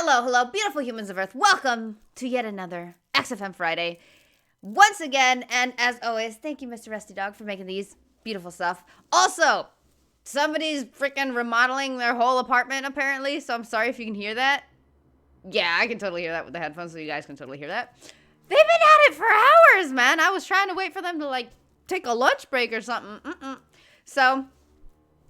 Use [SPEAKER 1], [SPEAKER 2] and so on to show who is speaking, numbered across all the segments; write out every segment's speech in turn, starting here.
[SPEAKER 1] Hello, beautiful humans of Earth. Welcome to yet another XFM Friday. Once again, and as always, thank you, Mr. Rusty Dog, for making these beautiful stuff. Also, somebody's freaking remodeling their whole apartment, apparently, so I'm sorry if you can hear that. Yeah, I can totally hear that with the headphones, so you guys can totally hear that. They've been at it for hours, man. I was trying to wait for them to, take a lunch break or something. So,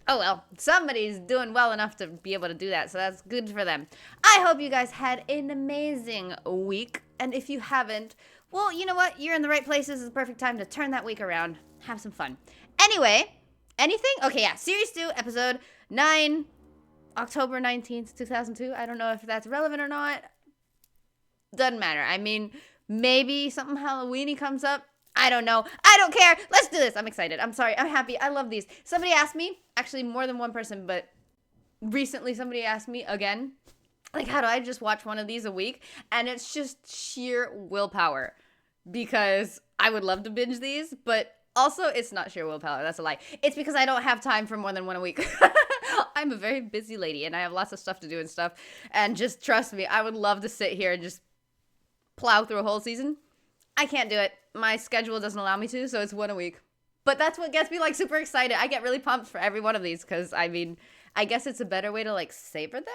[SPEAKER 1] oh well, somebody's doing well enough to be able to do that, so that's good for them. I hope you guys had an amazing week, and if you haven't, well, you know what? You're in the right place. This is the perfect time to turn that week around. Have some fun. Anyway, anything? Okay, yeah, Series 2, Episode 9, October 19th, 2002. I don't know if that's relevant or not. Doesn't matter. I mean, maybe something Halloween-y comes up. I don't know. I don't care. Let's do this. I'm excited. I'm sorry. I'm happy. I love these. Somebody asked me, actually more than one person, but recently somebody asked me again, how do I just watch one of these a week? And it's just sheer willpower, because I would love to binge these, but also it's not sheer willpower. That's a lie. It's because I don't have time for more than one a week. I'm a very busy lady, and I have lots of stuff to do and stuff. And just trust me, I would love to sit here and just plow through a whole season. I can't do it. My schedule doesn't allow me to, so it's one a week. But that's what gets me, super excited. I get really pumped for every one of these, because, I mean, I guess it's a better way to, savor them,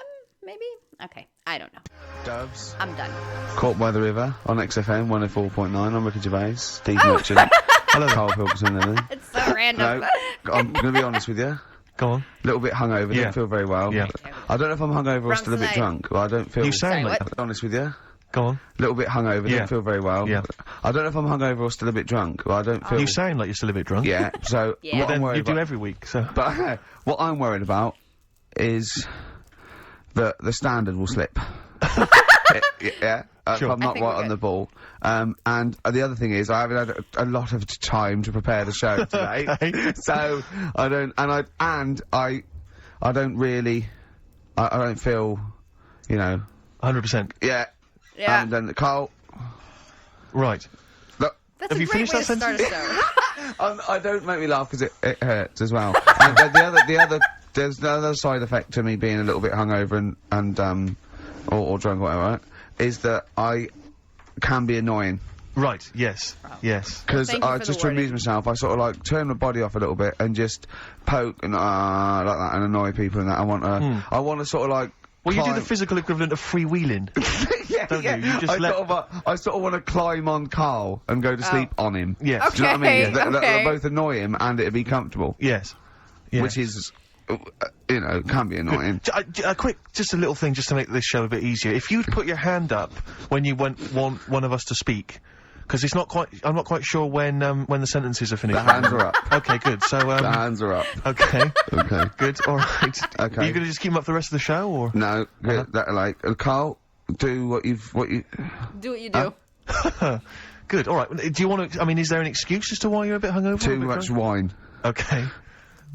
[SPEAKER 1] maybe? Okay, I don't know.
[SPEAKER 2] Doves.
[SPEAKER 1] I'm done.
[SPEAKER 2] Caught by the River on XFM 104.9. I'm Ricky Gervais. Steve Merchant. Hello, Carl Pilkington.
[SPEAKER 1] It's so random.
[SPEAKER 2] No, I'm going to be honest with you.
[SPEAKER 3] Go on.
[SPEAKER 2] A little bit hungover.
[SPEAKER 3] Yeah.
[SPEAKER 2] Don't feel very well.
[SPEAKER 3] Yeah.
[SPEAKER 2] I don't know if I'm hungover or still a bit drunk. But I don't feel...
[SPEAKER 3] You sound like...
[SPEAKER 2] I'll be honest with you.
[SPEAKER 3] Go on.
[SPEAKER 2] A little bit hungover.
[SPEAKER 3] Yeah.
[SPEAKER 2] Don't feel very well.
[SPEAKER 3] Yeah.
[SPEAKER 2] I don't know if I'm hungover or still a bit drunk. But I don't feel...
[SPEAKER 3] You sound like you're still a bit drunk.
[SPEAKER 2] Yeah. So
[SPEAKER 1] Yeah.
[SPEAKER 2] what I'm
[SPEAKER 3] Then
[SPEAKER 2] worried
[SPEAKER 3] you do
[SPEAKER 2] about...
[SPEAKER 3] every week, so...
[SPEAKER 2] But what I'm worried about is that the standard will slip. Yeah. If
[SPEAKER 3] Sure.
[SPEAKER 2] I'm not
[SPEAKER 1] think
[SPEAKER 2] right
[SPEAKER 1] we're
[SPEAKER 2] on the
[SPEAKER 1] good.
[SPEAKER 2] ball. And the other thing is I haven't had a lot of time to prepare the show today.
[SPEAKER 3] Okay.
[SPEAKER 2] So I don't, I don't really, I don't feel,
[SPEAKER 3] 100%.
[SPEAKER 2] yeah.
[SPEAKER 1] Yeah.
[SPEAKER 2] And then Carl,
[SPEAKER 3] Right.
[SPEAKER 2] look,
[SPEAKER 1] That's
[SPEAKER 3] Have
[SPEAKER 1] a
[SPEAKER 3] you
[SPEAKER 1] great
[SPEAKER 3] finished
[SPEAKER 1] way to
[SPEAKER 3] that
[SPEAKER 1] start a show.
[SPEAKER 2] I don't make me laugh because it hurts as well. And there's the other side effect to me being a little bit hungover or drunk or whatever, right, is that I can be annoying.
[SPEAKER 3] Right, yes. Yes.
[SPEAKER 2] Because
[SPEAKER 1] Thank you
[SPEAKER 2] I
[SPEAKER 1] for
[SPEAKER 2] just
[SPEAKER 1] the
[SPEAKER 2] to amuse
[SPEAKER 1] wording.
[SPEAKER 2] myself, I sort of turn my body off a little bit and just poke and like that and annoy people and that. I want to sort of
[SPEAKER 3] Well, you do
[SPEAKER 2] climb-
[SPEAKER 3] the physical equivalent of freewheeling.
[SPEAKER 2] yeah,
[SPEAKER 3] don't
[SPEAKER 2] yeah.
[SPEAKER 3] you? You just
[SPEAKER 2] I sort of want to climb on Carl and go to sleep on him.
[SPEAKER 3] Yes.
[SPEAKER 2] Do you know what I mean?
[SPEAKER 1] Okay,
[SPEAKER 2] That
[SPEAKER 1] okay.
[SPEAKER 2] both annoy him and it'd be comfortable.
[SPEAKER 3] Yes. Yes.
[SPEAKER 2] Which is, can be annoying.
[SPEAKER 3] Just a little thing just to make this show a bit easier. If you'd put your hand up when you want one of us to speak, because I'm not quite sure when the sentences are finished.
[SPEAKER 2] The hands are up.
[SPEAKER 3] Okay, good. So,
[SPEAKER 2] The hands are up.
[SPEAKER 3] okay.
[SPEAKER 2] Okay.
[SPEAKER 3] Good, alright.
[SPEAKER 2] Okay.
[SPEAKER 3] Are you gonna just keep them up the rest of the show, or?
[SPEAKER 2] No, Carl, do what you...
[SPEAKER 1] Do what you do.
[SPEAKER 3] Good, alright. Do you want to, is there an excuse as to why you're a bit hungover?
[SPEAKER 2] Too
[SPEAKER 3] or a bit
[SPEAKER 2] much
[SPEAKER 3] drunk?
[SPEAKER 2] wine.
[SPEAKER 3] Okay.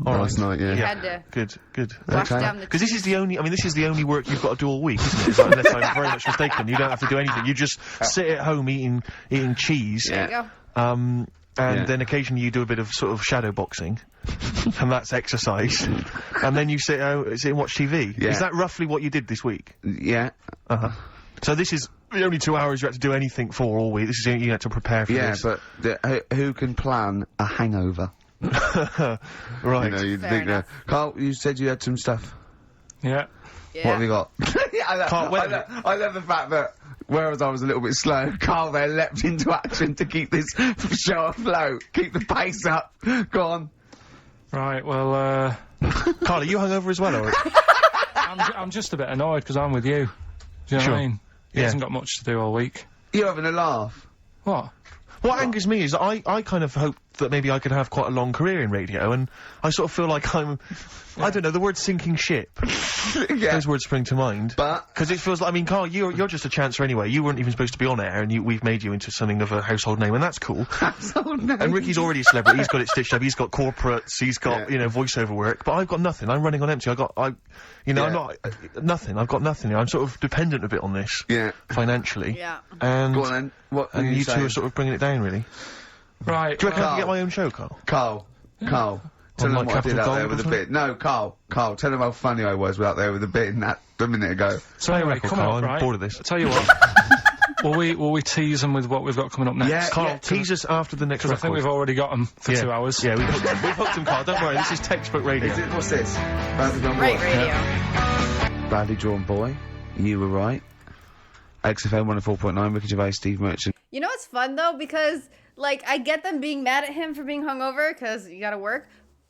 [SPEAKER 3] Alright.
[SPEAKER 2] Last night, yeah.
[SPEAKER 1] You had to
[SPEAKER 3] Good.
[SPEAKER 1] wash
[SPEAKER 2] Okay.
[SPEAKER 1] down the
[SPEAKER 3] Because this
[SPEAKER 1] cheese.
[SPEAKER 3] is the only work you've got to do all week, isn't it? It's like, unless I'm very much mistaken. You don't have to do anything. You just sit at home eating cheese.
[SPEAKER 1] There you go.
[SPEAKER 3] And
[SPEAKER 2] Yeah.
[SPEAKER 3] then occasionally you do a bit of sort of shadow boxing. And that's exercise. And then you sit and watch TV.
[SPEAKER 2] Yeah.
[SPEAKER 3] Is that roughly what you did this week?
[SPEAKER 2] Yeah.
[SPEAKER 3] Uh-huh. So this is the only 2 hours you had to do anything for all week. This is you had to prepare for
[SPEAKER 2] Yeah,
[SPEAKER 3] this.
[SPEAKER 2] but who can plan a hangover?
[SPEAKER 3] Right.
[SPEAKER 2] You'd
[SPEAKER 1] Fair
[SPEAKER 2] think,
[SPEAKER 1] enough.
[SPEAKER 2] Carl, you said you had some stuff.
[SPEAKER 4] Yeah.
[SPEAKER 1] Yeah.
[SPEAKER 2] What have you got? Yeah, I love the fact that, whereas I was a little bit slow, Carl there leapt into action to keep this show afloat, keep the pace up. Go on.
[SPEAKER 4] Right, well,
[SPEAKER 3] Carl, are you hungover as well, or?
[SPEAKER 4] I'm just a bit annoyed because I'm with you. Do you know
[SPEAKER 3] Sure.
[SPEAKER 4] what I mean? He
[SPEAKER 3] Yeah.
[SPEAKER 4] hasn't got much to do all week.
[SPEAKER 2] You're having a laugh.
[SPEAKER 4] What?
[SPEAKER 3] What angers me is that I kind of hope that maybe I could have quite a long career in radio, and I sort of feel like I don't know, the word sinking ship.
[SPEAKER 2] Yeah.
[SPEAKER 3] Those words spring to mind.
[SPEAKER 2] But-
[SPEAKER 3] Because it feels like, Carl, you're just a chancer anyway. You weren't even supposed to be on air, and we've made you into something of a household name, and that's cool.
[SPEAKER 2] Oh, no.
[SPEAKER 3] And Ricky's already a celebrity. He's got it stitched up. He's got corporates. He's got,
[SPEAKER 2] Yeah.
[SPEAKER 3] voiceover work. But I've got nothing. I'm running on empty. I'm
[SPEAKER 2] Yeah.
[SPEAKER 3] not, nothing. I've got nothing. I'm sort of dependent a bit on this.
[SPEAKER 2] Yeah.
[SPEAKER 3] Financially.
[SPEAKER 1] Yeah.
[SPEAKER 3] And,
[SPEAKER 2] Go on then. What
[SPEAKER 3] and
[SPEAKER 2] are
[SPEAKER 3] you two
[SPEAKER 2] saying?
[SPEAKER 3] are sort of bringing it down, really.
[SPEAKER 4] Right.
[SPEAKER 3] Do you reckon I
[SPEAKER 2] Carl.
[SPEAKER 3] can get my own show, Carl?
[SPEAKER 2] Carl. Tell
[SPEAKER 3] On,
[SPEAKER 2] them
[SPEAKER 3] like,
[SPEAKER 2] what I did
[SPEAKER 3] Capital
[SPEAKER 2] out there
[SPEAKER 3] Gold
[SPEAKER 2] with
[SPEAKER 3] or
[SPEAKER 2] the bit. No, Carl, tell them how funny I was out there with the bit in that a minute ago.
[SPEAKER 4] So anyway,
[SPEAKER 3] record,
[SPEAKER 4] coming
[SPEAKER 3] Carl,
[SPEAKER 4] up,
[SPEAKER 3] I'm
[SPEAKER 4] right?
[SPEAKER 3] bored of this.
[SPEAKER 4] I'll tell you what. Will we tease them with what we've got coming up next?
[SPEAKER 2] Yeah,
[SPEAKER 3] Carl, tease us after the next
[SPEAKER 4] Because I think
[SPEAKER 3] record.
[SPEAKER 4] we've already got them for 2 hours.
[SPEAKER 3] Yeah, we've hooked them, Carl. Don't worry, this is textbook radio.
[SPEAKER 2] What's this? Badly Drawn
[SPEAKER 1] Great
[SPEAKER 2] Boy.
[SPEAKER 1] radio.
[SPEAKER 2] Badly Drawn Boy. You were right. XFM 104.9, Ricky Gervais, Steve Merchant.
[SPEAKER 1] You know what's fun though? Because like I get them being mad at him for being hungover because you gotta work,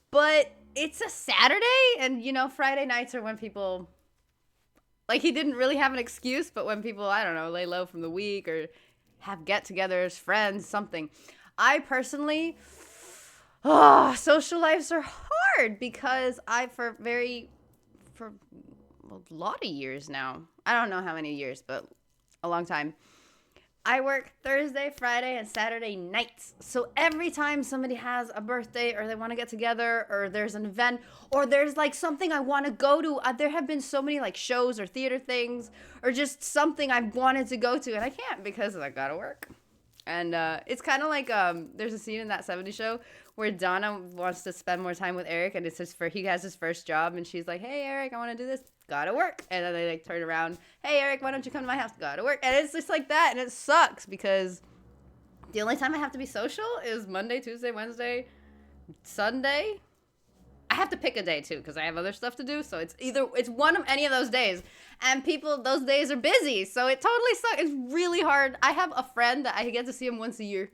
[SPEAKER 1] but it's a Saturday, and you know Friday nights are when people like he didn't really have an excuse, but when people I don't know lay low from the week or have get-togethers, friends, something. I personally, social lives are hard because for a lot of years now. I don't know how many years, but a long time. I work Thursday, Friday, and Saturday nights. So every time somebody has a birthday or they want to get together or there's an event or there's like something I want to go to, there have been so many like shows or theater things or just something I've wanted to go to and I can't because I gotta work. And it's kind of like there's a scene in that 70s show where Donna wants to spend more time with Eric and he has his first job and she's like, hey Eric, I want to do this. Gotta work. And then they like turn around, hey Eric, why don't you come to my house? Gotta work. And it's just like that and it sucks because the only time I have to be social is Monday, Tuesday, Wednesday, Sunday. I have to pick a day too because I have other stuff to do, so it's one of any of those days, and those days are busy, so it totally sucks. It's really hard. I have a friend that I get to see him once a year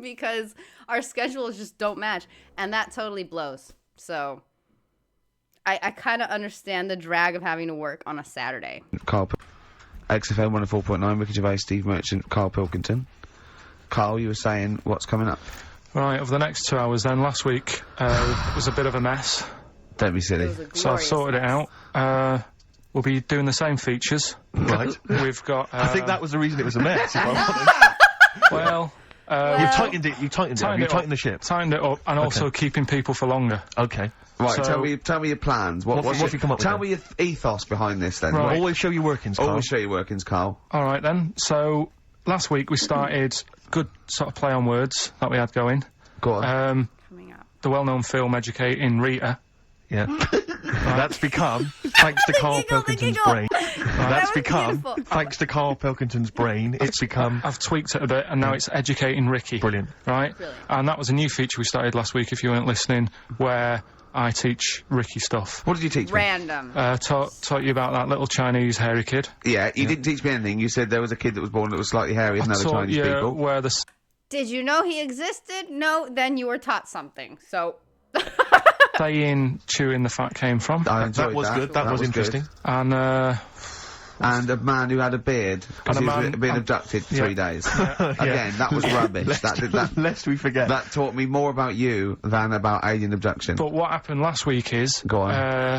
[SPEAKER 1] because our schedules just don't match, and that totally blows. So I kind of understand the drag of having to work on a Saturday.
[SPEAKER 2] Carl, XFM 104.9, Ricky Gervais, Steve Merchant, Carl Pilkington. Carl, you were saying what's coming up?
[SPEAKER 4] Right, over the next 2 hours then, last week was a bit of a mess.
[SPEAKER 2] Don't be
[SPEAKER 1] It
[SPEAKER 2] silly.
[SPEAKER 1] was a
[SPEAKER 4] So I've
[SPEAKER 1] glorious
[SPEAKER 4] sorted it
[SPEAKER 1] mess.
[SPEAKER 4] out. We'll be doing the same features.
[SPEAKER 3] Right.
[SPEAKER 4] We've got...
[SPEAKER 3] I think that was the reason it was a mess, if I'm honest.
[SPEAKER 4] Well...
[SPEAKER 3] You've tightened it, you've tightened the ship.
[SPEAKER 4] Tightened it up, and also keeping people for longer.
[SPEAKER 3] Okay.
[SPEAKER 2] Right,
[SPEAKER 4] So-
[SPEAKER 2] tell me your plans.
[SPEAKER 3] What have you come up with
[SPEAKER 2] Tell
[SPEAKER 3] then?
[SPEAKER 2] me your ethos behind this then.
[SPEAKER 4] Right.
[SPEAKER 3] Always show your workings, Carl.
[SPEAKER 2] Always show your workings, Carl.
[SPEAKER 4] Alright then, so last week we started good sort of play on words that we had going.
[SPEAKER 2] Go on.
[SPEAKER 1] Coming up.
[SPEAKER 4] The well-known film Educating Rita.
[SPEAKER 3] Yeah. That's become, thanks to Carl
[SPEAKER 1] giggle, the
[SPEAKER 3] Pilkington's
[SPEAKER 1] giggle.
[SPEAKER 3] brain,
[SPEAKER 1] That
[SPEAKER 3] that's
[SPEAKER 1] was
[SPEAKER 3] become,
[SPEAKER 1] beautiful.
[SPEAKER 3] thanks to Carl Pilkington's brain, it's become...
[SPEAKER 4] I've tweaked it a bit, and now it's Educating Ricky.
[SPEAKER 3] Brilliant.
[SPEAKER 4] Right?
[SPEAKER 1] Brilliant.
[SPEAKER 4] And that was a new feature we started last week, if you weren't listening, where I teach Ricky stuff.
[SPEAKER 2] What did you teach me?
[SPEAKER 1] Random.
[SPEAKER 4] Taught you about that little Chinese hairy kid.
[SPEAKER 2] Yeah, you didn't teach me anything. You said there was a kid that was born that was slightly hairy as other
[SPEAKER 4] Taught
[SPEAKER 2] Chinese
[SPEAKER 4] you
[SPEAKER 2] people.
[SPEAKER 4] where the
[SPEAKER 1] Did you know he existed? No, then you were taught something. So
[SPEAKER 4] saying chewing the fat came from.
[SPEAKER 2] I enjoyed
[SPEAKER 3] That was good, that was
[SPEAKER 2] good.
[SPEAKER 3] interesting.
[SPEAKER 4] And,
[SPEAKER 2] And a man who had a beard because
[SPEAKER 4] And
[SPEAKER 2] he
[SPEAKER 4] a
[SPEAKER 2] was
[SPEAKER 4] man-
[SPEAKER 2] being abducted for 3 days.
[SPEAKER 3] Yeah.
[SPEAKER 2] Again, that was rubbish. that
[SPEAKER 3] Lest we forget.
[SPEAKER 2] that taught me more about you than about alien abduction.
[SPEAKER 4] but what happened last week is...
[SPEAKER 2] Go on.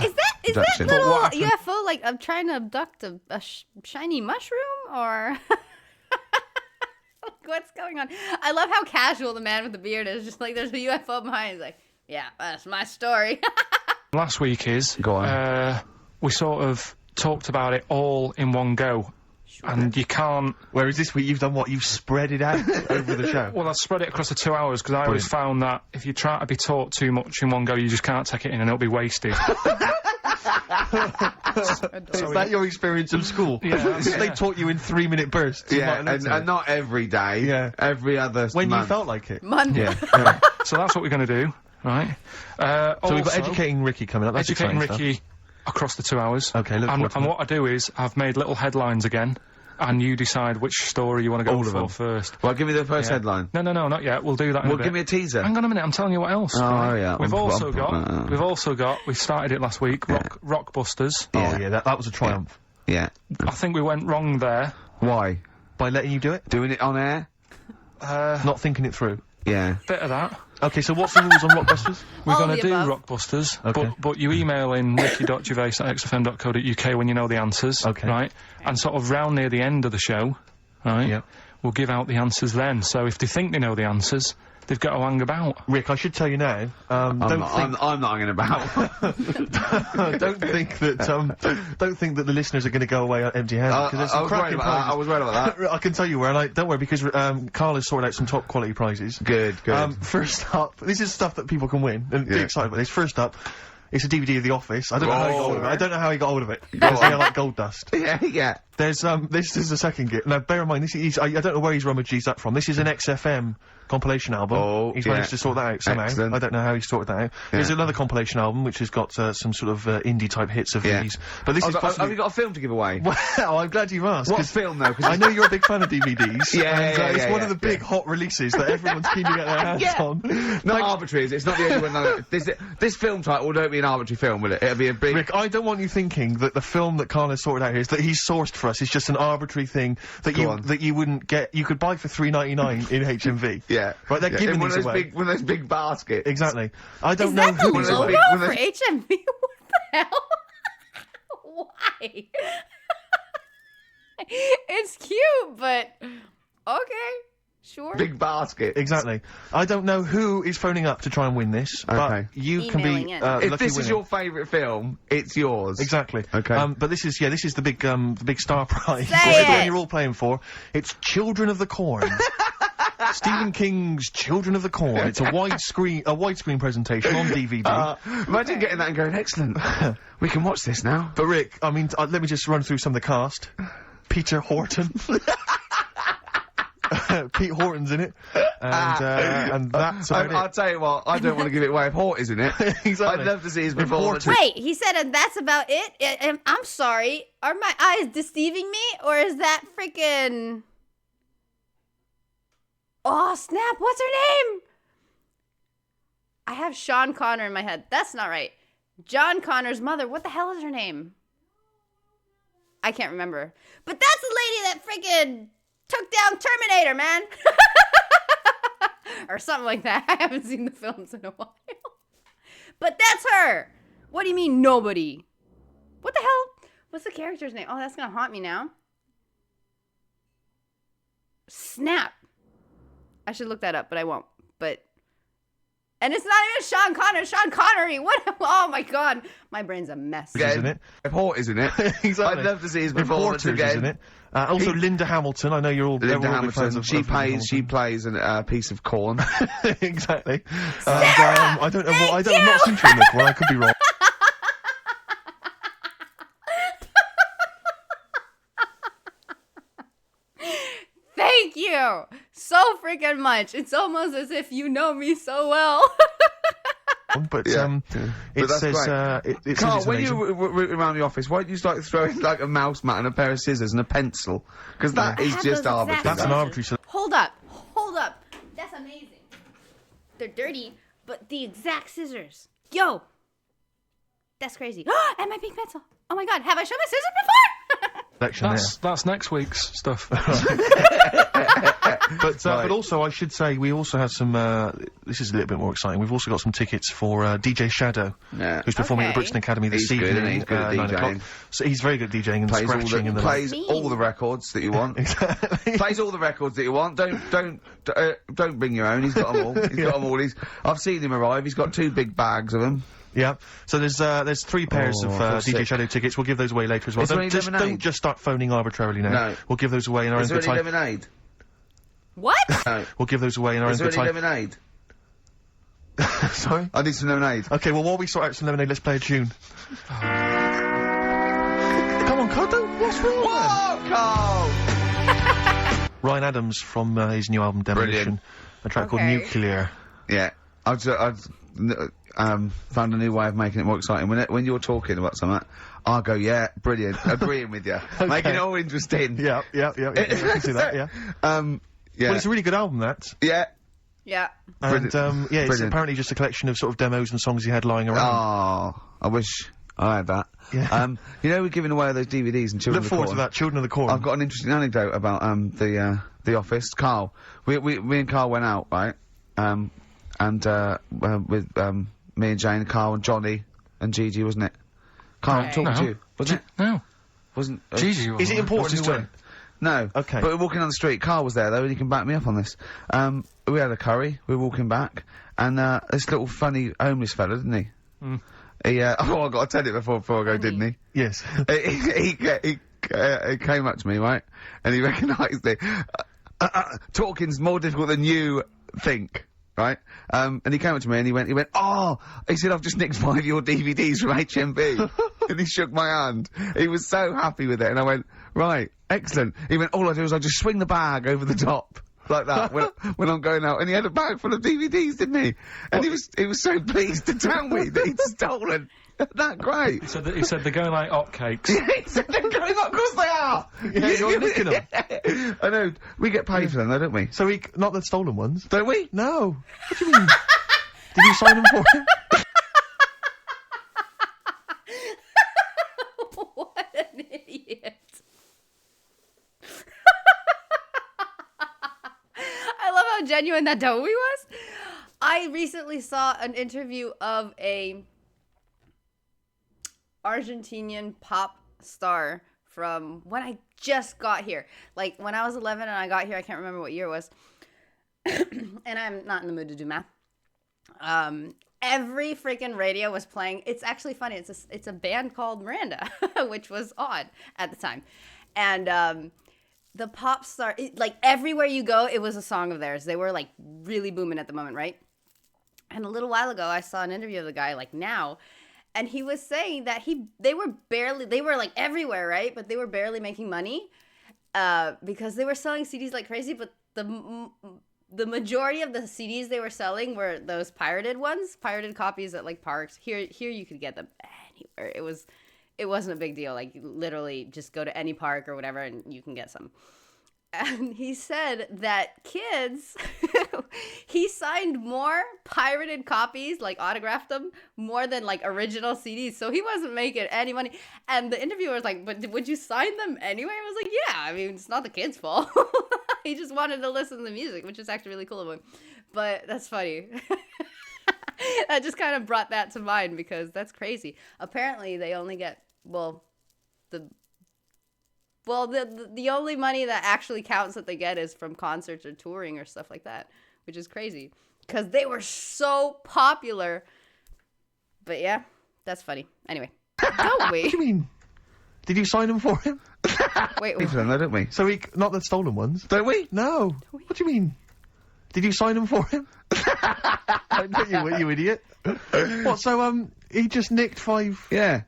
[SPEAKER 1] is that
[SPEAKER 2] Abduction.
[SPEAKER 1] little
[SPEAKER 4] But what happened-
[SPEAKER 1] UFO like I'm trying to abduct a shiny mushroom or what's going on? I love how casual the man with the beard is. Just like there's a UFO behind. He's like, yeah, that's my story.
[SPEAKER 4] last week is...
[SPEAKER 2] Go on.
[SPEAKER 4] we sort of talked about it all in one go. And you can't...
[SPEAKER 3] Whereas this week you've done what? You've spread it out over the show.
[SPEAKER 4] Well, I've spread it across the 2 hours because I always found that if you try to be taught too much in one go, you just can't take it in and it'll be wasted.
[SPEAKER 3] Is that your experience of school?
[SPEAKER 4] Yeah,
[SPEAKER 3] They
[SPEAKER 4] yeah.
[SPEAKER 3] taught you in 3-minute bursts. You
[SPEAKER 2] yeah,
[SPEAKER 3] might have
[SPEAKER 2] and not every day.
[SPEAKER 3] Yeah.
[SPEAKER 2] Every other
[SPEAKER 3] when
[SPEAKER 2] month.
[SPEAKER 3] you felt like it.
[SPEAKER 1] Monday.
[SPEAKER 2] Yeah.
[SPEAKER 4] So that's what we're going to do, right?
[SPEAKER 3] So we've got Educating Ricky coming up. That's
[SPEAKER 4] Educating
[SPEAKER 3] exciting
[SPEAKER 4] Ricky across the 2 hours.
[SPEAKER 3] Okay, look forward to
[SPEAKER 4] and
[SPEAKER 3] that.
[SPEAKER 4] what I do is I've made little headlines again, and you decide which story you want to go
[SPEAKER 2] All of
[SPEAKER 4] for
[SPEAKER 2] them.
[SPEAKER 4] first.
[SPEAKER 2] Well, give me the first
[SPEAKER 4] Yeah.
[SPEAKER 2] headline.
[SPEAKER 4] No, not yet. We'll do that in
[SPEAKER 2] Well,
[SPEAKER 4] a bit.
[SPEAKER 2] give me a teaser.
[SPEAKER 4] Hang on a minute, I'm telling you what else.
[SPEAKER 2] Oh,
[SPEAKER 4] right?
[SPEAKER 2] yeah.
[SPEAKER 4] We've also got, we started it last week, Rockbusters.
[SPEAKER 3] Oh,
[SPEAKER 2] Yeah.
[SPEAKER 3] yeah, that was a triumph.
[SPEAKER 2] Yeah.
[SPEAKER 4] I think we went wrong there.
[SPEAKER 2] Why?
[SPEAKER 3] By letting you do it?
[SPEAKER 2] Doing it on air?
[SPEAKER 3] Not thinking it through.
[SPEAKER 2] Yeah.
[SPEAKER 4] Bit of that.
[SPEAKER 3] Okay, so what's the rules on Rockbusters?
[SPEAKER 4] We're
[SPEAKER 1] All
[SPEAKER 4] going
[SPEAKER 1] of
[SPEAKER 4] to
[SPEAKER 1] the
[SPEAKER 4] do
[SPEAKER 1] above.
[SPEAKER 4] Rockbusters,
[SPEAKER 3] Okay.
[SPEAKER 4] but you email in ricky.gervais@xfm.co.uk when you know the answers,
[SPEAKER 3] Okay.
[SPEAKER 4] right? And sort of round near the end of the show, right?
[SPEAKER 3] Yep.
[SPEAKER 4] We'll give out the answers then. So if they think they know the answers, they've got to hang about.
[SPEAKER 3] Rick, I should tell you now,
[SPEAKER 2] I'm not hanging about.
[SPEAKER 3] don't think that the listeners are going to go away empty-handed, because there's
[SPEAKER 2] I
[SPEAKER 3] some
[SPEAKER 2] was worried
[SPEAKER 3] cracking
[SPEAKER 2] about that. I
[SPEAKER 3] prizes.
[SPEAKER 2] was worried about that.
[SPEAKER 3] I can tell you where, and don't worry, because Carl has sorted out some top quality prizes.
[SPEAKER 2] Good.
[SPEAKER 3] First up, this is stuff that people can win and get
[SPEAKER 2] Yeah.
[SPEAKER 3] excited about this. First up, It's a DVD of The Office. I don't know how he got hold of it. I don't know how he got hold of it.
[SPEAKER 2] Go
[SPEAKER 3] Because they
[SPEAKER 2] on.
[SPEAKER 3] are like gold dust.
[SPEAKER 2] Yeah.
[SPEAKER 3] There's, this is the second gift. Now, bear in mind, I don't know where he's rummaged that from. This is an XFM compilation album.
[SPEAKER 2] Oh,
[SPEAKER 3] He's
[SPEAKER 2] yeah.
[SPEAKER 3] managed to sort that out somehow.
[SPEAKER 2] Excellent.
[SPEAKER 3] I don't know how he sorted that out. There's another compilation album, which has got, some sort of, indie-type hits of these. But this is
[SPEAKER 2] Have
[SPEAKER 3] possibly...
[SPEAKER 2] you got a film to give away?
[SPEAKER 3] Well, I'm glad you asked.
[SPEAKER 2] What
[SPEAKER 3] 'cause
[SPEAKER 2] film, though? 'Cause
[SPEAKER 3] I know you're a big fan of DVDs. It's one of the big
[SPEAKER 2] yeah.
[SPEAKER 3] hot releases that everyone's keen to get their hands on.
[SPEAKER 2] Not arbitrary, is it? It's not the only one. No, this film title won't be an arbitrary film, will it? It'll be a big...
[SPEAKER 3] Rick, I don't want you thinking that the film that Carl has sorted out here is that he's sourced for us is just an arbitrary thing that you wouldn't get. You could buy for $3.99 in HMV.
[SPEAKER 2] Yeah.
[SPEAKER 3] Right, they're giving
[SPEAKER 2] one
[SPEAKER 3] these
[SPEAKER 2] of those
[SPEAKER 3] away.
[SPEAKER 2] one of those big baskets.
[SPEAKER 3] Exactly. I don't
[SPEAKER 1] Is
[SPEAKER 3] know
[SPEAKER 1] that the
[SPEAKER 3] who is
[SPEAKER 1] logo
[SPEAKER 3] away.
[SPEAKER 1] for HMV? What the hell? Why? It's cute, but okay, sure.
[SPEAKER 2] Big basket.
[SPEAKER 3] Exactly. I don't know who is phoning up to try and win this,
[SPEAKER 2] Okay.
[SPEAKER 3] but you can
[SPEAKER 1] Emailing
[SPEAKER 3] be
[SPEAKER 1] in.
[SPEAKER 3] lucky
[SPEAKER 2] If this is
[SPEAKER 3] winner.
[SPEAKER 2] your favourite film, it's yours.
[SPEAKER 3] Exactly.
[SPEAKER 2] Okay.
[SPEAKER 3] But this is the big star prize.
[SPEAKER 1] Say
[SPEAKER 3] This is the one
[SPEAKER 1] it.
[SPEAKER 3] you're all playing for. It's Children of the Corn. Stephen King's Children of the Corn. It's a widescreen presentation on DVD.
[SPEAKER 2] Imagine getting that and going, excellent. We can watch this now.
[SPEAKER 3] But Rick, I mean, let me just run through some of the cast. Peter Horton. Pete Horton's in it. And that's about
[SPEAKER 2] I'll
[SPEAKER 3] it.
[SPEAKER 2] tell you what, I don't want to give it away if Hort is in it.
[SPEAKER 3] Exactly.
[SPEAKER 2] I'd love to see his performance.
[SPEAKER 1] Wait, he said, and that's about it? I'm sorry. Are my eyes deceiving me? Or is that freaking... Oh, snap. What's her name? I have Sean Connor in my head. That's not right. John Connor's mother. What the hell is her name? I can't remember. But that's the lady that freaking took down Terminator, man. Or something like that. I haven't seen the films in a while. But that's her. What do you mean, nobody? What the hell? What's the character's name? Oh, that's gonna haunt me now. Snap. I should look that up, but I won't. And it's not even Sean Connor. Sean Connery. What? Oh my God. My brain's a mess.
[SPEAKER 3] Isn't it?
[SPEAKER 2] If Hort is in it,
[SPEAKER 3] Exactly.
[SPEAKER 2] I'd love to see his
[SPEAKER 3] If
[SPEAKER 2] performance
[SPEAKER 3] Porter's
[SPEAKER 2] again.
[SPEAKER 3] is in it. Also, Linda Hamilton. I know you're all
[SPEAKER 2] Linda
[SPEAKER 3] we're all big fans
[SPEAKER 2] Hamilton.
[SPEAKER 3] of
[SPEAKER 2] She plays a piece of corn.
[SPEAKER 3] exactly. I don't know. I'm not seen Children of the Corn. I could be wrong.
[SPEAKER 1] Thank you so freaking much. It's almost as if you know me so well.
[SPEAKER 3] But
[SPEAKER 2] Yeah.
[SPEAKER 3] it
[SPEAKER 2] But that's
[SPEAKER 3] says
[SPEAKER 2] great.
[SPEAKER 3] it
[SPEAKER 2] Carl,
[SPEAKER 3] says
[SPEAKER 2] when
[SPEAKER 3] amazing.
[SPEAKER 2] you rooting around the office, why don't you start throwing like a mouse mat and a pair of scissors and a pencil? Because that
[SPEAKER 1] I
[SPEAKER 2] is
[SPEAKER 1] have
[SPEAKER 2] just
[SPEAKER 1] those
[SPEAKER 2] arbitrary.
[SPEAKER 1] exact
[SPEAKER 3] That's an
[SPEAKER 1] scissors.
[SPEAKER 3] arbitrary selection.
[SPEAKER 1] Hold up. That's amazing. They're dirty, but the exact scissors. Yo. That's crazy. And my pink pencil. Oh my God. Have I shown my scissors before?
[SPEAKER 4] That's next week's stuff.
[SPEAKER 3] But also, I should say, we also have some, this is a little bit more exciting, we've also got some tickets for DJ Shadow,
[SPEAKER 2] Yeah.
[SPEAKER 3] who's performing at
[SPEAKER 1] Okay.
[SPEAKER 3] the Brixton Academy this
[SPEAKER 2] He's good,
[SPEAKER 3] evening,
[SPEAKER 2] isn't he? He's good at
[SPEAKER 3] 9
[SPEAKER 2] DJing.
[SPEAKER 3] o'clock. So he's very good at DJing and
[SPEAKER 2] Plays
[SPEAKER 3] scratching and the like.
[SPEAKER 2] plays all the records that you want.
[SPEAKER 3] Exactly.
[SPEAKER 2] Plays all the records that you want. Don't bring your own. He's got them all. He's got them all. I've seen him arrive. He's got 2 big bags of them.
[SPEAKER 3] Yeah. So there's 3 pairs of
[SPEAKER 2] I feel
[SPEAKER 3] DJ
[SPEAKER 2] sick.
[SPEAKER 3] Shadow tickets. We'll give those away later as well.
[SPEAKER 2] Is there any
[SPEAKER 3] Don't
[SPEAKER 2] lemonade?
[SPEAKER 3] just start phoning arbitrarily now.
[SPEAKER 2] No.
[SPEAKER 3] We'll give those away in our own
[SPEAKER 2] Is there
[SPEAKER 3] good
[SPEAKER 2] any
[SPEAKER 3] time.
[SPEAKER 2] lemonade?
[SPEAKER 1] What?
[SPEAKER 2] No.
[SPEAKER 3] We'll give those away in our own
[SPEAKER 2] Is there
[SPEAKER 3] good
[SPEAKER 2] any
[SPEAKER 3] time.
[SPEAKER 2] lemonade?
[SPEAKER 3] Sorry?
[SPEAKER 2] I need some lemonade.
[SPEAKER 3] Okay, well, while we sort out some lemonade, let's play a tune. Come on, Carl, what's wrong with
[SPEAKER 2] Whoa, Carl!
[SPEAKER 3] Ryan Adams from his new album Demolition.
[SPEAKER 2] Brilliant.
[SPEAKER 3] A track called
[SPEAKER 1] Okay.
[SPEAKER 3] Nuclear.
[SPEAKER 2] Yeah. I've found a new way of making it more exciting. When you're talking about something, I'll go, yeah, brilliant, agreeing with you. Making it all interesting.
[SPEAKER 3] Yeah, I can see that, yeah.
[SPEAKER 2] Yeah.
[SPEAKER 3] Well, it's a really good album, that.
[SPEAKER 2] Yeah.
[SPEAKER 1] Yeah.
[SPEAKER 3] And,
[SPEAKER 2] Brilliant.
[SPEAKER 3] yeah, it's
[SPEAKER 2] Brilliant.
[SPEAKER 3] apparently just a collection of sort of demos and songs he had lying around.
[SPEAKER 2] Oh, I wish I had that.
[SPEAKER 3] Yeah.
[SPEAKER 2] You know, we're giving away those DVDs and Children
[SPEAKER 3] Look
[SPEAKER 2] of the
[SPEAKER 3] forward
[SPEAKER 2] Corn.
[SPEAKER 3] to that, Children of the Corn.
[SPEAKER 2] I've got an interesting anecdote about the Office. Carl, me and Carl went out, right? With me and Jane, Carl and Johnny and Gigi, wasn't it? Carl, I'm talking
[SPEAKER 4] No.
[SPEAKER 2] to you, wasn't it?
[SPEAKER 4] No.
[SPEAKER 2] Wasn't?
[SPEAKER 4] Gigi,
[SPEAKER 3] Is it important
[SPEAKER 4] what's
[SPEAKER 3] who
[SPEAKER 4] his
[SPEAKER 3] won?
[SPEAKER 2] No.
[SPEAKER 3] Okay.
[SPEAKER 2] But we're walking on the street. Carl was there though, and he can back me up on this. We had a curry. We were walking back, and this little funny homeless fella, didn't he? He oh, I got to tell it before I go, didn't he?
[SPEAKER 3] Yes.
[SPEAKER 2] He came up to me, right, and he recognised me. Talking's more difficult than you think. right? And he came up to me and he went, oh, he said, I've just nicked 5 of your DVDs from HMV. And he shook my hand. He was so happy with it. And I went, right, excellent. He went, all I do is I just swing the bag over the top. Like that, when I'm going out. And he had a bag full of DVDs, didn't he? And he was so pleased to tell me that he'd stolen. That great.
[SPEAKER 4] He said they're going like hotcakes.
[SPEAKER 2] Yeah, he said they're going, of course they are!
[SPEAKER 3] Yeah, you're nicking them.
[SPEAKER 2] I know, we get paid for them though, don't we?
[SPEAKER 3] So not the stolen ones?
[SPEAKER 2] Don't we?
[SPEAKER 3] No. What do you mean? Did you sign them for him?
[SPEAKER 1] What an idiot. I love how genuine that Toby was. I recently saw an interview of a Argentinian pop star from when I just got here. Like, when I was 11 and I got here, I can't remember what year it was. And I'm not in the mood to do math. Every freaking radio was playing. It's actually funny. It's a band called Miranda, which was odd at the time. And the pop star, like, everywhere you go, it was a song of theirs. They were, like, really booming at the moment, right? And a little while ago, I saw an interview of the guy, like, now, and he was saying that they were like everywhere, right? But they were barely making money because they were selling CDs like crazy. But the majority of the CDs they were selling were those pirated ones, pirated copies at like parks. Here you could get them anywhere. It wasn't a big deal. Like, literally just go to any park or whatever and you can get some. And he said that kids, he signed more pirated copies, like autographed them, more than like original CDs. So he wasn't making any money. And the interviewer was like, but would you sign them anyway? I was like, yeah, I mean, it's not the kid's fault. He just wanted to listen to the music, which is actually really cool of him. But that's funny. I just kind of brought that to mind because that's crazy. Apparently they only get, the only money that actually counts that they get is from concerts or touring or stuff like that, which is crazy because they were so popular. But yeah, that's funny. Anyway, don't we?
[SPEAKER 3] What do you mean? Did you sign them for him?
[SPEAKER 2] Wait, for them though, don't we?
[SPEAKER 3] So not the stolen ones?
[SPEAKER 2] Don't we?
[SPEAKER 3] No. What do you mean? Did you sign them for him? I know you idiot. What, so, he just nicked 5...
[SPEAKER 2] Yeah.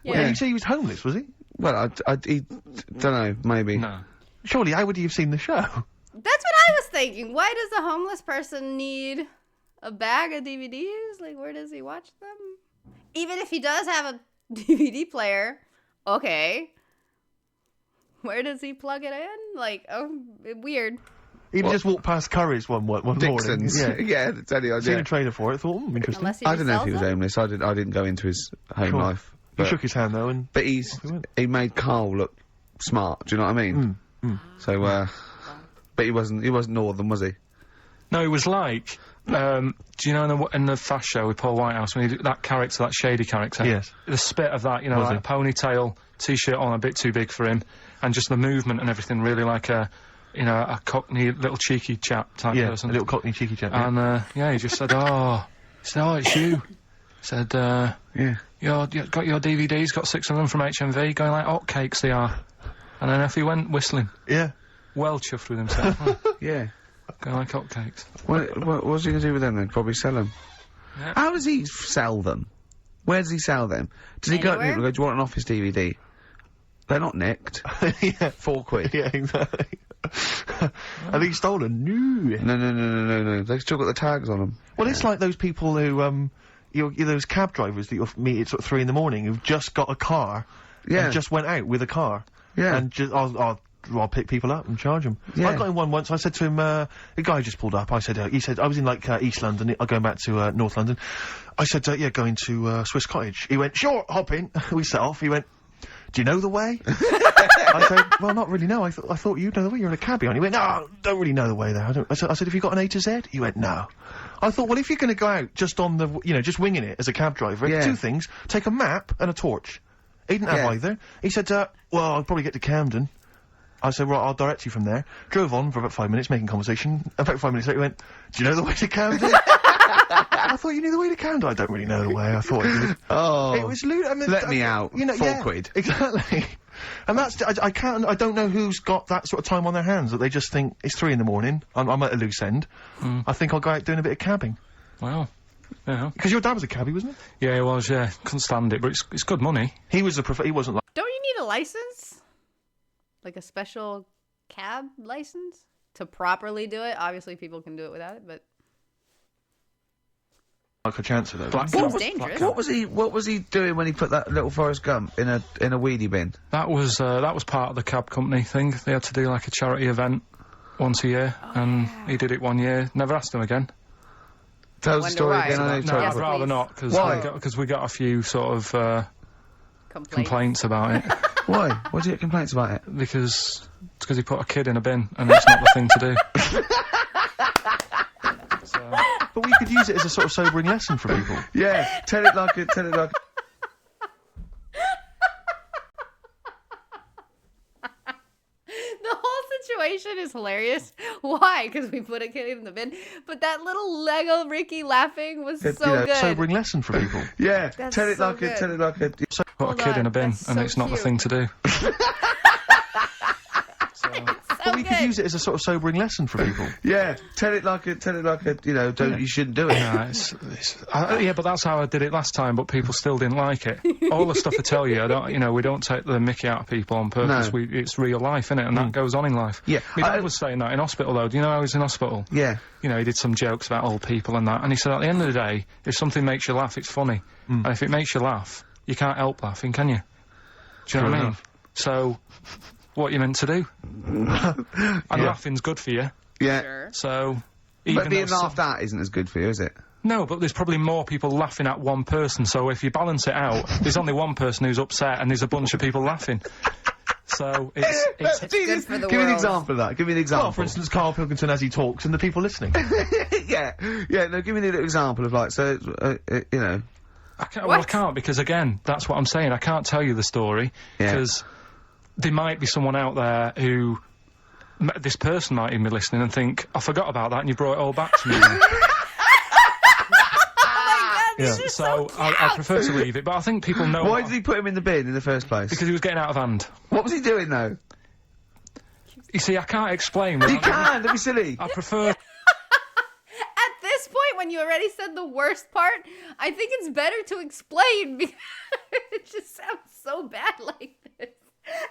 [SPEAKER 3] What, did you say he was homeless, was he?
[SPEAKER 2] Well, don't know, maybe.
[SPEAKER 4] No.
[SPEAKER 3] Surely, how would he have seen the show?
[SPEAKER 1] That's what I was thinking. Why does a homeless person need a bag of DVDs? Like, where does he watch them? Even if he does have a DVD player, okay. Where does he plug it in? Like, weird.
[SPEAKER 3] He just walked past Curry's one morning.
[SPEAKER 2] Dixon's.
[SPEAKER 3] Yeah,
[SPEAKER 2] yeah, that's any idea.
[SPEAKER 3] seen a trailer for it. Thought, interesting.
[SPEAKER 1] Unless he
[SPEAKER 2] I don't know if he
[SPEAKER 1] resells
[SPEAKER 2] was
[SPEAKER 1] them.
[SPEAKER 2] homeless. I didn't go into his home life.
[SPEAKER 3] He shook his hand though, and
[SPEAKER 2] But he made Carl look smart. Do you know what I mean? So, but he wasn't northern, was he?
[SPEAKER 4] No, it was like, do you know in the Fast Show with Paul Whitehouse, when he did that character, that shady character?
[SPEAKER 3] Yes.
[SPEAKER 4] The spit of that, you know, like a ponytail, t-shirt on a bit too big for him, and just the movement and everything really like a cockney little cheeky chap type person.
[SPEAKER 3] A little cockney cheeky chap.
[SPEAKER 4] And, he just said, oh, it's you. Said,
[SPEAKER 2] Yeah.
[SPEAKER 4] you got your DVDs, got 6 of them from HMV, going like hotcakes they are. And then off he went, whistling.
[SPEAKER 3] Yeah.
[SPEAKER 4] Well chuffed with himself.
[SPEAKER 2] Yeah.
[SPEAKER 4] Going like hotcakes.
[SPEAKER 2] What's he going to do with them then? Probably sell them.
[SPEAKER 4] Yeah.
[SPEAKER 2] How does he sell them? Where does he sell them? Does he go to people and go, do you want an office DVD? They're not nicked.
[SPEAKER 3] Yeah.
[SPEAKER 2] 4 quid.
[SPEAKER 3] Yeah, exactly. Are these stolen? No.
[SPEAKER 2] No. They've still got the tags on them.
[SPEAKER 3] Well, it's like those people who, you're those cab drivers that you'll meet at sort of 3 in the morning who've just got a car.
[SPEAKER 2] Yeah.
[SPEAKER 3] And just went out with a car.
[SPEAKER 2] Yeah.
[SPEAKER 3] And just, I'll pick people up and charge them.
[SPEAKER 2] Yeah.
[SPEAKER 3] I got in one once, I said to him, the guy just pulled up, I said, he said, I was in like, East London, going back to, North London. I said, yeah, going to, Swiss Cottage. He went, sure, hop in. We set off. He went, do you know the way? I said, well, not really, no. I thought you'd know the way. You're in a cabbie. And he went, no, don't really know the way there. I said, have you got an A to Z? He went, no. I thought, well, if you're going to go out just on the, just winging it as a cab driver, two things, take a map and a torch. He didn't have either. He said, well, I'll probably get to Camden. I said, right, I'll direct you from there. Drove on for about 5 minutes, making conversation. About 5 minutes later, he went, do you know the way to Camden? I thought you knew the way to Canada. I don't really know the way. I thought you did.
[SPEAKER 2] Oh.
[SPEAKER 3] It was lewd. I mean,
[SPEAKER 2] Let me out.
[SPEAKER 3] You know,
[SPEAKER 2] £4.
[SPEAKER 3] Exactly. And that's, I can't, I don't know who's got that sort of time on their hands, that they just think, it's 3 a.m, I'm at a loose end. I think I'll go out doing a bit of cabbing.
[SPEAKER 4] Wow. Yeah.
[SPEAKER 3] Because your dad was a cabbie, wasn't he?
[SPEAKER 4] Yeah, he was, yeah. Couldn't stand it, but it's good money.
[SPEAKER 3] He was he wasn't like...
[SPEAKER 1] Don't you need a license? Like a special cab license? To properly do it? Obviously people can do it without it, but...
[SPEAKER 3] Like a chancer, though.
[SPEAKER 4] Black
[SPEAKER 1] Seems
[SPEAKER 4] cab.
[SPEAKER 1] dangerous.
[SPEAKER 2] What was he doing when he put that little Forrest Gump in a weedy bin?
[SPEAKER 4] That was part of the cab company thing. They had to do like a charity event once a year, and he did it one year. Never asked him again.
[SPEAKER 2] Tell the
[SPEAKER 1] Wonder
[SPEAKER 2] story
[SPEAKER 1] why.
[SPEAKER 2] again. I know you
[SPEAKER 4] No,
[SPEAKER 2] told
[SPEAKER 1] Yes,
[SPEAKER 2] us.
[SPEAKER 4] I'd rather
[SPEAKER 1] please.
[SPEAKER 4] not, because
[SPEAKER 2] Why?
[SPEAKER 4] we got a few sort of complaints about it.
[SPEAKER 2] Why? Why do you get complaints about it?
[SPEAKER 4] Because he put a kid in a bin, and it's not the thing to do. So,
[SPEAKER 3] But we could use it as a sort of sobering lesson for people.
[SPEAKER 2] Yeah, tell it like it.
[SPEAKER 1] The whole situation is hilarious. Why? Because we put a kid in the bin. But that little Lego Ricky laughing was so good.
[SPEAKER 3] Sobering lesson for people.
[SPEAKER 2] Yeah,
[SPEAKER 1] That's
[SPEAKER 2] tell it
[SPEAKER 1] so
[SPEAKER 2] like
[SPEAKER 1] good.
[SPEAKER 2] it. Tell it like it.
[SPEAKER 4] put
[SPEAKER 1] Hold
[SPEAKER 4] a kid in
[SPEAKER 1] on,
[SPEAKER 4] a bin,
[SPEAKER 1] that's
[SPEAKER 4] and
[SPEAKER 1] so
[SPEAKER 4] it's not the
[SPEAKER 1] cute.
[SPEAKER 4] thing to do.
[SPEAKER 1] So
[SPEAKER 3] But we could
[SPEAKER 1] good.
[SPEAKER 3] use it as a sort of sobering lesson for people.
[SPEAKER 2] Yeah, tell it like it. You know, you shouldn't do it.
[SPEAKER 4] Yeah, yeah, but that's how I did it last time, but people still didn't like it. All the stuff I tell you, we don't take the mickey out of people on purpose.
[SPEAKER 2] No.
[SPEAKER 4] It's real life, innit? And that goes on in life.
[SPEAKER 2] Yeah,
[SPEAKER 4] My dad was saying that in hospital, though. Do you know I was in hospital?
[SPEAKER 2] Yeah.
[SPEAKER 4] You know, he did some jokes about old people and that, and he said at the end of the day, if something makes you laugh, it's funny. And if it makes you laugh, you can't help laughing, can you? Do you know what I mean?
[SPEAKER 3] enough.
[SPEAKER 4] So, what you meant to do? And laughing's good for you,
[SPEAKER 2] Yeah.
[SPEAKER 1] Sure.
[SPEAKER 4] so...
[SPEAKER 2] But
[SPEAKER 4] even
[SPEAKER 2] being
[SPEAKER 4] though
[SPEAKER 2] laughed at isn't as good for you, is it?
[SPEAKER 4] No, but there's probably more people laughing at one person, so if you balance it out, there's only one person who's upset and there's a bunch of people laughing. So it's
[SPEAKER 1] good for the
[SPEAKER 2] Give me an
[SPEAKER 1] world.
[SPEAKER 2] example of that. Give me an example.
[SPEAKER 3] Well, for instance, Carl Pilkington as he talks and the people listening.
[SPEAKER 2] yeah. No, give me a little example of like, so, you know.
[SPEAKER 4] I can't, because again, that's what I'm saying. I can't tell you the story
[SPEAKER 2] Yeah.
[SPEAKER 4] because there might be someone out there who this person might even be listening and think, I forgot about that and you brought it all back to me.
[SPEAKER 1] These are
[SPEAKER 4] So I prefer to leave it, but I think people know
[SPEAKER 2] Why did he put him in the bin in the first place?
[SPEAKER 4] because he was getting out of hand.
[SPEAKER 2] What was he doing though?
[SPEAKER 4] You see, I can't explain.
[SPEAKER 2] You can, don't be silly.
[SPEAKER 4] I prefer.
[SPEAKER 1] At this point, when you already said the worst part, I think it's better to explain because it just sounds so bad like this.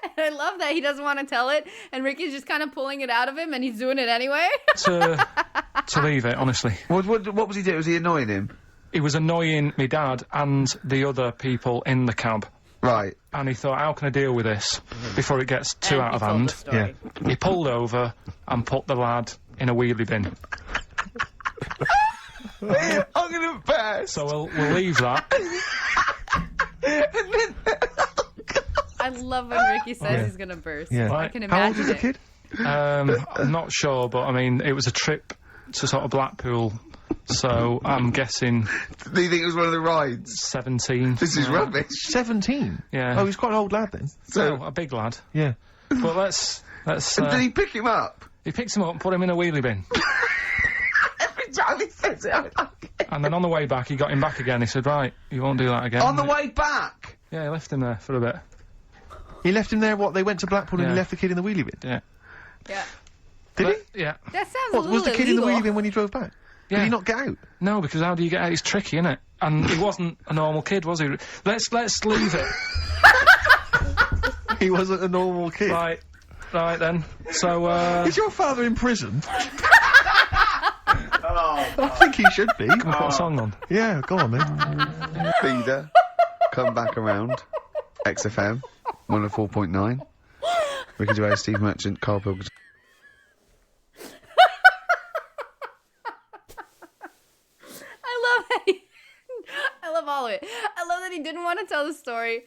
[SPEAKER 1] And I love that he doesn't want to tell it, and Ricky's just kind of pulling it out of him, and he's doing it anyway.
[SPEAKER 4] to leave it, honestly.
[SPEAKER 2] What was he doing? Was he annoying him?
[SPEAKER 4] He was annoying my dad and the other people in the cab.
[SPEAKER 2] Right.
[SPEAKER 4] And he thought, how can I deal with this before it gets too
[SPEAKER 1] And
[SPEAKER 4] out
[SPEAKER 1] he
[SPEAKER 4] of
[SPEAKER 1] told
[SPEAKER 4] hand?
[SPEAKER 1] the story.
[SPEAKER 4] He pulled over and put the lad in a wheelie bin.
[SPEAKER 2] I'm gonna burst.
[SPEAKER 4] So we'll leave that.
[SPEAKER 1] I love when Ricky says he's gonna burst.
[SPEAKER 3] Yeah.
[SPEAKER 1] I can
[SPEAKER 3] How old
[SPEAKER 1] imagine
[SPEAKER 3] was the
[SPEAKER 1] it.
[SPEAKER 3] kid?
[SPEAKER 4] I'm not sure, but I mean, it was a trip to sort of Blackpool, so I'm guessing
[SPEAKER 2] Do you think it was one of the rides?
[SPEAKER 4] 17.
[SPEAKER 2] This is rubbish.
[SPEAKER 3] 17?
[SPEAKER 4] Yeah.
[SPEAKER 3] Oh, he's quite an old lad then.
[SPEAKER 4] So a big lad.
[SPEAKER 3] Yeah.
[SPEAKER 4] But let's.
[SPEAKER 2] Did he pick him up?
[SPEAKER 4] He picked him up and put him in a wheelie bin.
[SPEAKER 2] Every time he says it, I like it.
[SPEAKER 4] And then on the way back, he got him back again. He said, right, you won't do that again.
[SPEAKER 2] On the way back.
[SPEAKER 4] Yeah, he left him there for a bit.
[SPEAKER 3] He left him there, what, they went to Blackpool and he
[SPEAKER 4] Yeah.
[SPEAKER 3] left the kid in the wheelie bin?
[SPEAKER 4] Yeah.
[SPEAKER 1] Yeah.
[SPEAKER 3] Did he?
[SPEAKER 4] Yeah.
[SPEAKER 1] That sounds a
[SPEAKER 3] What,
[SPEAKER 1] little
[SPEAKER 3] was the kid in the
[SPEAKER 1] illegal.
[SPEAKER 3] wheelie bin when he drove back?
[SPEAKER 4] Yeah.
[SPEAKER 3] Did he not get out?
[SPEAKER 4] No, because how do you get out? It's tricky, innit? And he wasn't a normal kid, was he? Let's leave it.
[SPEAKER 3] He wasn't a normal kid.
[SPEAKER 4] Right then. So,
[SPEAKER 3] Is your father in prison? I think he should be.
[SPEAKER 4] can we put a song on?
[SPEAKER 3] Yeah, go on then.
[SPEAKER 2] Feeder. Come back around. XFM. 104.9. Ricky Gervais, Steve Merchant, Carl Pilkington.
[SPEAKER 1] I love all of it. I love that he didn't want to tell the story.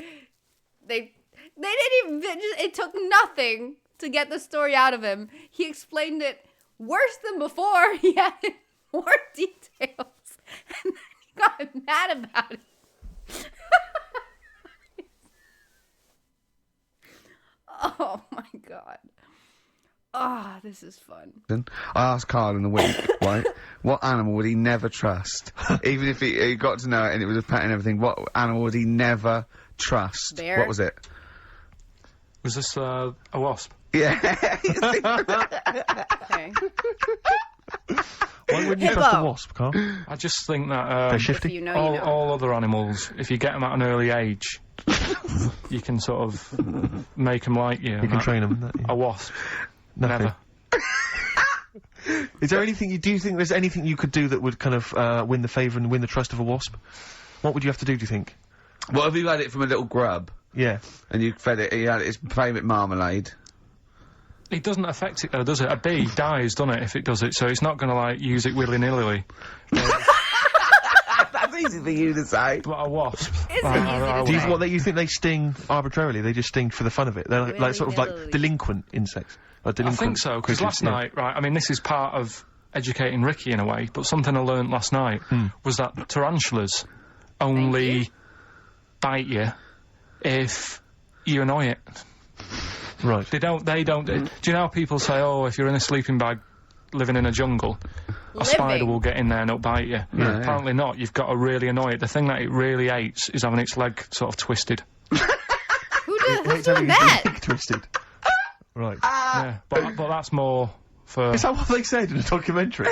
[SPEAKER 1] They didn't even. It took nothing to get the story out of him. He explained it worse than before. He added more details, and then he got mad about it. Oh my god. Oh, this is fun.
[SPEAKER 2] I asked Carl in the week, right, what animal would he never trust? Even if he got to know it and it was a pet and everything, what animal would he never trust?
[SPEAKER 1] Bear?
[SPEAKER 2] What was it?
[SPEAKER 4] Was this a wasp?
[SPEAKER 2] Yeah.
[SPEAKER 1] Okay.
[SPEAKER 3] Why wouldn't you
[SPEAKER 1] Hippo.
[SPEAKER 3] trust a wasp, Carl?
[SPEAKER 4] I just think that
[SPEAKER 3] They're shifty.
[SPEAKER 1] If you know,
[SPEAKER 4] all,
[SPEAKER 1] you know.
[SPEAKER 4] all other animals, if you get them at an early age, you can sort of make them like you.
[SPEAKER 3] You can train them.
[SPEAKER 4] A wasp,
[SPEAKER 3] Nothing.
[SPEAKER 4] never.
[SPEAKER 3] Is there anything do you think there's anything you could do that would kind of win the favour and win the trust of a wasp? What would you have to do you think?
[SPEAKER 2] What if you had it from a little grub
[SPEAKER 3] Yeah.
[SPEAKER 2] and you fed it, he had its favourite marmalade?
[SPEAKER 4] It doesn't affect it though, does it? A bee dies, doesn't it, if it does it, so it's not gonna, like, use it willy-nilly.
[SPEAKER 2] That's easy for you to say.
[SPEAKER 4] But a wasp.
[SPEAKER 1] It's
[SPEAKER 4] I-
[SPEAKER 1] easy
[SPEAKER 4] I- I
[SPEAKER 1] to
[SPEAKER 3] Do you,
[SPEAKER 1] say.
[SPEAKER 3] what, you think they sting arbitrarily? They just sting for the fun of it? They're like sort of like
[SPEAKER 1] Willy-nilly.
[SPEAKER 3] delinquent insects. Like
[SPEAKER 4] I
[SPEAKER 3] delinquent
[SPEAKER 4] think so, because
[SPEAKER 3] creatures,
[SPEAKER 4] last
[SPEAKER 3] yeah.
[SPEAKER 4] night, right, I mean, this is part of educating Ricky in a way, but something I learnt last night was that tarantulas only bite you if you annoy it.
[SPEAKER 3] Right.
[SPEAKER 4] They don't, do you know how people say, oh, if you're in a sleeping bag living in a jungle, a spider will get in there and it'll bite you?
[SPEAKER 2] Yeah.
[SPEAKER 4] Apparently not, you've got to really annoy it. The thing that it really hates is having its leg sort of twisted.
[SPEAKER 1] Who's doing that?
[SPEAKER 3] Twisted. Right.
[SPEAKER 4] Yeah, but that's more for...
[SPEAKER 3] Is that what they said in a documentary?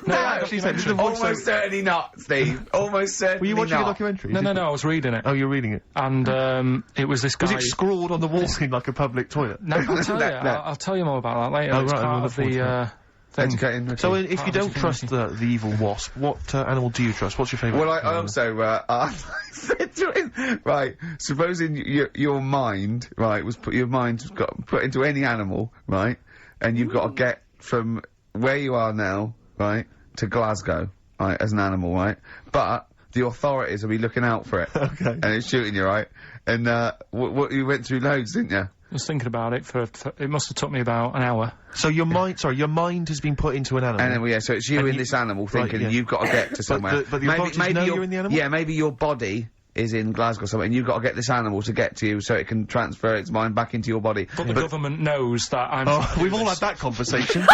[SPEAKER 2] No,
[SPEAKER 3] actually said, there's a voice
[SPEAKER 2] almost certainly not, Steve. Almost certainly
[SPEAKER 3] Were you watching
[SPEAKER 2] not.
[SPEAKER 3] a documentary?
[SPEAKER 4] No, I was reading it.
[SPEAKER 3] Oh, you're reading it.
[SPEAKER 4] And, it was this guy...
[SPEAKER 3] Was it scrawled on the wall in like a public toilet?
[SPEAKER 4] No, I'll tell you.
[SPEAKER 2] No.
[SPEAKER 4] I'll tell you more about that later.
[SPEAKER 3] Oh,
[SPEAKER 4] it's
[SPEAKER 3] right,
[SPEAKER 4] part
[SPEAKER 3] I'm
[SPEAKER 4] of
[SPEAKER 3] looking
[SPEAKER 4] the,
[SPEAKER 3] forward
[SPEAKER 4] thing.
[SPEAKER 2] Educating Ricky.
[SPEAKER 3] So if you
[SPEAKER 4] Part of
[SPEAKER 3] don't
[SPEAKER 4] educating
[SPEAKER 3] trust the evil wasp, what animal do you trust? What's your favourite?
[SPEAKER 2] Well, I also, I said to him, right, supposing your mind, right, your mind got put into any animal, right, and you've got to get from where you are now, right, to Glasgow, right, as an animal, right, but the authorities will be looking out for it.
[SPEAKER 3] Okay.
[SPEAKER 2] And it's shooting you, right, and, what you went through loads, didn't you?
[SPEAKER 4] I was thinking about it for it must have took me about an hour.
[SPEAKER 3] So your mind, your mind has been put into an animal.
[SPEAKER 2] And then, yeah, so it's you
[SPEAKER 3] And
[SPEAKER 2] in
[SPEAKER 3] you-
[SPEAKER 2] this animal
[SPEAKER 3] right,
[SPEAKER 2] thinking
[SPEAKER 3] yeah.
[SPEAKER 2] you've got to get to somewhere.
[SPEAKER 3] but the authorities know
[SPEAKER 2] your,
[SPEAKER 3] you're in the animal?
[SPEAKER 2] Yeah, maybe your body is in Glasgow or something, and you've got to get this animal to get to you so it can transfer its mind back into your body.
[SPEAKER 4] But the government knows that I'm...
[SPEAKER 3] Oh, we've all had that conversation.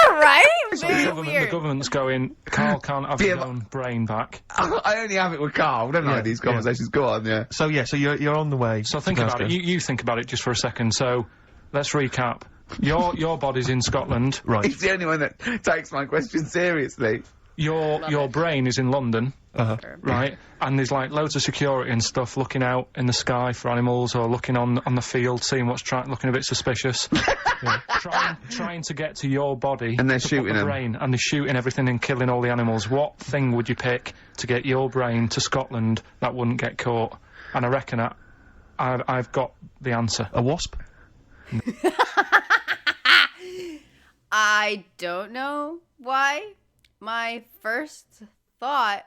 [SPEAKER 1] Right?
[SPEAKER 4] The
[SPEAKER 1] Very
[SPEAKER 4] the government's going, Carl can't have his own brain back.
[SPEAKER 2] I only have it with Carl, don't I,
[SPEAKER 3] Yeah,
[SPEAKER 2] these conversations? Go on, yeah.
[SPEAKER 3] So you're on the way.
[SPEAKER 4] So
[SPEAKER 3] to
[SPEAKER 4] think about
[SPEAKER 3] Glasgow.
[SPEAKER 4] it. You think about it just for a second. So let's recap. Your body's in Scotland.
[SPEAKER 3] Right.
[SPEAKER 2] He's the only one that takes my question seriously.
[SPEAKER 4] Your brain is in London. Right, and there's like loads of security and stuff looking out in the sky for animals, or looking on the field, seeing what's looking a bit suspicious. Trying to get to your body,
[SPEAKER 2] And they're
[SPEAKER 4] to put
[SPEAKER 2] shooting
[SPEAKER 4] the
[SPEAKER 2] 'em.
[SPEAKER 4] brain, and they're shooting everything and killing all the animals. What thing would you pick to get your brain to Scotland that wouldn't get caught? And I reckon I've got the answer.
[SPEAKER 3] A wasp?
[SPEAKER 1] I don't know why. My first thought...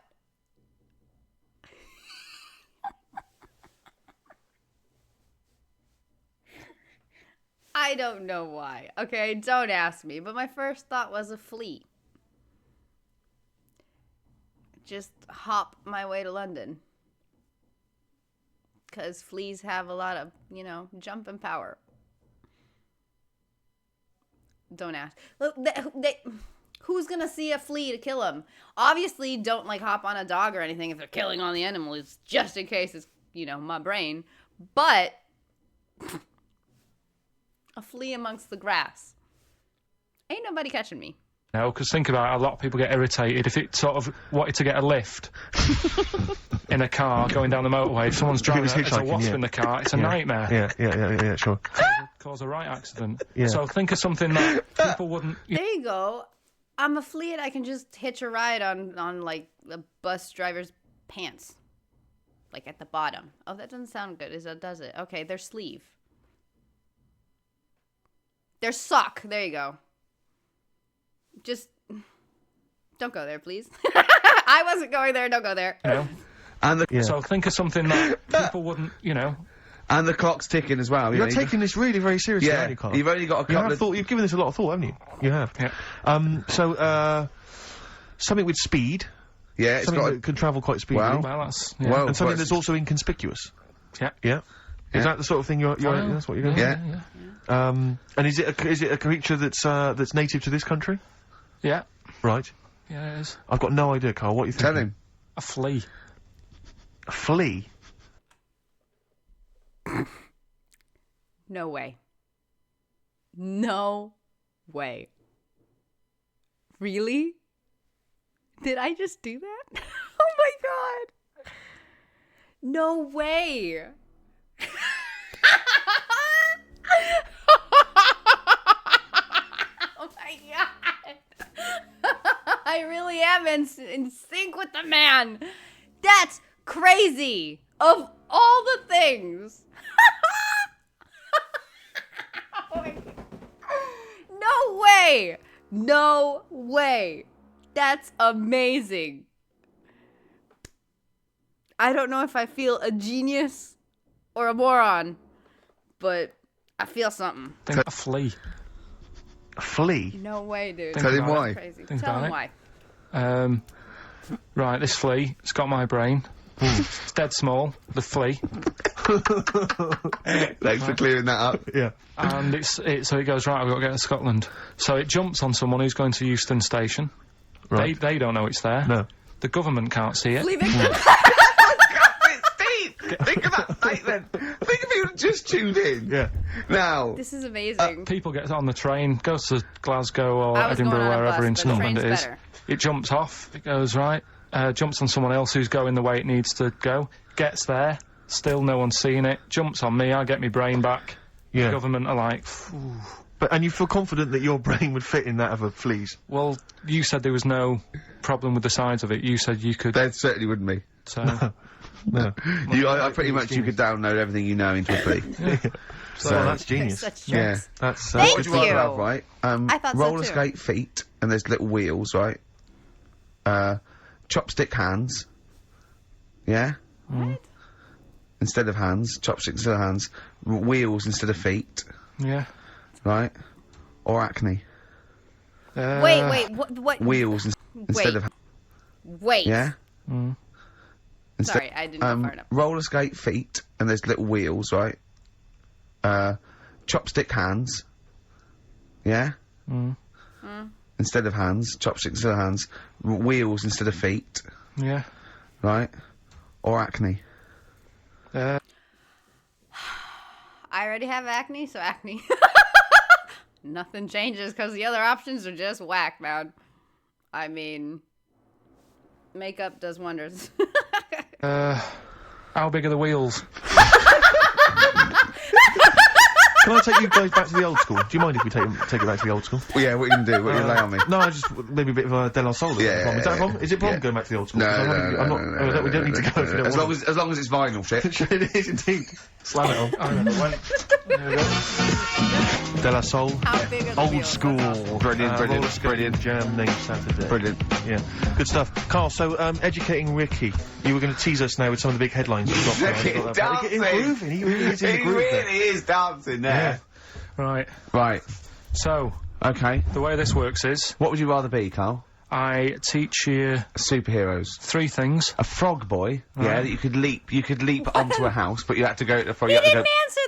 [SPEAKER 1] I don't know why. Okay, don't ask me. But my first thought was a flea. Just hop my way to London. Because fleas have a lot of, jumping power. Don't ask. Look, who's gonna see a flea to kill them? Obviously, don't hop on a dog or anything if they're killing all the animals, just in case it's my brain. But a flea amongst the grass, ain't nobody catching me.
[SPEAKER 4] No, because think about it, a lot of people get irritated if it sort of wanted to get a lift in a car going down the motorway. If someone's driving
[SPEAKER 3] was
[SPEAKER 4] it's a
[SPEAKER 3] hitchhiking,
[SPEAKER 4] wasp
[SPEAKER 3] yeah.
[SPEAKER 4] in the car, it's a nightmare.
[SPEAKER 3] Yeah, sure.
[SPEAKER 4] Cause a right accident.
[SPEAKER 3] Yeah.
[SPEAKER 4] So think of something that people wouldn't...
[SPEAKER 1] There you go. I'm a flea and I can just hitch a ride on a bus driver's pants. At the bottom. Oh, that doesn't sound good. Does it? Okay, their sleeve. Their sock. There you go. Just don't go there, please. I wasn't going there. Don't go there.
[SPEAKER 2] And
[SPEAKER 4] So think of something that people wouldn't,
[SPEAKER 2] and the clock's ticking as well.
[SPEAKER 3] You're taking this really very seriously,
[SPEAKER 2] Yeah,
[SPEAKER 3] aren't you, Carl?
[SPEAKER 2] you've only got a couple of...
[SPEAKER 3] You've given this a lot of thought, haven't you? You have.
[SPEAKER 4] Yeah.
[SPEAKER 3] So something with speed.
[SPEAKER 2] Yeah, it's
[SPEAKER 3] Something
[SPEAKER 2] got...
[SPEAKER 3] that can travel quite speedily.
[SPEAKER 2] Well,
[SPEAKER 4] Well, that's...
[SPEAKER 2] Well,
[SPEAKER 3] and something
[SPEAKER 2] but
[SPEAKER 3] that's also inconspicuous.
[SPEAKER 4] Yeah.
[SPEAKER 3] Yeah. Is that the sort of thing you're that's what you're going?
[SPEAKER 2] Yeah.
[SPEAKER 3] And is it a creature that's native to this country?
[SPEAKER 4] Yeah.
[SPEAKER 3] Right.
[SPEAKER 4] Yeah, it is.
[SPEAKER 3] I've got no idea, Carl. What are you thinking?
[SPEAKER 2] Tell him.
[SPEAKER 4] A flea.
[SPEAKER 3] A flea?
[SPEAKER 1] No way. No way. Really? Did I just do that? Oh my god. No way. Oh my god. I really am in sync with the man. That's crazy. Of all the things. Oh my god. No way. No way. That's amazing. I don't know if I feel a genius or a moron, but I feel something.
[SPEAKER 4] Think a flea.
[SPEAKER 3] A flea?
[SPEAKER 1] No way, dude.
[SPEAKER 2] Tell him why.
[SPEAKER 1] Crazy.
[SPEAKER 4] Think
[SPEAKER 1] Tell him
[SPEAKER 4] about
[SPEAKER 1] why.
[SPEAKER 4] Right, this flea, it's got my brain. It's dead small, the flea.
[SPEAKER 2] Thanks for clearing that up.
[SPEAKER 3] Yeah.
[SPEAKER 4] And so it goes, right, I've got to get to Scotland. So it jumps on someone who's going to Euston Station.
[SPEAKER 3] Right.
[SPEAKER 4] They don't know it's there.
[SPEAKER 3] No.
[SPEAKER 4] The government can't see it.
[SPEAKER 1] Flea victim.
[SPEAKER 2] Steve! Think of that statement. Think of you just tuned in.
[SPEAKER 3] Yeah.
[SPEAKER 2] Now.
[SPEAKER 1] This is amazing.
[SPEAKER 4] People get on the train, goes to Glasgow or
[SPEAKER 1] I was
[SPEAKER 4] Edinburgh,
[SPEAKER 1] going on a
[SPEAKER 4] wherever
[SPEAKER 1] bus,
[SPEAKER 4] in
[SPEAKER 1] but
[SPEAKER 4] Scotland it
[SPEAKER 1] train's
[SPEAKER 4] is.
[SPEAKER 1] better.
[SPEAKER 4] It jumps off, it goes right, jumps on someone else who's going the way it needs to go, gets there, still no one's seen it, jumps on me, I get my brain back.
[SPEAKER 3] Yeah.
[SPEAKER 4] The government are like, phew.
[SPEAKER 3] And you feel confident that your brain would fit in that of a flea's?
[SPEAKER 4] Well, you said there was no problem with the size of it. You said you could.
[SPEAKER 2] There certainly wouldn't be.
[SPEAKER 4] So,
[SPEAKER 3] No.
[SPEAKER 2] I pretty much you could download everything you know into a flea.
[SPEAKER 3] So that's genius.
[SPEAKER 1] Such
[SPEAKER 2] Yeah.
[SPEAKER 1] jerks.
[SPEAKER 3] That's
[SPEAKER 1] Thank
[SPEAKER 2] What would you rather
[SPEAKER 1] you.
[SPEAKER 2] have, right?
[SPEAKER 1] I thought so
[SPEAKER 2] roller
[SPEAKER 1] too.
[SPEAKER 2] skate feet, and there's little wheels, right? Chopstick hands. Yeah?
[SPEAKER 1] What?
[SPEAKER 2] Instead of hands. Chopsticks instead of hands. Wheels instead of feet.
[SPEAKER 4] yeah.
[SPEAKER 2] Right? Or acne.
[SPEAKER 1] Wait, what?
[SPEAKER 2] Wheels instead of...
[SPEAKER 1] Wait.
[SPEAKER 2] Yeah? Instead,
[SPEAKER 1] Sorry, I didn't go far enough.
[SPEAKER 2] roller skate feet, and there's little wheels, right? Chopstick hands. Yeah? Instead of hands. Chopsticks instead of hands. Wheels instead of feet.
[SPEAKER 4] Yeah.
[SPEAKER 2] Right? Or acne.
[SPEAKER 1] I already have acne, so acne. Nothing changes because the other options are just whack, man. I mean, makeup does wonders.
[SPEAKER 4] How big are the wheels?
[SPEAKER 3] Can I take you guys back to the old school? Do you mind if we take it back to the old school?
[SPEAKER 2] Well, yeah, what are you going to do? What are you going to lay on me?
[SPEAKER 3] No, I just maybe a bit of a De La Soul.
[SPEAKER 2] Yeah,
[SPEAKER 3] Is that a problem? Is it a problem
[SPEAKER 2] yeah.
[SPEAKER 3] going back to the old school?
[SPEAKER 2] No,
[SPEAKER 3] 'Cause I'm not. We don't need to go if you don't
[SPEAKER 2] as
[SPEAKER 3] want
[SPEAKER 2] long as long as it's vinyl shit.
[SPEAKER 3] it is indeed. Slam it on.
[SPEAKER 4] I never went. There we go.
[SPEAKER 3] De La Soul.
[SPEAKER 1] How big are the
[SPEAKER 3] Old
[SPEAKER 1] wheels?
[SPEAKER 3] school.
[SPEAKER 1] That's awesome.
[SPEAKER 2] Brilliant, brilliant,
[SPEAKER 3] roller skating
[SPEAKER 2] brilliant.
[SPEAKER 3] Jam named Saturday.
[SPEAKER 2] Brilliant.
[SPEAKER 3] Yeah. Good stuff. Carl, so, educating Ricky. You were going to tease us now with some of the big headlines you've got.
[SPEAKER 2] He's dancing.
[SPEAKER 3] He's improving. He really is in the
[SPEAKER 2] He
[SPEAKER 3] groove there.
[SPEAKER 2] really is dancing there.
[SPEAKER 4] Right.
[SPEAKER 2] Right.
[SPEAKER 4] So,
[SPEAKER 2] Okay.
[SPEAKER 4] the way this works is,
[SPEAKER 2] What would you rather be, Carl?
[SPEAKER 4] I teach you
[SPEAKER 2] Superheroes.
[SPEAKER 4] 3 things.
[SPEAKER 2] A frog boy, yeah, that you could leap onto a house, but you had to go to the frog.
[SPEAKER 1] He
[SPEAKER 2] You had to
[SPEAKER 1] didn't
[SPEAKER 2] go
[SPEAKER 1] answer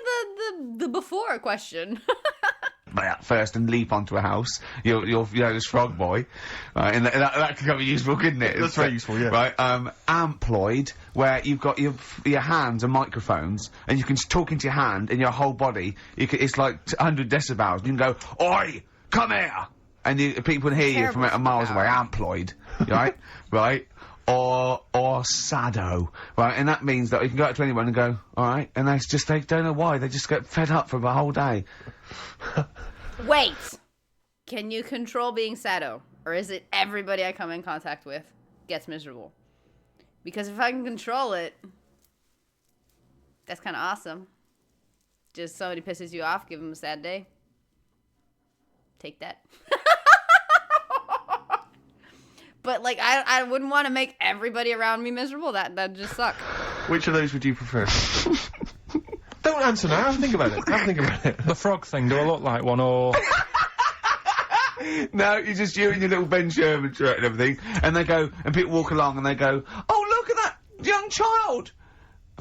[SPEAKER 1] the before question.
[SPEAKER 2] first and leap onto a house. You're this frog boy, right? And that could be useful, couldn't it?
[SPEAKER 3] That's very useful, yeah.
[SPEAKER 2] Right. Amploid, where you've got your hands and microphones, and you can talk into your hand and your whole body. It's like 100 decibels. You can go, "Oi, come here," and people can hear you from
[SPEAKER 1] Terrible
[SPEAKER 2] miles away.
[SPEAKER 1] superpower.
[SPEAKER 2] Amploid, right? Right. Or sado, right? And that means that you can go up to anyone and go, all right, and they don't know why, they just get fed up for the whole day.
[SPEAKER 1] Wait. Can you control being Sado? Or is it everybody I come in contact with gets miserable? Because if I can control it, that's kind of awesome. Just somebody pisses you off, give them a sad day. Take that. But, like, I wouldn't want to make everybody around me miserable. That'd just suck.
[SPEAKER 3] Which of those would you prefer? Don't answer now. Have a think about it. Have a think about it.
[SPEAKER 4] The frog thing, do I look like one, or...
[SPEAKER 2] No, you're just you in your little Ben Sherman shirt and everything, and they go, and people walk along and they go, oh, look at that young child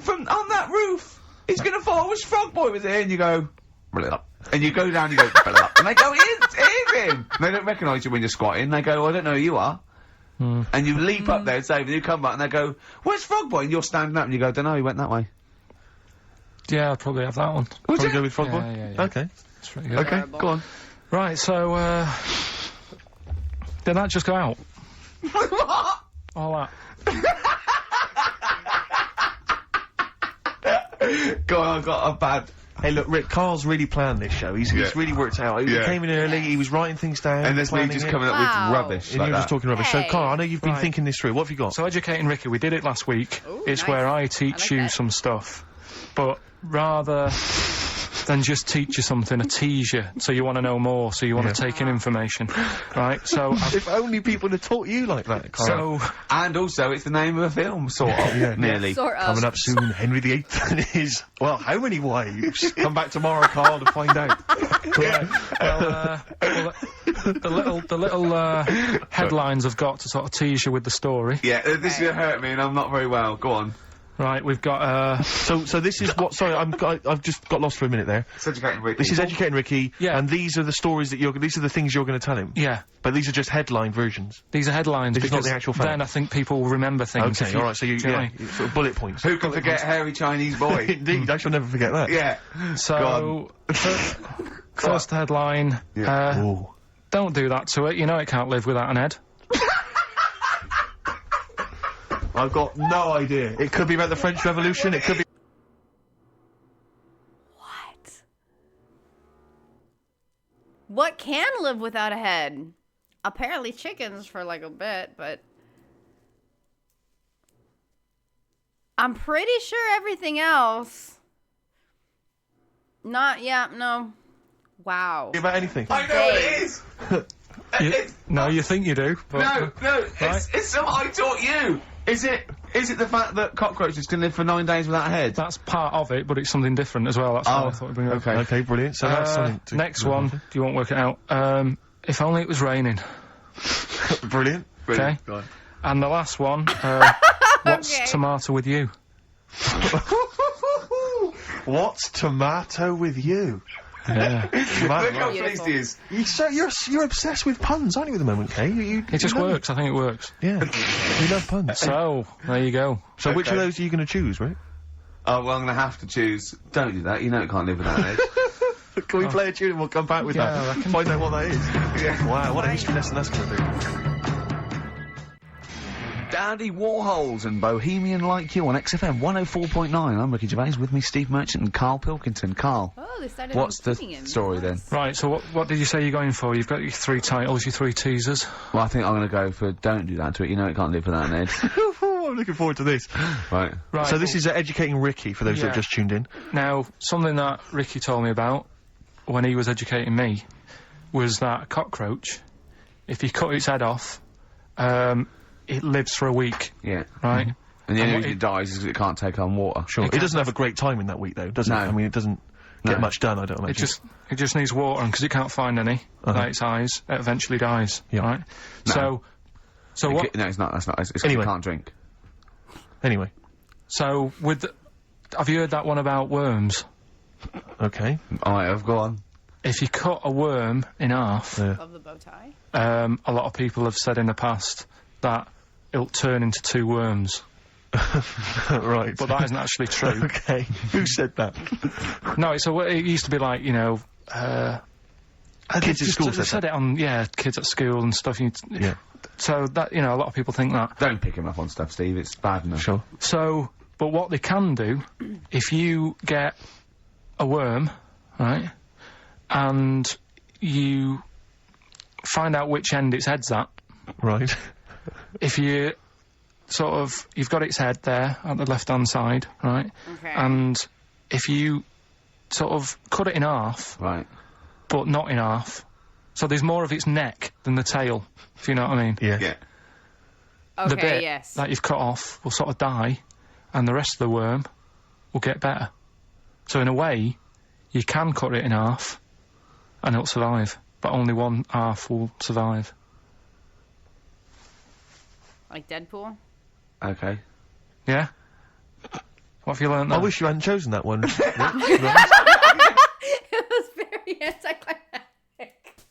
[SPEAKER 2] on that roof. He's gonna fall. I wish Frogboy was here, and you go, blah. And you go down, you go, blah. And they go, it is him. And they don't recognise you when you're squatting. They go, I don't know who you are. And you leap up there and say, and you come back and they go, where's Frogboy? And you're standing up and you go, don't know, he went that way.
[SPEAKER 4] Yeah, I'd probably have that one.
[SPEAKER 2] Would
[SPEAKER 3] Probably
[SPEAKER 2] you?
[SPEAKER 3] go with Frogboy?
[SPEAKER 4] Yeah.
[SPEAKER 3] Okay.
[SPEAKER 4] That's pretty good.
[SPEAKER 3] Okay,
[SPEAKER 1] Terrible.
[SPEAKER 3] go on.
[SPEAKER 4] Right, so, did that just go out?
[SPEAKER 2] What?
[SPEAKER 4] All that.
[SPEAKER 2] Go on, I've got a bad...
[SPEAKER 3] Hey, look, Rick, Carl's really planned this show. He's really worked out. He came in early, he was writing things down.
[SPEAKER 2] And there's me
[SPEAKER 3] planning
[SPEAKER 2] just
[SPEAKER 3] it,
[SPEAKER 2] coming up
[SPEAKER 1] Wow.
[SPEAKER 2] with rubbish
[SPEAKER 3] and
[SPEAKER 2] like
[SPEAKER 3] you're just
[SPEAKER 2] that.
[SPEAKER 3] talking rubbish. So,
[SPEAKER 1] Hey.
[SPEAKER 3] Carl, I know you've been
[SPEAKER 4] Right.
[SPEAKER 3] thinking this through. What have you got?
[SPEAKER 4] So, Educating Ricky, we did it last week.
[SPEAKER 1] Ooh,
[SPEAKER 4] It's
[SPEAKER 1] nice.
[SPEAKER 4] where I
[SPEAKER 1] I
[SPEAKER 4] teach
[SPEAKER 1] like
[SPEAKER 4] you
[SPEAKER 1] that.
[SPEAKER 4] some stuff. But rather than just teach you something, I tease you, so you want to know more, so you want to take in information. Right? So,
[SPEAKER 3] If only people had taught you like that, Carl.
[SPEAKER 4] so
[SPEAKER 2] And also, it's the name of a film, sort of, nearly.
[SPEAKER 1] Sort of.
[SPEAKER 3] Coming up soon, Henry VIII and his, well, how many wives? Come back tomorrow, Carl, to find out.
[SPEAKER 4] right. The little headlines I've got to sort of tease you with the story.
[SPEAKER 2] Yeah, this is gonna hurt me and I'm not very well. Go on.
[SPEAKER 4] Right, we've got
[SPEAKER 3] So this is what, sorry, I've just got lost for a minute there.
[SPEAKER 2] It's Educating Ricky.
[SPEAKER 3] This is Educating Ricky,
[SPEAKER 4] Yeah.
[SPEAKER 3] and these are the stories that these are the things you're gonna tell him.
[SPEAKER 4] yeah.
[SPEAKER 3] But these are just headline versions.
[SPEAKER 4] These are headlines
[SPEAKER 3] This is not
[SPEAKER 4] because
[SPEAKER 3] the actual fact.
[SPEAKER 4] then I think people will remember things.
[SPEAKER 3] Okay,
[SPEAKER 4] if
[SPEAKER 3] alright, so you,
[SPEAKER 4] do you know
[SPEAKER 3] yeah,
[SPEAKER 4] what I mean?
[SPEAKER 3] sort of bullet points.
[SPEAKER 2] Who can forget hairy Chinese boy?
[SPEAKER 3] Indeed, I shall never forget that.
[SPEAKER 2] Yeah.
[SPEAKER 4] So, first headline,
[SPEAKER 3] Ooh.
[SPEAKER 4] don't do that to it, you know it can't live without an head.
[SPEAKER 3] I've got no idea. It could be about the French Revolution, it could be...
[SPEAKER 1] What can live without a head? Apparently chickens for like a bit, but I'm pretty sure everything else. No. Wow.
[SPEAKER 3] about anything.
[SPEAKER 2] I know what it is!
[SPEAKER 4] No, you think you do, but...
[SPEAKER 2] No, it's something I taught you! Is it the fact that cockroaches can live for 9 days without a head?
[SPEAKER 4] That's part of it, but it's something different as well. That's why I thought we'd bring it up.
[SPEAKER 2] okay.
[SPEAKER 3] Okay, brilliant. So that's something to...
[SPEAKER 4] Next one, you won't work it out. If only it was raining.
[SPEAKER 3] Brilliant.
[SPEAKER 4] Okay.
[SPEAKER 2] Go on.
[SPEAKER 4] And the last one, what's
[SPEAKER 1] Okay.
[SPEAKER 4] tomato with you?
[SPEAKER 3] What's tomato with you?
[SPEAKER 4] Yeah.
[SPEAKER 2] Look how
[SPEAKER 1] Beautiful.
[SPEAKER 2] pleased he is.
[SPEAKER 3] You're obsessed with puns, aren't you, at the moment, Kay?
[SPEAKER 4] It just
[SPEAKER 3] you love
[SPEAKER 4] works. I think it works.
[SPEAKER 3] Yeah. We love puns.
[SPEAKER 4] So, there you go.
[SPEAKER 3] So which of
[SPEAKER 2] Okay.
[SPEAKER 3] those are you going to choose, right?
[SPEAKER 2] Oh, well, I'm gonna have to choose. Don't do that, you know it can't live without an head.
[SPEAKER 3] Can we play a tune and we'll come back with
[SPEAKER 4] Yeah, I
[SPEAKER 3] that?
[SPEAKER 4] reckon.
[SPEAKER 3] Find out what that is.
[SPEAKER 2] Yeah.
[SPEAKER 3] Wow, what a history lesson that's going to be.
[SPEAKER 2] Dandy Warhols and Bohemian Like You on XFM 104.9. I'm Ricky Gervais, with me Steve Merchant and Carl Pilkington. Carl,
[SPEAKER 1] Oh, they started
[SPEAKER 2] what's the
[SPEAKER 1] including him.
[SPEAKER 2] story then?
[SPEAKER 4] Right, so what did you say you're going for? You've got your 3 titles, your 3 teasers.
[SPEAKER 2] Well, I think I'm gonna go for Don't Do That to It, you know it can't live without an head.
[SPEAKER 3] I'm looking forward to this.
[SPEAKER 2] Right.
[SPEAKER 4] Right.
[SPEAKER 3] So this is Educating Ricky, for those that have
[SPEAKER 4] Yeah.
[SPEAKER 3] just tuned in.
[SPEAKER 4] Now, something that Ricky told me about when he was educating me was that a cockroach, if you cut its head off, it lives for a week,
[SPEAKER 2] Yeah.
[SPEAKER 4] right?
[SPEAKER 2] And the
[SPEAKER 4] And
[SPEAKER 2] only
[SPEAKER 4] what
[SPEAKER 2] reason it dies is 'cause it can't take on water.
[SPEAKER 3] Sure. It doesn't have a great time in that week, though, does it?
[SPEAKER 2] No.
[SPEAKER 3] I mean, it doesn't get
[SPEAKER 2] No.
[SPEAKER 3] much done, I don't imagine.
[SPEAKER 4] It just needs water, and because it can't find any, like its eyes, it eventually dies,
[SPEAKER 3] Yeah.
[SPEAKER 4] right?
[SPEAKER 2] No.
[SPEAKER 4] So what?
[SPEAKER 2] No, it's not, that's not, it's 'cause
[SPEAKER 3] Anyway.
[SPEAKER 2] it can't drink.
[SPEAKER 3] Anyway.
[SPEAKER 4] So have you heard that one about worms?
[SPEAKER 3] Okay.
[SPEAKER 2] I have, go on.
[SPEAKER 4] If you cut a worm in half,
[SPEAKER 1] Of the bow tie.
[SPEAKER 4] a lot of people have said in the past that it'll turn into 2 worms,
[SPEAKER 3] Right.
[SPEAKER 4] but that isn't actually true.
[SPEAKER 3] Okay. Who said that?
[SPEAKER 4] No, it used to be like, you know,
[SPEAKER 3] Kids at school
[SPEAKER 4] they
[SPEAKER 3] said
[SPEAKER 4] said
[SPEAKER 3] that.
[SPEAKER 4] it on, kids at school and stuff.
[SPEAKER 3] Yeah.
[SPEAKER 4] So that, you know, a lot of people think that.
[SPEAKER 2] Don't pick him up on stuff, Steve, it's bad enough.
[SPEAKER 3] Sure.
[SPEAKER 4] So, but what they can do, if you get a worm, right, and you find out which end its head's at,
[SPEAKER 3] Right.
[SPEAKER 4] if you you've got its head there at the left-hand side, right,
[SPEAKER 1] Okay.
[SPEAKER 4] and if you sort of cut it in half,
[SPEAKER 2] Right.
[SPEAKER 4] but not in half, so there's more of its neck than the tail, if you know what I mean.
[SPEAKER 3] Yeah.
[SPEAKER 2] Yeah.
[SPEAKER 4] The
[SPEAKER 1] Okay,
[SPEAKER 4] bit
[SPEAKER 1] yes.
[SPEAKER 4] that you've cut off will sort of die, and the rest of the worm will get better. So in a way, you can cut it in half, and it'll survive, but only one half will survive.
[SPEAKER 1] Like Deadpool?
[SPEAKER 2] Okay.
[SPEAKER 4] Yeah? What have you learned there?
[SPEAKER 3] I wish you hadn't chosen that one.
[SPEAKER 1] It was very anticlimactic.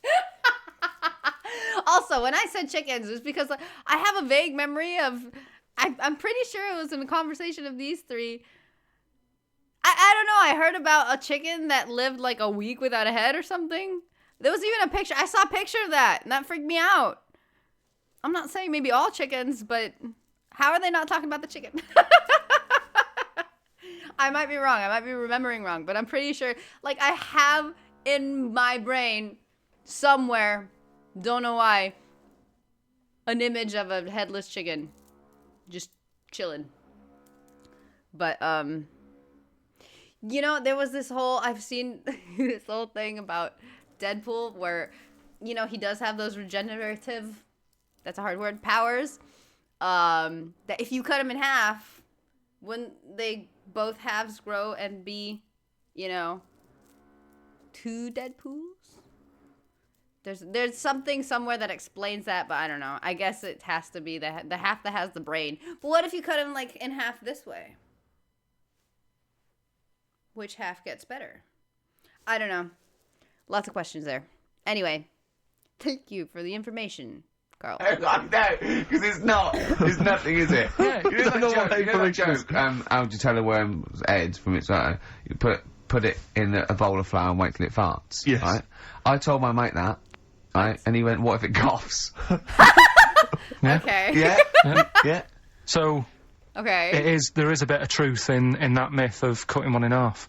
[SPEAKER 1] Also, when I said chickens, it was because I have a vague memory of... I'm pretty sure it was in a conversation of these three. I don't know. I heard about a chicken that lived like a week without a head or something. There was even a picture. I saw a picture of that, and that freaked me out. I'm not saying maybe all chickens, but how are they not talking about the chicken? I might be wrong. I might be remembering wrong, but I'm pretty sure. Like, I have in my brain somewhere, don't know why, an image of a headless chicken just chilling. But, you know, there was this whole, I've seen this whole thing about Deadpool where, you know, he does have those regenerative, that's a hard word, powers, that if you cut him in half, when they both halves grow and be, you know, two Deadpools? There's something somewhere that explains that, but I don't know. I guess it has to be the half that has the brain. But what if you cut him, like, in half this way? Which half gets better? I don't know. Lots of questions there. Anyway, thank you for the information, Carl.
[SPEAKER 2] I know, because it's not. There's nothing, is it?
[SPEAKER 4] Yeah,
[SPEAKER 2] You know that joke, how would you tell a worm's head from its eye? You put it in a bowl of flour and wait till it farts.
[SPEAKER 3] Yes.
[SPEAKER 2] Right? I told my mate that, right? And he went, what if it coughs?
[SPEAKER 1] Okay.
[SPEAKER 2] Yeah? Yeah.
[SPEAKER 4] So,
[SPEAKER 1] Okay.
[SPEAKER 4] there is a bit of truth in that myth of cutting one in half.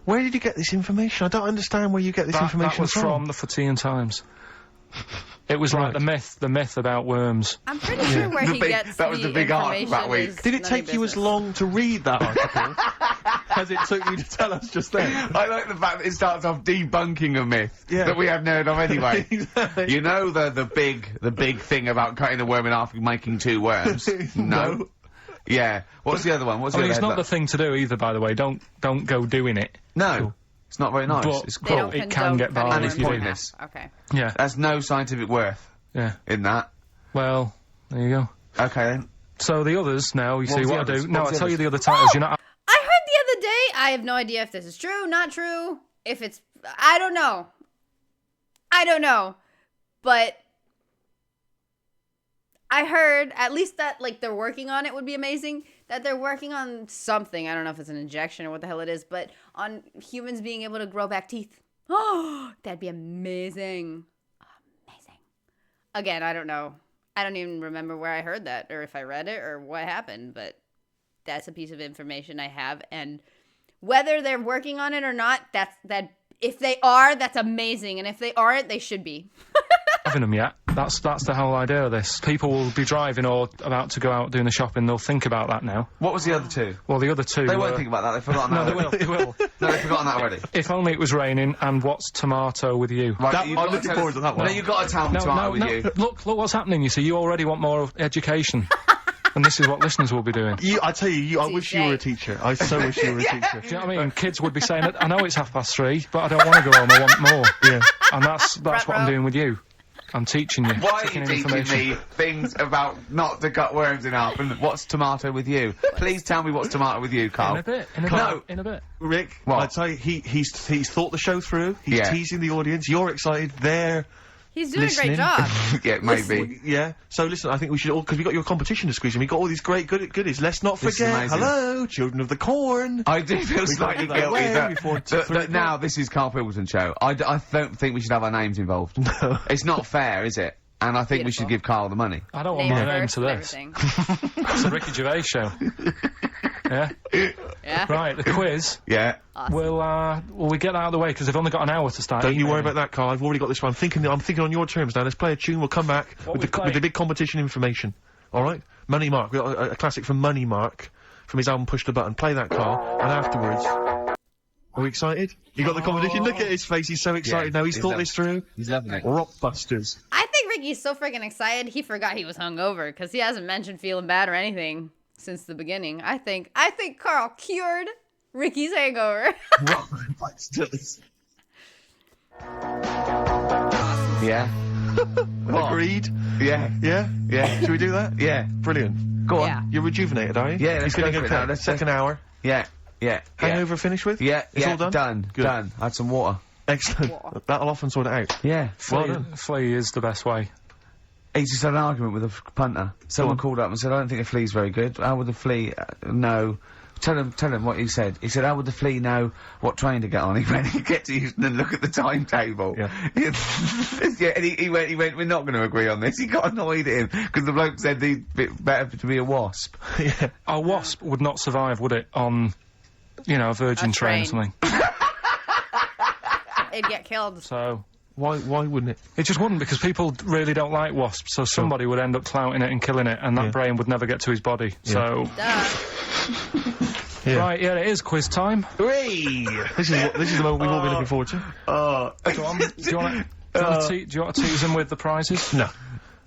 [SPEAKER 3] Where did you get this information? I don't understand where you get this
[SPEAKER 4] That
[SPEAKER 3] information
[SPEAKER 4] was from the Fortean Times. It was like the myth about worms.
[SPEAKER 1] I'm pretty sure where he gets
[SPEAKER 2] that was the big arc
[SPEAKER 1] information
[SPEAKER 2] that week.
[SPEAKER 1] is
[SPEAKER 3] Did it
[SPEAKER 1] none
[SPEAKER 3] take
[SPEAKER 1] of
[SPEAKER 3] you as
[SPEAKER 1] business.
[SPEAKER 3] long to read that article as it took you to tell us just then?
[SPEAKER 2] I like the fact that it starts off debunking a myth
[SPEAKER 3] Yeah.
[SPEAKER 2] that we hadn't heard of anyway.
[SPEAKER 3] Exactly.
[SPEAKER 2] You know the big thing about cutting a worm in half and making two worms?
[SPEAKER 3] No.
[SPEAKER 2] Yeah. What's the other one? What's
[SPEAKER 4] I
[SPEAKER 2] the
[SPEAKER 4] mean,
[SPEAKER 2] other
[SPEAKER 4] it's not the
[SPEAKER 2] headline?
[SPEAKER 4] thing to do either, by the way. Don't go doing it.
[SPEAKER 2] No. It's not very nice.
[SPEAKER 4] But
[SPEAKER 2] It's
[SPEAKER 1] They
[SPEAKER 2] cruel.
[SPEAKER 1] don't
[SPEAKER 4] It
[SPEAKER 1] condone
[SPEAKER 4] can get
[SPEAKER 1] cutting
[SPEAKER 4] by
[SPEAKER 2] And
[SPEAKER 1] worms
[SPEAKER 2] it's
[SPEAKER 1] in
[SPEAKER 2] pointless.
[SPEAKER 1] half. Okay.
[SPEAKER 4] Yeah.
[SPEAKER 2] There's no scientific worth
[SPEAKER 4] Yeah.
[SPEAKER 2] in that.
[SPEAKER 4] Well, there you go.
[SPEAKER 2] Okay then.
[SPEAKER 4] So the others now, you
[SPEAKER 2] What
[SPEAKER 4] see
[SPEAKER 2] was the
[SPEAKER 4] what I
[SPEAKER 2] others?
[SPEAKER 4] do. No,
[SPEAKER 2] What
[SPEAKER 4] I'll
[SPEAKER 2] was the
[SPEAKER 4] tell you
[SPEAKER 2] others?
[SPEAKER 4] the other titles. You know,
[SPEAKER 1] I heard the other day, I have no idea if this is true, not true, if it's, I don't know. But I heard, at least that, like, they're working on it would be amazing, that they're working on something, I don't know if it's an injection or what the hell it is, but on humans being able to grow back teeth. Oh, that'd be amazing. Amazing. Again, I don't know. I don't even remember where I heard that, or if I read it, or what happened, but that's a piece of information I have, and whether they're working on it or not, if they are, that's amazing, and if they aren't, they should be.
[SPEAKER 4] having them yet. That's the whole idea of this. People will be driving or about to go out doing the shopping. They'll think about that now.
[SPEAKER 2] What was the other two?
[SPEAKER 4] Well, the other two.
[SPEAKER 2] They won't think about that. They've forgotten
[SPEAKER 4] No,
[SPEAKER 2] that.
[SPEAKER 4] they will. They will.
[SPEAKER 2] No, they've forgotten that already.
[SPEAKER 4] If only it was raining. And what's tomato with you?
[SPEAKER 2] Right,
[SPEAKER 3] That-
[SPEAKER 2] you've
[SPEAKER 3] I'm
[SPEAKER 2] got to
[SPEAKER 3] looking
[SPEAKER 2] tell
[SPEAKER 3] forward
[SPEAKER 2] us-
[SPEAKER 3] to that one.
[SPEAKER 2] No, you've got to tell me tomato with you.
[SPEAKER 4] Look what's happening. You see, you already want more education, and this is what listeners will be doing.
[SPEAKER 3] I tell you, I wish you were a teacher. I so wish you were a teacher.
[SPEAKER 4] Do you know what I mean? Kids would be saying, I know it's 3:30, but I don't want to go home, I want more.
[SPEAKER 3] Yeah.
[SPEAKER 4] And that's what I'm doing with you. I'm teaching you.
[SPEAKER 2] Why are
[SPEAKER 4] taking
[SPEAKER 2] you
[SPEAKER 4] in
[SPEAKER 2] teaching
[SPEAKER 4] information.
[SPEAKER 2] me things about not to cut worms in half and what's tomato with you? Please tell me what's tomato with you, Carl.
[SPEAKER 4] In a bit. In a
[SPEAKER 2] No.
[SPEAKER 4] bit. In a bit.
[SPEAKER 3] Rick,
[SPEAKER 2] What?
[SPEAKER 3] I tell you, he's thought the show through. He's
[SPEAKER 2] Yeah.
[SPEAKER 3] teasing the audience. You're excited. They're
[SPEAKER 1] He's doing a
[SPEAKER 3] listening.
[SPEAKER 1] great job.
[SPEAKER 2] Yeah, maybe.
[SPEAKER 3] Yeah. So listen, I think we should all, because we got your competition to squeeze in. We got all these great goodies. Let's not
[SPEAKER 2] This is
[SPEAKER 3] forget.
[SPEAKER 2] amazing.
[SPEAKER 3] Hello, children of the corn.
[SPEAKER 2] I do feel slightly
[SPEAKER 3] do that
[SPEAKER 2] guilty
[SPEAKER 3] way
[SPEAKER 2] that,
[SPEAKER 3] before
[SPEAKER 2] that now this is Carl Pilkington's show. I don't think we should have our names involved.
[SPEAKER 3] No.
[SPEAKER 2] It's not fair, is it? And I think we
[SPEAKER 1] Beautiful.
[SPEAKER 2] should give Carl the money.
[SPEAKER 4] I don't want my name
[SPEAKER 1] Neighbourhood
[SPEAKER 4] to
[SPEAKER 1] and
[SPEAKER 4] this.
[SPEAKER 1] everything.
[SPEAKER 4] It's a Ricky Gervais show. Yeah?
[SPEAKER 1] Yeah.
[SPEAKER 4] Right, the quiz.
[SPEAKER 2] Yeah.
[SPEAKER 1] Awesome.
[SPEAKER 4] Will we get that out of the way? Because they've only got an hour to start.
[SPEAKER 3] Don't you worry
[SPEAKER 4] emailing.
[SPEAKER 3] about that, Carl. I've already got this one. I'm thinking on your terms now. Let's play a tune. We'll come back
[SPEAKER 4] What
[SPEAKER 3] with
[SPEAKER 4] we
[SPEAKER 3] the
[SPEAKER 4] play?
[SPEAKER 3] big competition information. All right? Money Mark. We got a classic from Money Mark from his album Push the Button. Play that, Carl. And afterwards, are we excited? You got the competition. Look at his face. He's so excited now. He's thought this through.
[SPEAKER 2] He's loving it.
[SPEAKER 3] Rockbusters.
[SPEAKER 1] I think Ricky's so freaking excited, he forgot he was hungover, because he hasn't mentioned feeling bad or anything since the beginning. I think Carl cured Ricky's hangover.
[SPEAKER 3] Rockbusters.
[SPEAKER 2] Yeah. What?
[SPEAKER 3] Agreed.
[SPEAKER 2] Yeah.
[SPEAKER 3] Yeah?
[SPEAKER 2] Yeah.
[SPEAKER 3] Should we do that?
[SPEAKER 2] Yeah.
[SPEAKER 3] Brilliant.
[SPEAKER 2] Go on.
[SPEAKER 1] Yeah.
[SPEAKER 3] You're rejuvenated, are you?
[SPEAKER 2] Yeah,
[SPEAKER 3] You're
[SPEAKER 2] let's go
[SPEAKER 3] feeling
[SPEAKER 2] for it
[SPEAKER 3] okay?
[SPEAKER 2] now. Let's-
[SPEAKER 3] Second hour.
[SPEAKER 2] Yeah.
[SPEAKER 3] Hangover finished with?
[SPEAKER 2] Yeah,
[SPEAKER 3] It's all done?
[SPEAKER 2] Done.
[SPEAKER 3] Good.
[SPEAKER 2] Done. I had some water.
[SPEAKER 3] Excellent. That'll often sort it out.
[SPEAKER 2] Yeah.
[SPEAKER 3] Well done.
[SPEAKER 4] Flea is the best way.
[SPEAKER 2] He just had an argument with a punter. Someone called up and said, I don't think a flea's very good. How would the flea know? Tell him what he said. He said, how would the flea know what train to get on? He went, he gets to Houston and look at the timetable.
[SPEAKER 3] Yeah.
[SPEAKER 2] Yeah, and he went, we're not going to agree on this. He got annoyed at him, because the bloke said he'd be better to be a wasp.
[SPEAKER 3] Yeah.
[SPEAKER 4] A wasp would not survive, would it, on, you know, a Virgin train or
[SPEAKER 1] train.
[SPEAKER 4] something?
[SPEAKER 1] It'd get killed.
[SPEAKER 4] So...
[SPEAKER 3] Why wouldn't it?
[SPEAKER 4] It just wouldn't, because people really don't like wasps, so somebody would end up clouting it and killing it, and that brain would never get to his body, so...
[SPEAKER 1] Duh.
[SPEAKER 3] Yeah.
[SPEAKER 4] Right, yeah, it is quiz time.
[SPEAKER 3] Whee! This is the moment we've all been looking forward to.
[SPEAKER 4] Go on. Do you want to tease them with the prizes?
[SPEAKER 3] No.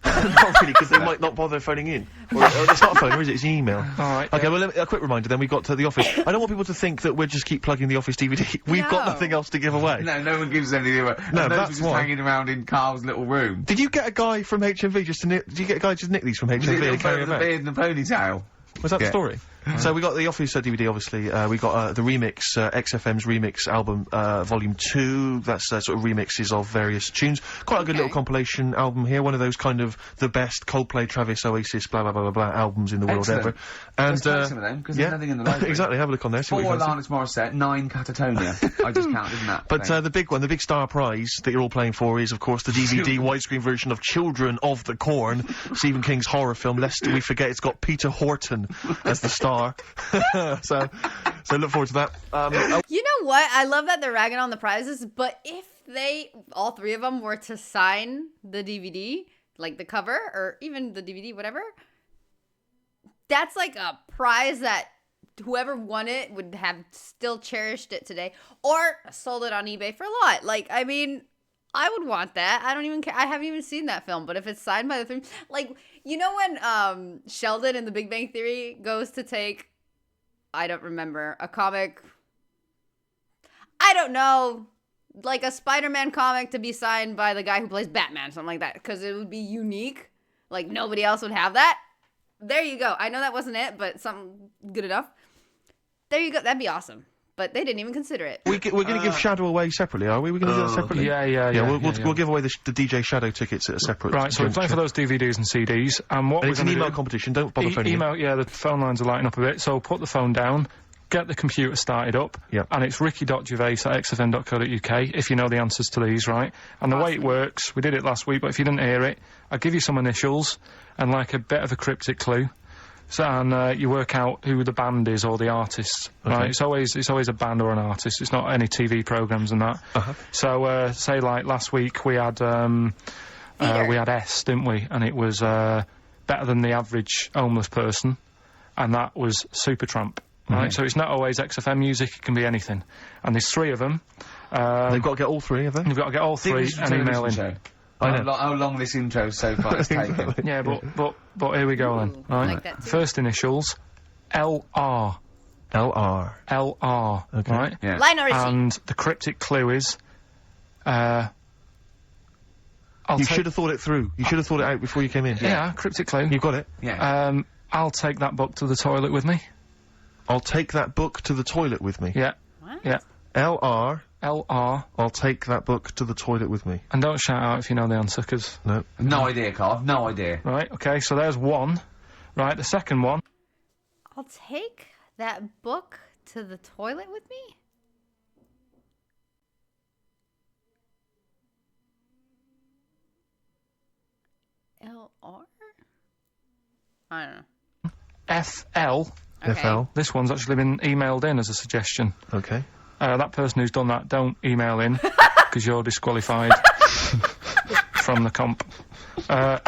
[SPEAKER 3] Not really, because they might not bother phoning in. Or it's not a phone, or is it? It's an email.
[SPEAKER 4] Alright.
[SPEAKER 3] Okay, well, a quick reminder then, we've got to the office. I don't want people to think that we'll just keep plugging the office DVD. We've got
[SPEAKER 1] No.
[SPEAKER 3] nothing else to give away.
[SPEAKER 2] No one gives anything away.
[SPEAKER 3] No,
[SPEAKER 2] those
[SPEAKER 3] that's
[SPEAKER 2] were just
[SPEAKER 3] why.
[SPEAKER 2] hanging around in Carl's little room.
[SPEAKER 3] Did you get a guy from HMV just to did you get a guy just nick these from
[SPEAKER 2] Was it
[SPEAKER 3] HMV and carry
[SPEAKER 2] the
[SPEAKER 3] them back?
[SPEAKER 2] beard and the ponytail?
[SPEAKER 3] Was that the
[SPEAKER 2] Yeah.
[SPEAKER 3] story? So we got the Office DVD, obviously. We got the remix, XFM's remix album, Volume 2. That's sort of remixes of various tunes. Quite a good little compilation album here. One of those kind of the best Coldplay, Travis, Oasis, blah blah blah blah blah albums in the world
[SPEAKER 2] Excellent.
[SPEAKER 3] ever. And
[SPEAKER 2] Let's take some of them, 'cause there's nothing in the library.
[SPEAKER 3] exactly. Have a look on there. See
[SPEAKER 2] 4
[SPEAKER 3] what you fancy.
[SPEAKER 2] Alanis Morissette, 9 Catatonia. I just counted, didn't that?
[SPEAKER 3] But the big one, the big star prize that you're all playing for is, of course, the DVD widescreen version of Children of the Corn, Stephen King's horror film. Lest we forget, it's got Peter Horton as the star. so look forward to that.
[SPEAKER 1] You know what? I love that they're ragging on the prizes, but if they, all three of them, were to sign the DVD, like the cover, or even the DVD, whatever, that's like a prize that whoever won it would have still cherished it today, or sold it on eBay for a lot. Like, I mean, I would want that. I don't even care. I haven't even seen that film, but if it's signed by the three, like, you know when Sheldon in The Big Bang Theory goes to take, I don't remember, a comic, I don't know, like a Spider-Man comic to be signed by the guy who plays Batman, something like that, because it would be unique. Like, nobody else would have that. There you go. I know that wasn't it, but something good enough. There you go. That'd be awesome. But they didn't even consider it.
[SPEAKER 3] We're going to give Shadow away separately, are we? We're going to do that separately?
[SPEAKER 4] Yeah.
[SPEAKER 3] We'll give away the DJ Shadow tickets at a separate...
[SPEAKER 4] Right, so we're playing for those DVDs and CDs, and what
[SPEAKER 3] And
[SPEAKER 4] we're
[SPEAKER 3] it's an
[SPEAKER 4] going to
[SPEAKER 3] email
[SPEAKER 4] do...
[SPEAKER 3] competition, don't bother phoning in.
[SPEAKER 4] Email, yeah, the phone lines are lighting up a bit, so put the phone down, get the computer started up,
[SPEAKER 3] Yep.
[SPEAKER 4] and it's ricky.gervais@xfm.co.uk, if you know the answers to these, right? And the way it works, we did it last week, but if you didn't hear it, I'll give you some initials, and like a bit of a cryptic clue. So, and you work out who the band is or the artist, right? It's always a band or an artist. It's not any TV programs and that. So, say like last week we had S, didn't we? And it was better than the average homeless person, and that was Supertramp, right? So it's not always XFM music; it can be anything. And there's 3 of them.
[SPEAKER 3] They've got to get all 3, have they?
[SPEAKER 4] You've got to get all 3 and email in.
[SPEAKER 2] How long this intro so far has taken.
[SPEAKER 4] Yeah, but here we go then. Right.
[SPEAKER 1] like that too.
[SPEAKER 4] First initials, LR.
[SPEAKER 3] LR.
[SPEAKER 4] LR.
[SPEAKER 3] Okay.
[SPEAKER 4] Right?
[SPEAKER 2] Yeah.
[SPEAKER 1] Lionel Richie.
[SPEAKER 4] And the cryptic clue is,
[SPEAKER 3] You should have thought it through. You should have thought it out before you came in.
[SPEAKER 4] Yeah, cryptic clue.
[SPEAKER 3] You've got it.
[SPEAKER 2] Yeah.
[SPEAKER 4] I'll take that book to the toilet with me.
[SPEAKER 3] I'll take that book to the toilet with me.
[SPEAKER 4] Yeah.
[SPEAKER 1] What?
[SPEAKER 4] Yeah.
[SPEAKER 3] LR.
[SPEAKER 4] LR.
[SPEAKER 3] I'll take that book to the toilet with me.
[SPEAKER 4] And don't shout out if you know the answer, 'cause...
[SPEAKER 3] No.
[SPEAKER 2] No idea, Carl. No idea.
[SPEAKER 4] Right, okay, so there's one. Right, the second one.
[SPEAKER 1] I'll take that book to the toilet with me? LR? I don't know.
[SPEAKER 4] FL.
[SPEAKER 1] Okay.
[SPEAKER 3] FL.
[SPEAKER 4] This one's actually been emailed in as a suggestion.
[SPEAKER 3] Okay.
[SPEAKER 4] That person who's done that, don't email in, because you're disqualified from the comp.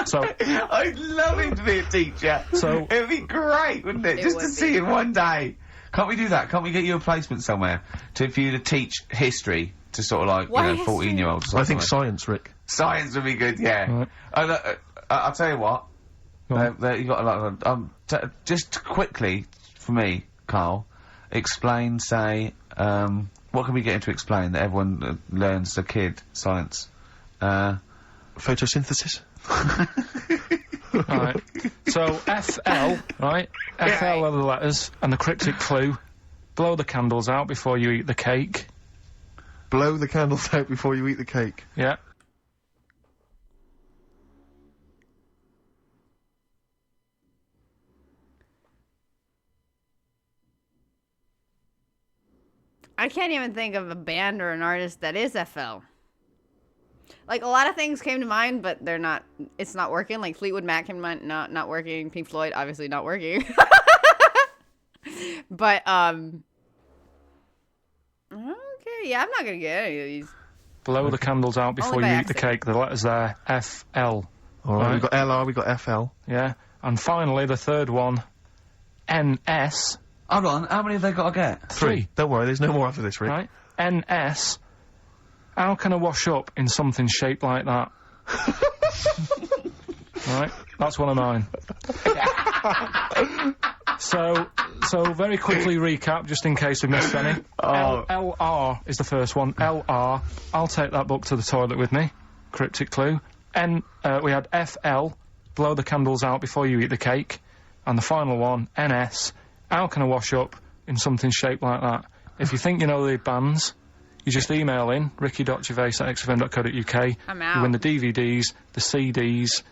[SPEAKER 4] So...
[SPEAKER 2] I'd love him to be a teacher.
[SPEAKER 4] So-
[SPEAKER 2] it'd be great, wouldn't it?
[SPEAKER 1] It
[SPEAKER 2] Just
[SPEAKER 1] would
[SPEAKER 2] to
[SPEAKER 1] be.
[SPEAKER 2] see him one day. Can't we do that? Can't we get you a placement somewhere for you to teach history to sort of like,
[SPEAKER 1] Why
[SPEAKER 2] you know, 14-year-olds?
[SPEAKER 3] I think science, Rick.
[SPEAKER 2] Science would be good, yeah.
[SPEAKER 4] Right.
[SPEAKER 2] I'll tell you what.
[SPEAKER 4] Go on.
[SPEAKER 2] You got a lot of... just quickly, for me, Carl, explain, say, what can we get him to explain that everyone learns as a kid? Science.
[SPEAKER 3] Photosynthesis.
[SPEAKER 4] Right. So, FL, right? FL are the letters, and the cryptic clue blow the candles out before you eat the cake.
[SPEAKER 3] Blow the candles out before you eat the cake.
[SPEAKER 4] Yeah.
[SPEAKER 1] I can't even think of a band or an artist that is FL. Like, a lot of things came to mind, but they're not, it's not working. Like, Fleetwood Mac came to mind, not working. Pink Floyd, obviously not working. But, okay, yeah, I'm not gonna get any of these.
[SPEAKER 4] Blow the candles out before you eat the cake. The letters there, FL.
[SPEAKER 3] Alright, we've got LR, we've got FL.
[SPEAKER 4] Yeah. And finally, the third one, NS.
[SPEAKER 2] Hold on, how many have they got to get?
[SPEAKER 3] 3. Don't worry, there's no more after this, Rick.
[SPEAKER 4] Right? NS. How can I wash up in something shaped like that? Right? That's one of mine. So very quickly recap, just in case we missed any. LR is the first one. LR. I'll take that book to the toilet with me. Cryptic clue. We had FL. Blow the candles out before you eat the cake. And the final one, NS. How can I wash up in something shaped like that? If you think you know the bands, you just email in, ricky.gervais@xfm.co.uk.
[SPEAKER 1] I'm out.
[SPEAKER 4] You win the DVDs, the CDs,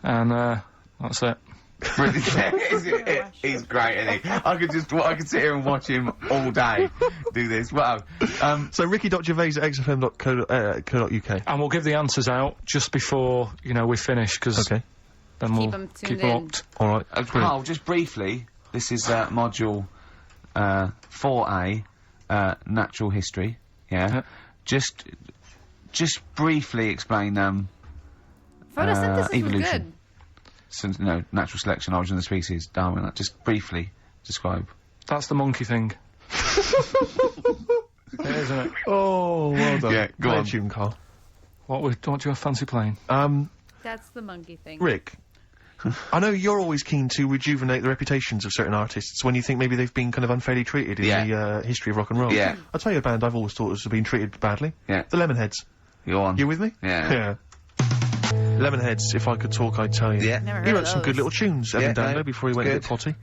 [SPEAKER 4] and that's it.
[SPEAKER 2] He's great, isn't he? I could sit here and watch him all day do this. Wow.
[SPEAKER 3] So ricky.gervais@xfm.co.uk.
[SPEAKER 4] And we'll give the answers out just before, you know, we finish, because then we'll keep them locked.
[SPEAKER 3] Alright.
[SPEAKER 2] Carl, just briefly, this is module 4A, natural history. Yeah. Just briefly explain
[SPEAKER 1] Photosynthesis
[SPEAKER 2] evolution.
[SPEAKER 1] was good.
[SPEAKER 2] Since, natural selection, origin of the species, Darwin. Just briefly describe.
[SPEAKER 4] That's the monkey thing. It is, isn't it?
[SPEAKER 3] Oh, well done.
[SPEAKER 2] Yeah, go
[SPEAKER 3] Play a
[SPEAKER 2] on.
[SPEAKER 3] tune, Carl.
[SPEAKER 4] What do you have fancy playing?
[SPEAKER 1] That's the monkey thing.
[SPEAKER 3] Rick, I know you're always keen to rejuvenate the reputations of certain artists when you think maybe they've been kind of unfairly treated in the history of rock and roll.
[SPEAKER 2] Yeah.
[SPEAKER 3] I'll tell you a band I've always thought has been treated badly.
[SPEAKER 2] Yeah.
[SPEAKER 3] The Lemonheads.
[SPEAKER 2] Go on.
[SPEAKER 3] You with me?
[SPEAKER 2] Yeah.
[SPEAKER 3] Yeah. Lemonheads, if I could talk, I'd tell you.
[SPEAKER 2] Yeah.
[SPEAKER 1] Never heard
[SPEAKER 3] He
[SPEAKER 1] of
[SPEAKER 3] wrote some good
[SPEAKER 1] those.
[SPEAKER 3] little tunes,
[SPEAKER 2] Yeah,
[SPEAKER 3] Evan Dando,
[SPEAKER 2] no,
[SPEAKER 3] before he
[SPEAKER 2] it's
[SPEAKER 3] went a
[SPEAKER 2] good.
[SPEAKER 3] bit potty.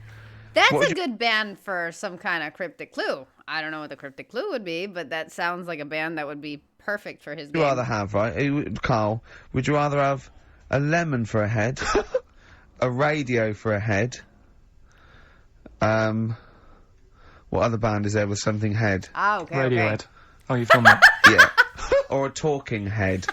[SPEAKER 1] That's
[SPEAKER 3] What
[SPEAKER 1] a
[SPEAKER 3] would
[SPEAKER 1] good band for some kind of cryptic clue. I don't know what the cryptic clue would be, but that sounds like a band that would be perfect for his
[SPEAKER 2] Would you
[SPEAKER 1] game.
[SPEAKER 2] rather have, right? Carl, would you rather have a lemon for a head, a radio for a head, what other band is there with something head?
[SPEAKER 1] Ah, okay,
[SPEAKER 4] Radiohead.
[SPEAKER 1] okay.
[SPEAKER 4] Oh, you've done that.
[SPEAKER 2] Yeah. Or a talking head.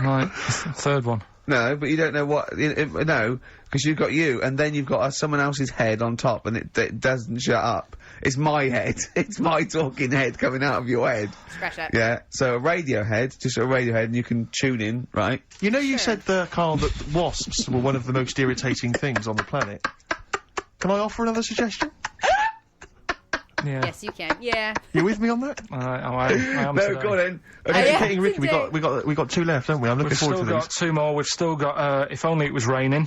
[SPEAKER 4] Right. Third one.
[SPEAKER 2] No, but you don't know what, no, because you've got you, and then you've got someone else's head on top, and it doesn't shut up. It's my head. It's my talking head coming out of your head.
[SPEAKER 1] Scratch that.
[SPEAKER 2] Yeah, so a radio head, just a radio head, and you can tune in, right?
[SPEAKER 3] You know you said, Carl, that wasps were one of the most irritating things on the planet. Can I offer another suggestion?
[SPEAKER 4] Yeah.
[SPEAKER 1] Yes, you can. Yeah.
[SPEAKER 3] You with me on that?
[SPEAKER 4] I am
[SPEAKER 2] No,
[SPEAKER 4] today.
[SPEAKER 2] go on then.
[SPEAKER 3] Educating
[SPEAKER 1] am
[SPEAKER 3] Ricky,
[SPEAKER 1] today.
[SPEAKER 3] we got 2 left, haven't we? I'm looking
[SPEAKER 4] We've
[SPEAKER 3] forward
[SPEAKER 4] still
[SPEAKER 3] to
[SPEAKER 4] got
[SPEAKER 3] these.
[SPEAKER 4] 2 more. We've still got, If Only It Was Raining,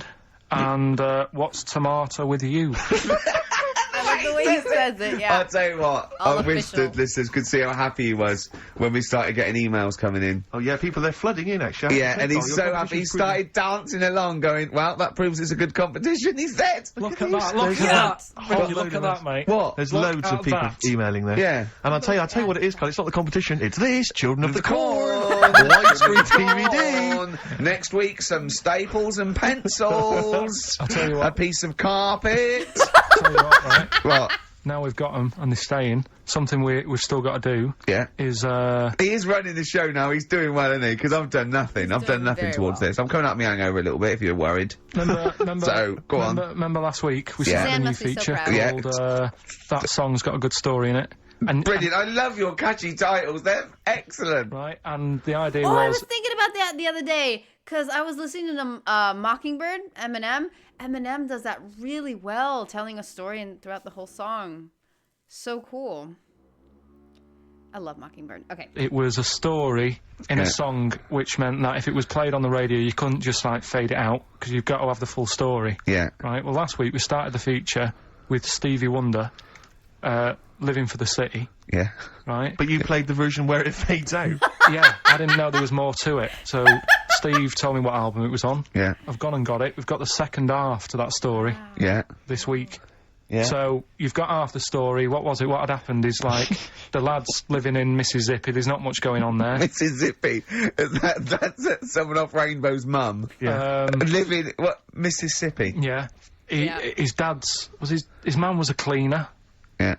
[SPEAKER 4] and, What's Tomato With You?
[SPEAKER 1] I like the way he says it, yeah.
[SPEAKER 2] I'll tell you what,
[SPEAKER 1] All
[SPEAKER 2] I wish
[SPEAKER 1] official.
[SPEAKER 2] the listeners could see how happy he was when we started getting emails coming in.
[SPEAKER 3] Oh yeah, people, they're flooding in, actually.
[SPEAKER 2] Yeah, and he's so happy, he started dancing along going, well, that proves it's a good competition, he said!
[SPEAKER 4] Look at
[SPEAKER 3] these.
[SPEAKER 4] that, look at
[SPEAKER 3] There's
[SPEAKER 4] that!
[SPEAKER 3] loads.
[SPEAKER 4] Oh, look at that, mate.
[SPEAKER 2] What?
[SPEAKER 3] There's
[SPEAKER 4] Look
[SPEAKER 3] loads of
[SPEAKER 4] at
[SPEAKER 3] people
[SPEAKER 4] that.
[SPEAKER 3] emailing there.
[SPEAKER 2] Yeah.
[SPEAKER 3] And I'll tell you what it is, Carl. It's not the competition. It's this, Children of the Corn.
[SPEAKER 2] Corn.
[SPEAKER 3] Widescreen DVD.
[SPEAKER 2] Corn. Next week, some staples and pencils.
[SPEAKER 4] I'll tell you what.
[SPEAKER 2] A piece of carpet.
[SPEAKER 4] Tell you what, right?
[SPEAKER 2] What?
[SPEAKER 4] Now we've got them and they're staying. Something we've still got to do
[SPEAKER 2] Yeah.
[SPEAKER 4] is
[SPEAKER 2] He is running the show now, he's doing well, isn't he? Because I've done nothing. I've done
[SPEAKER 1] doing
[SPEAKER 2] nothing
[SPEAKER 1] very
[SPEAKER 2] towards
[SPEAKER 1] well.
[SPEAKER 2] this. I'm coming out my hangover a little bit, if you're worried.
[SPEAKER 4] remember.
[SPEAKER 2] So, go on.
[SPEAKER 4] Remember last week we
[SPEAKER 2] Yeah.
[SPEAKER 4] started a
[SPEAKER 1] Suzanne
[SPEAKER 4] new
[SPEAKER 1] must be so
[SPEAKER 4] feature
[SPEAKER 1] proud.
[SPEAKER 2] Yeah.
[SPEAKER 4] called That Song's Got a Good Story in It. And
[SPEAKER 2] Brilliant. I love your catchy titles. They're excellent.
[SPEAKER 4] right, and the idea
[SPEAKER 1] Oh, I was
[SPEAKER 4] was
[SPEAKER 1] thinking about that the other day, because I was listening to Mockingbird, Eminem. Eminem does that really well, telling a story and throughout the whole song. So cool. I love Mockingbird. Okay.
[SPEAKER 4] it was a story in
[SPEAKER 2] Yeah.
[SPEAKER 4] a song, which meant that if it was played on the radio, you couldn't just like fade it out because you've got to have the full story.
[SPEAKER 2] Yeah.
[SPEAKER 4] Right. Well, last week we started the feature with Stevie Wonder, Living for the City.
[SPEAKER 2] Yeah.
[SPEAKER 4] Right.
[SPEAKER 3] But you played the version where it fades out.
[SPEAKER 4] Yeah, I didn't know there was more to it. So Steve told me what album it was on.
[SPEAKER 2] Yeah.
[SPEAKER 4] I've gone and got it. We've got the second half to that story
[SPEAKER 2] Yeah.
[SPEAKER 4] this week.
[SPEAKER 2] Yeah.
[SPEAKER 4] So you've got half the story. What was it? What had happened is like the lad's living in Mississippi. There's not much going on there.
[SPEAKER 2] Mississippi. That's someone off Rainbow's mum.
[SPEAKER 3] Yeah.
[SPEAKER 2] Living Mississippi.
[SPEAKER 4] Yeah.
[SPEAKER 1] Yeah.
[SPEAKER 4] His man was a cleaner.
[SPEAKER 2] Yeah.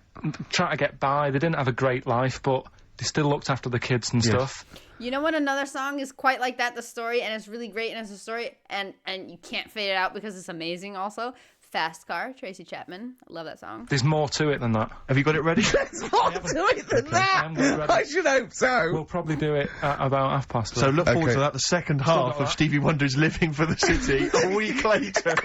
[SPEAKER 4] Trying to get by. They didn't have a great life, but they still looked after the kids and stuff.
[SPEAKER 1] You know what? Another song is quite like that. The story, and it's really great, and it's a story, and you can't fade it out because it's amazing. Also, Fast Car, Tracy Chapman. I love that song.
[SPEAKER 4] There's more to it than that.
[SPEAKER 3] Have you got it ready?
[SPEAKER 2] There's more to it than that. I should hope so.
[SPEAKER 4] We'll probably do it at about 11:30.
[SPEAKER 3] So look forward
[SPEAKER 2] Okay.
[SPEAKER 3] to that. The second half of Stevie Wonder's Living for the City a week later.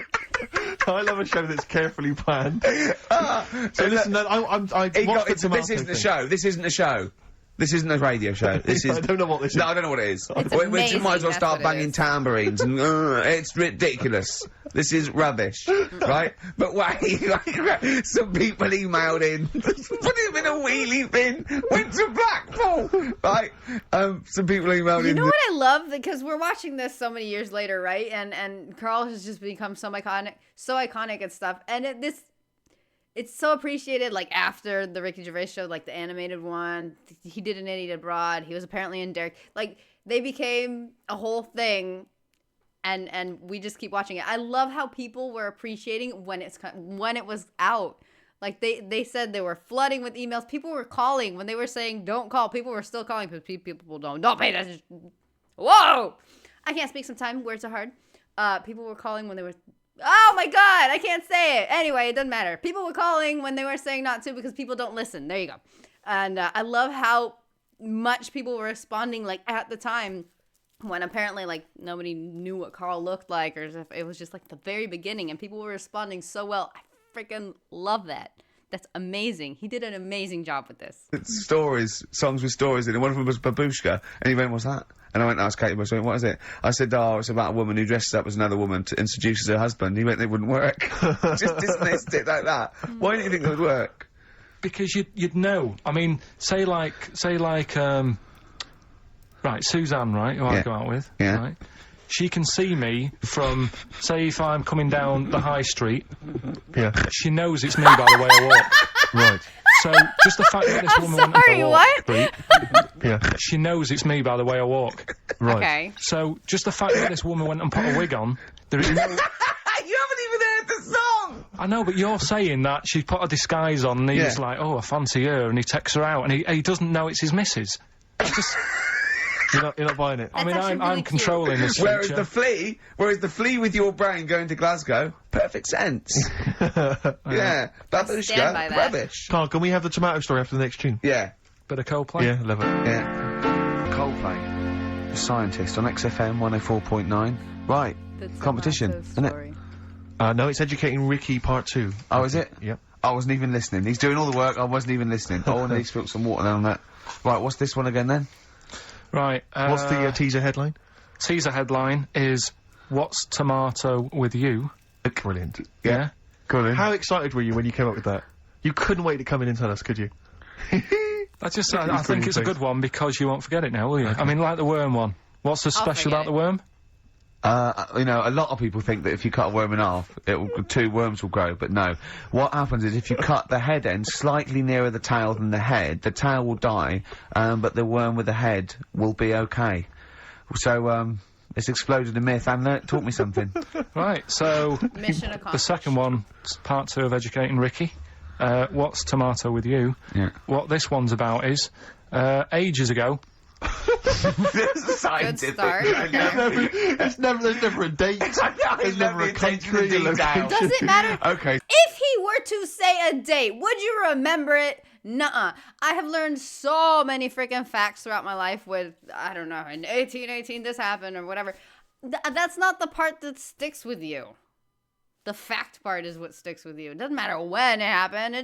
[SPEAKER 3] I love a show that's carefully planned. So listen,
[SPEAKER 2] This isn't a show. This isn't a show. This isn't a radio show. This is.
[SPEAKER 3] I don't know what this is.
[SPEAKER 2] No, I don't know what it is.
[SPEAKER 1] It's
[SPEAKER 2] We
[SPEAKER 1] amazing,
[SPEAKER 2] might as well
[SPEAKER 1] that's
[SPEAKER 2] start
[SPEAKER 1] what it
[SPEAKER 2] banging
[SPEAKER 1] is.
[SPEAKER 2] tambourines and it's ridiculous. This is rubbish, right? But wait, like, some people emailed in, put him in a wheelie bin, went to Blackpool, right? Some people emailed
[SPEAKER 1] You
[SPEAKER 2] in.
[SPEAKER 1] know what I love? Because we're watching this so many years later, right? And Carl has just become so iconic and stuff. And it's so appreciated, like, after the Ricky Gervais show, like, the animated one. He did An Idiot Abroad. He was apparently in Derek. Like, they became a whole thing, and we just keep watching it. I love how people were appreciating when it was out. Like, they said they were flooding with emails. People were calling. When they were saying, don't call, people were still calling because people don't pay attention. Whoa! I can't speak sometimes. Words are hard. People were calling when they were... Oh my god, I can't say it. Anyway, it doesn't matter. People were calling when they were saying not to because people don't listen. There you go. And I love how much people were responding, like, at the time when apparently, like, nobody knew what Carl looked like, or if it was just, like, the very beginning, and people were responding so well. I freaking love that. That's amazing. He did an amazing job with this.
[SPEAKER 2] Songs with stories in it. One of them was Babushka, and he went, what's that? And I went and asked Katie Bush, what is it? I said, it's about a woman who dresses up as another woman and seduces her husband. He went, it wouldn't work. Just dismissed it like that. Why don't you think it would work?
[SPEAKER 4] Because you'd know. I mean, say like, right, Suzanne, right, who I go out with, right? She can see me from, say, if I'm coming down the high street.
[SPEAKER 3] Yeah.
[SPEAKER 4] She knows it's me by the way I walk.
[SPEAKER 3] Right.
[SPEAKER 4] So, just the fact that this woman went up a walk street,
[SPEAKER 3] Yeah.
[SPEAKER 4] she knows it's me by the way I walk.
[SPEAKER 3] Right.
[SPEAKER 1] Okay.
[SPEAKER 4] So, just the fact that this woman went and put a wig on, there is no...
[SPEAKER 2] You haven't even heard the song!
[SPEAKER 4] I know, but you're saying that she put a disguise on and he was like, oh, I fancy her, and he takes her out, and he doesn't know it's his missus. It's just...
[SPEAKER 3] You're not buying it.
[SPEAKER 4] I mean,
[SPEAKER 1] actually
[SPEAKER 4] I'm
[SPEAKER 1] really cute.
[SPEAKER 4] controlling this
[SPEAKER 2] Whereas
[SPEAKER 4] feature.
[SPEAKER 2] the flea with your brain going to Glasgow, perfect sense. Yeah. Babushka,
[SPEAKER 1] stand by that.
[SPEAKER 2] rubbish.
[SPEAKER 3] Carl, can we have the tomato story after the next tune?
[SPEAKER 2] Yeah.
[SPEAKER 4] Bit of Coldplay.
[SPEAKER 3] Yeah, love it.
[SPEAKER 2] Yeah. Coldplay. Scientist on XFM 104.9. Right.
[SPEAKER 1] That's
[SPEAKER 2] Competition,
[SPEAKER 1] a massive
[SPEAKER 2] isn't it?
[SPEAKER 1] story.
[SPEAKER 3] No, it's Educating Ricky Part 2.
[SPEAKER 2] Oh, is it?
[SPEAKER 3] Yep.
[SPEAKER 2] I wasn't even listening. He's doing all the work, I wasn't even listening. Oh, and he's spilled some water down on that. Right, what's this one again then?
[SPEAKER 4] Right.
[SPEAKER 3] What's the teaser headline?
[SPEAKER 4] Teaser headline is, What's Tomato with You?
[SPEAKER 3] Brilliant.
[SPEAKER 4] Yeah.
[SPEAKER 2] Go on in.
[SPEAKER 3] How excited were you when you came up with that? You couldn't wait to come in and tell us, could you?
[SPEAKER 4] I think it's a good one because you won't forget it now, will you? I mean, like the worm one. What's so special
[SPEAKER 1] forget
[SPEAKER 4] about the worm?
[SPEAKER 2] You know, a lot of people think that if you cut a worm in half, two worms will grow, but no. What happens is if you cut the head end slightly nearer the tail than the tail will die, but the worm with the head will be okay. So, it's exploded a myth, and it taught me something.
[SPEAKER 4] Right, so
[SPEAKER 1] Mission accomplished.
[SPEAKER 4] the second one, part 2 of Educating Ricky. What's Tomato with You?
[SPEAKER 2] Yeah.
[SPEAKER 4] What this one's about is, ages ago,
[SPEAKER 2] Scientific.
[SPEAKER 1] start. Okay.
[SPEAKER 3] There's never a date. There's never a country, a location.
[SPEAKER 1] Does it matter?
[SPEAKER 2] Okay.
[SPEAKER 1] If he were to say a date, would you remember it? Nuh-uh. I have learned so many freaking facts throughout my life with, I don't know, in 1818 this happened or whatever. That's not the part that sticks with you. The fact part is what sticks with you. It doesn't matter when it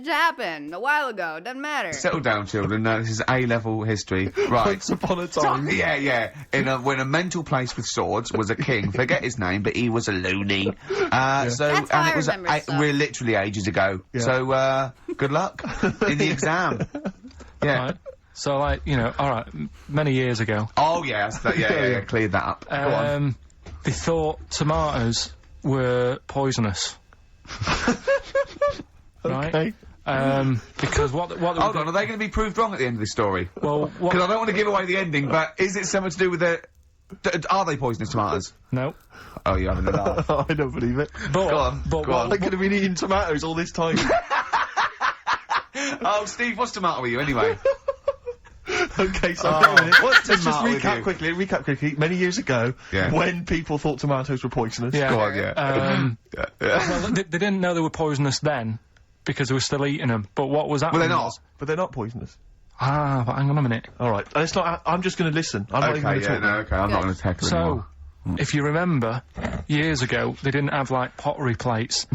[SPEAKER 1] happened a while ago. It doesn't matter.
[SPEAKER 2] Settle down, children. This is A-level history. Right.
[SPEAKER 3] Once upon a time.
[SPEAKER 2] Yeah. When a mental place with swords was a king. Forget his name, but he was a loony. So,
[SPEAKER 1] That's how
[SPEAKER 2] and
[SPEAKER 1] I
[SPEAKER 2] it was
[SPEAKER 1] remember stuff.
[SPEAKER 2] we're literally ages ago.
[SPEAKER 3] Yeah.
[SPEAKER 2] So, good luck in the exam. Yeah.
[SPEAKER 4] right? So, like, you know, alright, many years ago,
[SPEAKER 2] Oh, yeah. Yeah. Cleared that up. Go on.
[SPEAKER 4] they thought tomatoes were poisonous. right?
[SPEAKER 3] Okay.
[SPEAKER 4] Because what
[SPEAKER 2] Hold on, are they going to be proved wrong at the end of this story?
[SPEAKER 4] Well,
[SPEAKER 2] Because I don't want to give away the ending, but is it something to do with the... are they poisonous tomatoes?
[SPEAKER 4] No.
[SPEAKER 2] Oh, you're having a laugh.
[SPEAKER 3] I don't believe it.
[SPEAKER 4] But,
[SPEAKER 2] Go on,
[SPEAKER 4] but
[SPEAKER 2] go
[SPEAKER 4] what-
[SPEAKER 2] on.
[SPEAKER 3] I could have been eating tomatoes all this time.
[SPEAKER 2] Oh, Steve, what's tomato with you anyway?
[SPEAKER 3] Okay, so
[SPEAKER 2] Oh,
[SPEAKER 3] go on.
[SPEAKER 2] what's
[SPEAKER 3] Let's just
[SPEAKER 2] tomato with you?
[SPEAKER 3] recap quickly. Many years ago,
[SPEAKER 2] Yeah.
[SPEAKER 3] when people thought tomatoes were poisonous.
[SPEAKER 4] Yeah.
[SPEAKER 2] Go on, yeah.
[SPEAKER 4] Well, they didn't know they were poisonous then, because they were still eating them. But what was happening
[SPEAKER 2] Well, they're not.
[SPEAKER 4] was-
[SPEAKER 3] But they're not poisonous.
[SPEAKER 4] but hang on a minute.
[SPEAKER 3] All right, let's not. I'm just going to listen. I'm not even going
[SPEAKER 2] Okay,
[SPEAKER 3] to
[SPEAKER 2] yeah,
[SPEAKER 3] talk.
[SPEAKER 2] no, okay, I'm not
[SPEAKER 1] Good.
[SPEAKER 2] going to tackle
[SPEAKER 4] So,
[SPEAKER 2] anymore.
[SPEAKER 4] if you remember, years ago, they didn't have, like, pottery plates.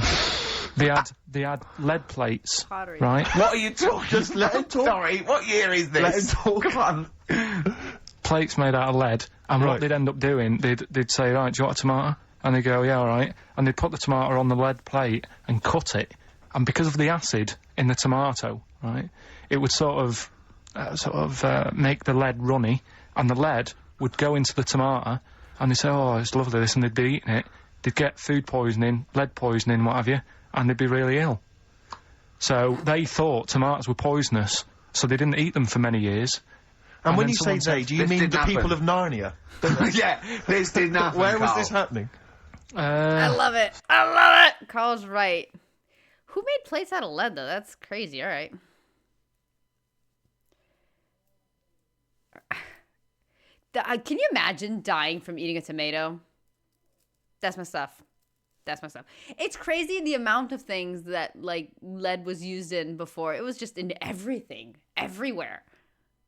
[SPEAKER 4] They had lead plates,
[SPEAKER 1] Pottery.
[SPEAKER 4] right?
[SPEAKER 2] What are you talking?
[SPEAKER 3] Just let him talk.
[SPEAKER 2] Sorry, what year is this?
[SPEAKER 3] Let him talk.
[SPEAKER 2] Come on.
[SPEAKER 4] Plates made out of lead, and
[SPEAKER 3] Right.
[SPEAKER 4] what they'd end up doing, they'd say, right, do you want a tomato? And they go, yeah, all right. And they'd put the tomato on the lead plate and cut it, and because of the acid in the tomato, right, it would sort of make the lead runny, and the lead would go into the tomato, and they'd say, oh, it's lovely this, and they'd be eating it. They'd get food poisoning, lead poisoning, what have you, and they'd be really ill. So they thought tomatoes were poisonous, so they didn't eat them for many years.
[SPEAKER 3] And when
[SPEAKER 4] then
[SPEAKER 3] you say
[SPEAKER 4] someone
[SPEAKER 3] they,
[SPEAKER 4] said,
[SPEAKER 3] do you
[SPEAKER 2] "This
[SPEAKER 3] mean
[SPEAKER 2] didn't
[SPEAKER 3] the people
[SPEAKER 2] happen."
[SPEAKER 3] of Narnia?
[SPEAKER 2] Yeah, this didn't happen,
[SPEAKER 3] Where was
[SPEAKER 2] Carl.
[SPEAKER 3] this happening?
[SPEAKER 1] I love it. I love it. Carl's right. Who made plates out of lead, though? That's crazy. All right. Can you imagine dying from eating a tomato? That's my stuff. That's my stuff. It's crazy the amount of things that, like, lead was used in before. It was just in everything. Everywhere.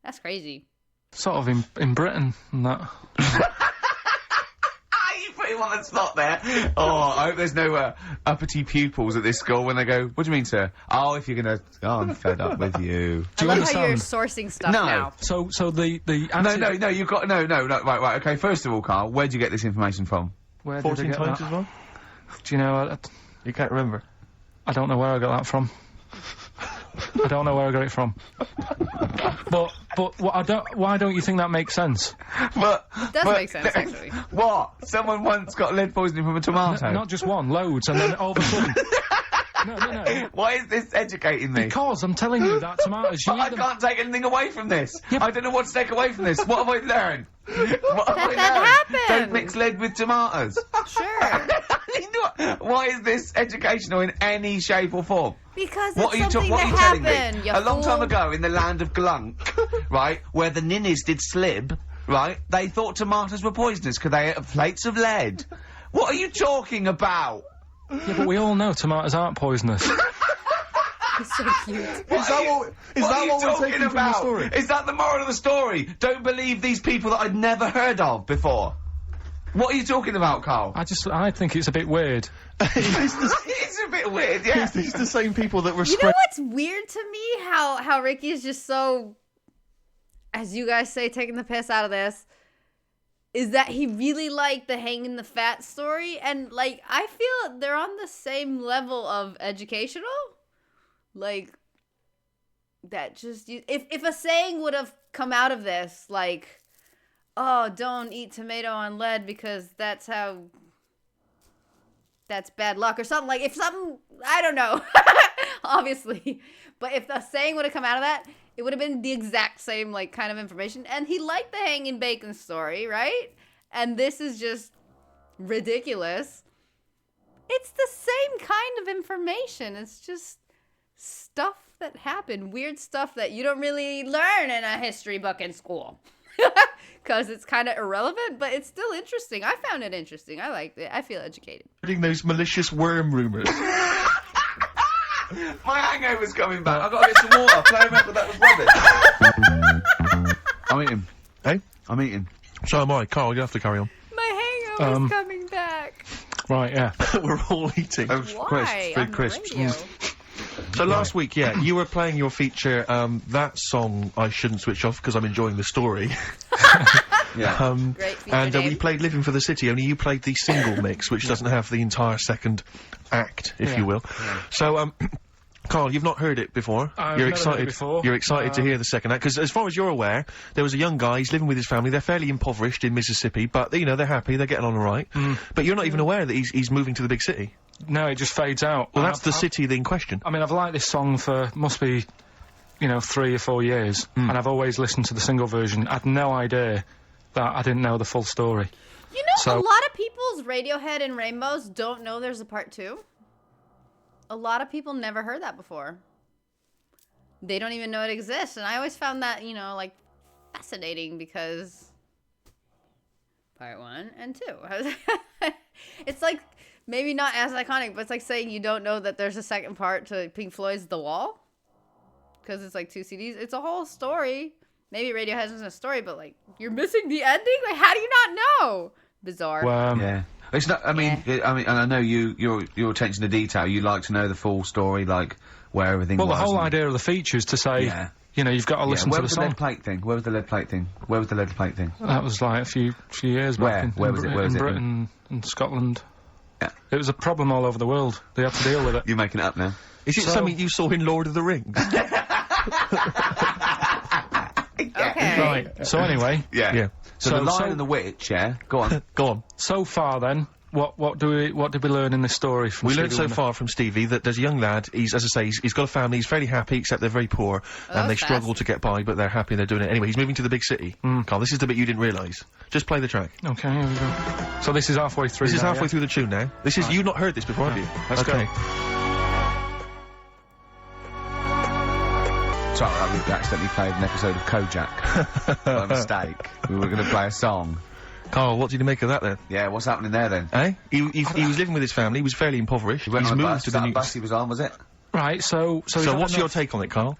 [SPEAKER 1] That's crazy.
[SPEAKER 4] Sort of in Britain and that.
[SPEAKER 2] You put him on the spot there. Oh, I hope there's no uppity pupils at this school when they go, what do you mean, sir? Oh, if you're going to... Oh, I'm fed up with you.
[SPEAKER 1] I
[SPEAKER 4] you
[SPEAKER 1] love how you're
[SPEAKER 4] understand?
[SPEAKER 1] sourcing stuff
[SPEAKER 2] No.
[SPEAKER 1] now.
[SPEAKER 4] So the acid,
[SPEAKER 2] No, you've got... No, right, okay, first of all, Carl, where'd you get this information from?
[SPEAKER 4] Where did I
[SPEAKER 3] 14
[SPEAKER 4] get
[SPEAKER 3] times
[SPEAKER 4] that?
[SPEAKER 3] as well?
[SPEAKER 4] Do you know?
[SPEAKER 3] You can't remember.
[SPEAKER 4] I don't know where I got that from. I don't know where I got it from. But why don't you think that makes sense?
[SPEAKER 2] But...
[SPEAKER 1] Does
[SPEAKER 2] but-
[SPEAKER 1] make sense, actually.
[SPEAKER 2] What? Someone once got lead poisoning from a tomato?
[SPEAKER 4] Not just one, loads, and then all of a sudden. No.
[SPEAKER 2] Why is this educating me?
[SPEAKER 4] Because I'm telling you that tomatoes. You
[SPEAKER 2] But I
[SPEAKER 4] eat them.
[SPEAKER 2] can't take anything away from this.
[SPEAKER 4] Yeah,
[SPEAKER 2] I don't know what to take away from this. What have I learned? What have I learned?
[SPEAKER 1] that happened.
[SPEAKER 2] Don't mix lead with tomatoes.
[SPEAKER 1] Sure.
[SPEAKER 2] Why is this educational in any shape or form?
[SPEAKER 1] Because
[SPEAKER 2] What are
[SPEAKER 1] it's
[SPEAKER 2] you,
[SPEAKER 1] something
[SPEAKER 2] what are
[SPEAKER 1] that
[SPEAKER 2] you telling
[SPEAKER 1] happened,
[SPEAKER 2] me?
[SPEAKER 1] you
[SPEAKER 2] A long time
[SPEAKER 1] fool.
[SPEAKER 2] ago in the land of Glunk, right, where the ninnies did slib, right, they thought tomatoes were poisonous because they ate plates of lead. What are you talking about?
[SPEAKER 4] Yeah, but we all know tomatoes aren't poisonous.
[SPEAKER 1] He's so cute.
[SPEAKER 3] Is that what we're taking from the story?
[SPEAKER 2] Is that the moral of the story? Don't believe these people that I'd never heard of before. What are you talking about, Carl?
[SPEAKER 4] I think it's a bit weird.
[SPEAKER 2] It's a bit weird, yeah.
[SPEAKER 3] These the same people that were
[SPEAKER 1] You know
[SPEAKER 3] spreading.
[SPEAKER 1] what's weird to me? How Ricky is just so, as you guys say, taking the piss out of this, is that he really liked the hanging the fat story, and like I feel they're on the same level of educational, like that. Just if a saying would have come out of this, like, oh, don't eat tomato on lead because that's bad luck or something, like if something, I don't know, obviously, but if the saying would have come out of that, it would have been the exact same, like, kind of information. And he liked the hanging bacon story, right? And this is just ridiculous. It's the same kind of information. It's just stuff that happened, weird stuff that you don't really learn in a history book in school. Because it's kind of irrelevant, but it's still interesting. I found it interesting. I liked it. I feel educated.
[SPEAKER 3] Those malicious worm rumours.
[SPEAKER 2] My hangover's coming back. I've got to get some water. Play remember that was rubbish. I'm eating.
[SPEAKER 3] Hey?
[SPEAKER 2] I'm eating.
[SPEAKER 3] So am I. Carl, you have to carry on.
[SPEAKER 1] My hangover's coming back.
[SPEAKER 4] Right, yeah.
[SPEAKER 3] We're all eating.
[SPEAKER 1] Why?
[SPEAKER 2] Food
[SPEAKER 1] On the
[SPEAKER 2] crisps.
[SPEAKER 1] radio?
[SPEAKER 3] So last week, yeah, you were playing your feature, that song I shouldn't switch off because I'm enjoying the story.
[SPEAKER 2] Yeah.
[SPEAKER 1] Great feature
[SPEAKER 3] And we
[SPEAKER 1] name.
[SPEAKER 3] played Living for the City, only you played the single mix, which doesn't have the entire second act, if you will. So, Carl, you've not heard it before.
[SPEAKER 4] I've
[SPEAKER 3] You're
[SPEAKER 4] never heard it before.
[SPEAKER 3] You're excited to hear the second act because, as far as you're aware, there was a young guy. He's living with his family. They're fairly impoverished in Mississippi, but you know they're happy. They're getting on all right. But you're not even aware that he's moving to the big city.
[SPEAKER 4] No, it just fades out.
[SPEAKER 3] Well, that's the city in question.
[SPEAKER 4] I mean, I've liked this song for, must be, 3 or 4 years, and I've always listened to the single version. I had no idea that I didn't know the full story.
[SPEAKER 1] A lot of people's Radiohead and Rainbows don't know there's a part 2. A lot of people never heard that before. They don't even know it exists, and I always found that, fascinating because part 1 and 2. It's like, maybe not as iconic, but it's like saying you don't know that there's a second part to Pink Floyd's The Wall. Because it's like 2 CDs. It's a whole story. Maybe Radiohead isn't a story, but you're missing the ending? How do you not know? Bizarre.
[SPEAKER 4] Well,
[SPEAKER 2] Yeah. It's not, and I know your attention to detail, you like to know the full story, where everything was.
[SPEAKER 4] Well, the whole idea of the feature is to say, you've got to listen to the song.
[SPEAKER 2] Where was the lead plate thing? Where was the lead plate thing?
[SPEAKER 4] That was a few years back.
[SPEAKER 2] Where was it? Where was
[SPEAKER 4] in
[SPEAKER 2] it?
[SPEAKER 4] Britain and Scotland.
[SPEAKER 2] Yeah.
[SPEAKER 4] It was a problem all over the world. They had to deal with it.
[SPEAKER 2] You're making it up now.
[SPEAKER 3] Is it something you saw in Lord of the Rings?
[SPEAKER 1] Okay.
[SPEAKER 4] Right. So anyway.
[SPEAKER 3] Yeah.
[SPEAKER 2] So the Lion and the Witch, Go on.
[SPEAKER 3] Go on.
[SPEAKER 4] So far then, what did we learn in this story from
[SPEAKER 3] We
[SPEAKER 4] Stevie
[SPEAKER 3] learned so
[SPEAKER 4] Wonder?
[SPEAKER 3] far from Stevie that there's a young lad, he's got a family, he's fairly happy, except they're very poor, and they
[SPEAKER 1] that's
[SPEAKER 3] struggle
[SPEAKER 1] fast.
[SPEAKER 3] to get by, but they're happy and they're doing it. Anyway, he's moving to the big city. Carl, this is the bit you didn't realise. Just play the track.
[SPEAKER 4] Okay, here we go. So this is halfway through.
[SPEAKER 3] This is
[SPEAKER 4] now,
[SPEAKER 3] halfway
[SPEAKER 4] yeah?
[SPEAKER 3] through the tune now. This is, you've not heard this before, have you?
[SPEAKER 4] Let's
[SPEAKER 3] okay.
[SPEAKER 2] Sorry, we accidentally played an episode of Kojak. By mistake. We were going to play a song.
[SPEAKER 3] Carl, what did you make of that then?
[SPEAKER 2] Yeah, what's happening there then?
[SPEAKER 3] Eh? He was living with his family, he was fairly impoverished.
[SPEAKER 2] He went
[SPEAKER 3] He's
[SPEAKER 2] on a
[SPEAKER 3] moved
[SPEAKER 2] bus.
[SPEAKER 3] to
[SPEAKER 2] That
[SPEAKER 3] the new...
[SPEAKER 2] bus he was on, was it?
[SPEAKER 4] Right, so
[SPEAKER 3] So what's your take on it, Carl?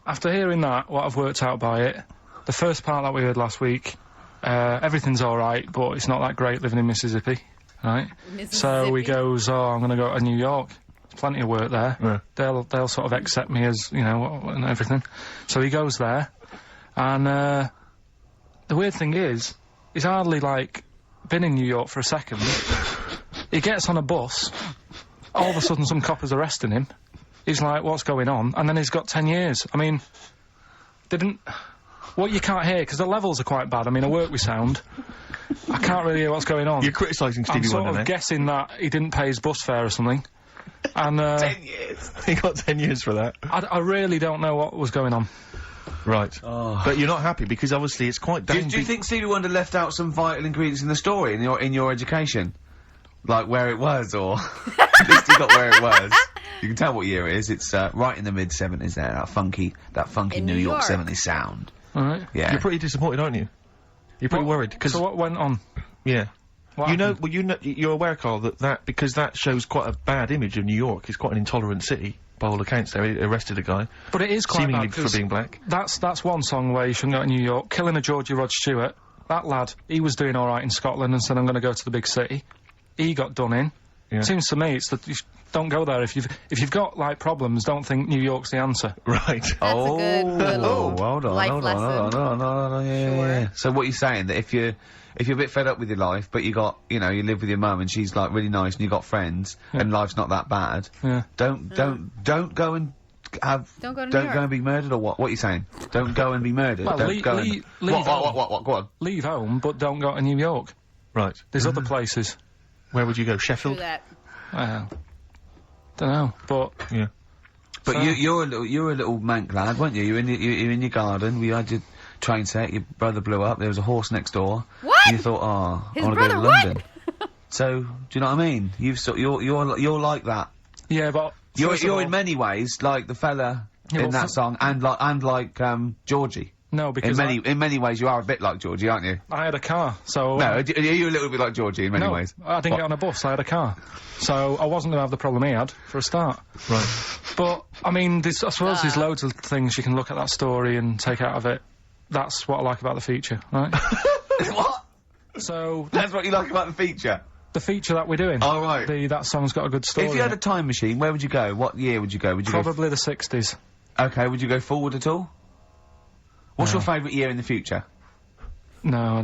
[SPEAKER 4] After hearing that, what I've worked out by it, the first part that we heard last week, everything's alright, but it's not that great living in Mississippi, right? So he goes, I'm gonna go to New York. There's plenty of work there.
[SPEAKER 3] Yeah.
[SPEAKER 4] They'll sort of accept me as, and everything. So he goes there, and, the weird thing is, he's hardly, been in New York for a second. He gets on a bus, all of a sudden some copper's arresting him. He's like, what's going on? And then he's got 10 years. I mean, what you can't hear, because the levels are quite bad. I mean, I work with sound. I can't really hear what's going on.
[SPEAKER 3] You're criticising
[SPEAKER 4] I'm
[SPEAKER 3] Stevie
[SPEAKER 4] sort
[SPEAKER 3] Wonder,
[SPEAKER 4] of
[SPEAKER 3] then?
[SPEAKER 4] guessing that he didn't pay his bus fare or something. And,
[SPEAKER 2] 10 years.
[SPEAKER 3] He got 10 years for that.
[SPEAKER 4] I really don't know what was going on.
[SPEAKER 3] Right.
[SPEAKER 2] Oh.
[SPEAKER 3] But you're not happy, because obviously it's quite
[SPEAKER 2] Do you think Stevie Wonder left out some vital ingredients in the story, in your education? Like where it was, or... At least you got where it was. You can tell what year it is. It's, right in the mid-70s there, that funky
[SPEAKER 1] In
[SPEAKER 2] New
[SPEAKER 1] New
[SPEAKER 2] York
[SPEAKER 1] York.
[SPEAKER 2] 70s sound.
[SPEAKER 4] Alright.
[SPEAKER 2] Yeah.
[SPEAKER 3] You're pretty disappointed, aren't you? You're pretty worried, because...
[SPEAKER 4] So what went on?
[SPEAKER 3] Yeah.
[SPEAKER 4] What happened?
[SPEAKER 3] You're aware, Carl, because that shows quite a bad image of New York. It's quite an intolerant city, by all accounts there. He arrested a guy.
[SPEAKER 4] But it is quite
[SPEAKER 3] seemingly
[SPEAKER 4] bad,
[SPEAKER 3] for
[SPEAKER 4] 'cause
[SPEAKER 3] being black.
[SPEAKER 4] That's one song where you shouldn't go to New York. Killing a Georgie Rod Stewart. That lad, he was doing alright in Scotland and said, I'm going to go to the big city. He got done in.
[SPEAKER 3] Yeah.
[SPEAKER 4] Seems to me it's that you don't go there if you've got problems. Don't think New York's the answer.
[SPEAKER 3] Right.
[SPEAKER 1] That's a good little
[SPEAKER 2] hold on,
[SPEAKER 1] life
[SPEAKER 2] hold
[SPEAKER 1] lesson.
[SPEAKER 2] on, yeah. So what you're saying, that if you're a bit fed up with your life, but you live with your mum and she's really nice and you got friends and life's not that bad,
[SPEAKER 4] Yeah.
[SPEAKER 2] don't go and
[SPEAKER 1] Don't go to New
[SPEAKER 2] go
[SPEAKER 1] York.
[SPEAKER 2] and be murdered, or what? What are you saying? Don't go and be murdered.
[SPEAKER 4] Well,
[SPEAKER 2] don't go and...
[SPEAKER 4] leave
[SPEAKER 2] What?
[SPEAKER 4] home.
[SPEAKER 2] Go on.
[SPEAKER 4] Leave home, but don't go to New York.
[SPEAKER 3] Right.
[SPEAKER 4] There's other places.
[SPEAKER 3] Where would you go?
[SPEAKER 1] Do
[SPEAKER 3] Sheffield?
[SPEAKER 1] that.
[SPEAKER 4] Don't know, but
[SPEAKER 3] Yeah.
[SPEAKER 2] But
[SPEAKER 4] So-
[SPEAKER 2] you're a little mank lad, weren't you? You're in your garden. We had your train set. Your brother blew up. There was a horse next door.
[SPEAKER 1] What?
[SPEAKER 2] And you thought,
[SPEAKER 1] His
[SPEAKER 2] I want to go to
[SPEAKER 1] brother, what?
[SPEAKER 2] London. So, do you know what I mean? You're like that.
[SPEAKER 4] yeah, but
[SPEAKER 2] You're
[SPEAKER 4] first of all-
[SPEAKER 2] in many ways like the fella
[SPEAKER 4] Yeah,
[SPEAKER 2] in
[SPEAKER 4] well,
[SPEAKER 2] that song, and like Georgie.
[SPEAKER 4] no, because
[SPEAKER 2] In many ways, you are a bit like Georgie, aren't you?
[SPEAKER 4] I had a car, so
[SPEAKER 2] No, are you a little bit like Georgie in many
[SPEAKER 4] no,
[SPEAKER 2] ways?
[SPEAKER 4] I didn't get on a bus. I had a car, so I wasn't going to have the problem he had for a start.
[SPEAKER 3] Right.
[SPEAKER 4] But I mean, I suppose there's loads of things you can look at that story and take out of it. That's what I like about the feature, right?
[SPEAKER 2] What?
[SPEAKER 4] So
[SPEAKER 2] That's what you like about the feature?
[SPEAKER 4] the feature that we're doing.
[SPEAKER 2] Oh, right.
[SPEAKER 4] That song's got a good story.
[SPEAKER 2] If you had
[SPEAKER 4] in
[SPEAKER 2] a
[SPEAKER 4] it.
[SPEAKER 2] time machine, where would you go? What year would you go? Would you
[SPEAKER 4] Probably the 60s.
[SPEAKER 2] go... Okay, would you go forward at all? What's your favourite year in the future?
[SPEAKER 4] No, I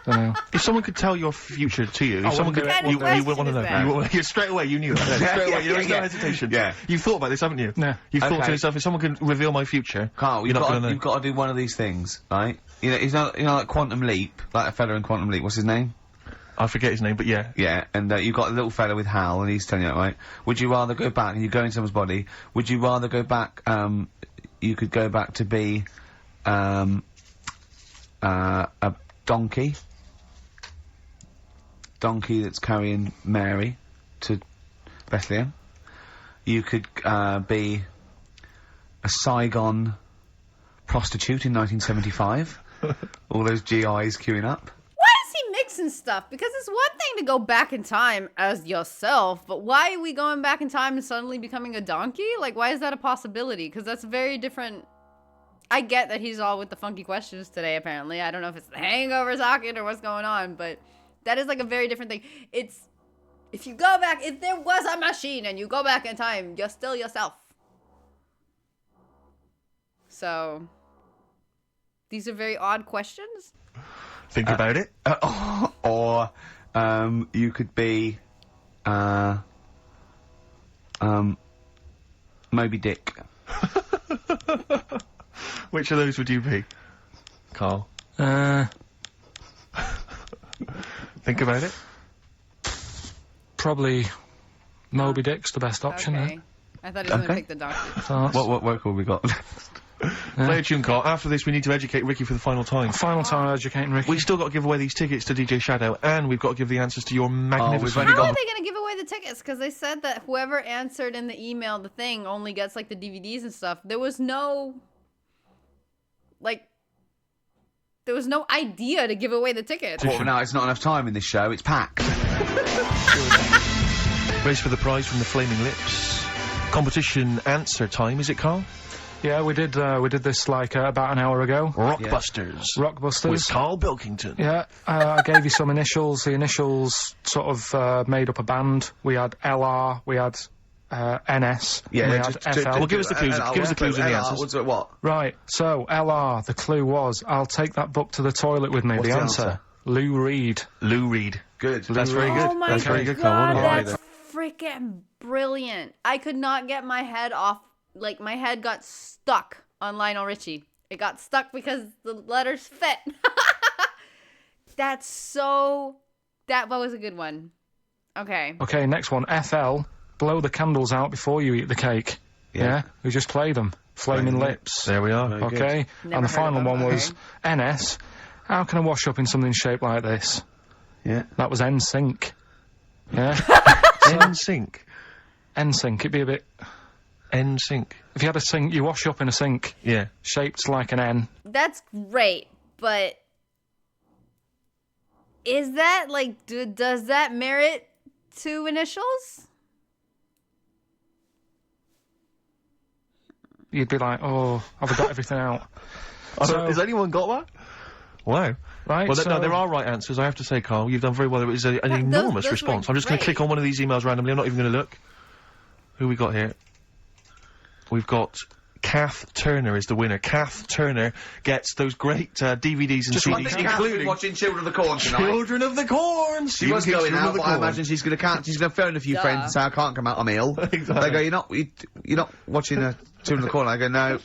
[SPEAKER 4] don't know.
[SPEAKER 3] If someone could tell your future to you, if
[SPEAKER 4] I
[SPEAKER 3] someone
[SPEAKER 4] wouldn't
[SPEAKER 3] could,
[SPEAKER 4] do it.
[SPEAKER 3] you
[SPEAKER 1] What kind of
[SPEAKER 3] wouldn't want to know.
[SPEAKER 1] question is that?
[SPEAKER 3] You straight away, you knew that. Straight away, there was no hesitation.
[SPEAKER 2] Yeah.
[SPEAKER 3] You've thought about this, haven't you?
[SPEAKER 4] No.
[SPEAKER 3] You've thought
[SPEAKER 2] Okay.
[SPEAKER 3] to yourself, if someone can reveal my future,
[SPEAKER 2] Carl,
[SPEAKER 3] you're not gonna know.
[SPEAKER 2] you've got to do one of these things, right? Like Quantum Leap, like a fella in Quantum Leap. What's his name?
[SPEAKER 3] I forget his name, but yeah.
[SPEAKER 2] Yeah, and you've got a little fella with Hal, and he's telling you, right, would you rather go back, and you go into someone's body, would you rather go back, you could go back to be, a donkey that's carrying Mary to Bethlehem. You could, be a Saigon prostitute in 1975. All those GIs queuing up.
[SPEAKER 1] Why is he mixing stuff? Because it's one thing to go back in time as yourself, but why are we going back in time and suddenly becoming a donkey? Like, why is that a possibility? Because that's very different. I get that he's all with the funky questions today, apparently. I don't know if it's the hangover talking or what's going on, but that is like a very different thing. It's, if you go back, if there was a machine and you go back in time, you're still yourself. So, these are very odd questions.
[SPEAKER 3] Think about it.
[SPEAKER 2] Or, you could be, Moby Dick.
[SPEAKER 3] Which of those would you be, Carl? Think about it.
[SPEAKER 4] Probably Moby Dick's the best option.
[SPEAKER 1] Okay. I thought he was going to pick the donkey.
[SPEAKER 2] What work have we got?
[SPEAKER 3] Play a tune, Carl. After this, we need to educate Ricky for the final time.
[SPEAKER 4] Final time educating Ricky.
[SPEAKER 3] We've still got to give away these tickets to DJ Shadow, and we've got to give the answers to your magnificent...
[SPEAKER 1] How are they going to give away the tickets? Because they said that whoever answered in the email the thing only gets, like, the DVDs and stuff. There was no... Like... There was no idea to give away the tickets.
[SPEAKER 2] Well, now it's not enough time in this show. It's packed.
[SPEAKER 3] Race for the prize from the Flaming Lips. Competition answer time, is it, Carl?
[SPEAKER 4] Yeah, we did this like about an hour ago.
[SPEAKER 3] Rockbusters.
[SPEAKER 4] Rockbusters.
[SPEAKER 3] With Carl Bilkington.
[SPEAKER 4] Yeah, I gave you some initials. The initials sort of made up a band. We had LR, we had NS,
[SPEAKER 2] Yeah,
[SPEAKER 4] we had FL.
[SPEAKER 3] Well, give us the clues. Give us the clues and the answers.
[SPEAKER 2] What's it, what?
[SPEAKER 4] Right, so LR, the clue was, I'll take that book to the toilet with me.
[SPEAKER 2] What's
[SPEAKER 4] the
[SPEAKER 2] the
[SPEAKER 4] answer?
[SPEAKER 2] answer?
[SPEAKER 4] Lou Reed.
[SPEAKER 3] Lou Reed.
[SPEAKER 2] Good.
[SPEAKER 3] That's very good.
[SPEAKER 1] Oh my
[SPEAKER 3] That's very good,
[SPEAKER 1] God,
[SPEAKER 3] Carl.
[SPEAKER 1] that's freaking brilliant. I could not get my head off, like, my head got stuck on Lionel Richie. It got stuck because the letters fit. That was a good one. Okay.
[SPEAKER 4] Okay, next one, FL, blow the candles out before you eat the cake. Yeah? We just play them. Flaming Lips.
[SPEAKER 3] There we are.
[SPEAKER 4] Okay,
[SPEAKER 1] Never
[SPEAKER 4] and the
[SPEAKER 1] heard
[SPEAKER 4] final
[SPEAKER 1] of them,
[SPEAKER 4] one was NS, how can I wash up in something shaped like this?
[SPEAKER 2] Yeah.
[SPEAKER 4] That was NSYNC. Yeah?
[SPEAKER 3] NSYNC.
[SPEAKER 4] NSYNC, it'd be a bit...
[SPEAKER 3] NSYNC.
[SPEAKER 4] If you had a sink, you wash up in a sink.
[SPEAKER 3] Yeah.
[SPEAKER 4] Shaped like an N.
[SPEAKER 1] That's great, but is that, like, does that merit 2 initials?
[SPEAKER 4] You'd be like, oh, I've got everything out. So,
[SPEAKER 3] Has anyone got that? Wow.
[SPEAKER 4] right,
[SPEAKER 3] Well,
[SPEAKER 4] so...
[SPEAKER 3] no, there are right answers, I have to say, Carl. You've done very well. It was an enormous
[SPEAKER 1] those
[SPEAKER 3] response.
[SPEAKER 1] were
[SPEAKER 3] I'm just going to
[SPEAKER 1] great.
[SPEAKER 3] click on one of these emails randomly. I'm not even going to look. Who we got here? We've got... Kath Turner is the winner. Kath Turner gets those great DVDs and CDs, including
[SPEAKER 2] watching Children of the Corn tonight.
[SPEAKER 3] Children of the Corn.
[SPEAKER 2] She was going out, but I imagine she's going to phone a few
[SPEAKER 1] Duh.
[SPEAKER 2] friends and say, I can't come out, I'm ill.
[SPEAKER 3] Exactly.
[SPEAKER 2] They go, you're not watching Children of the Corn. I go, no.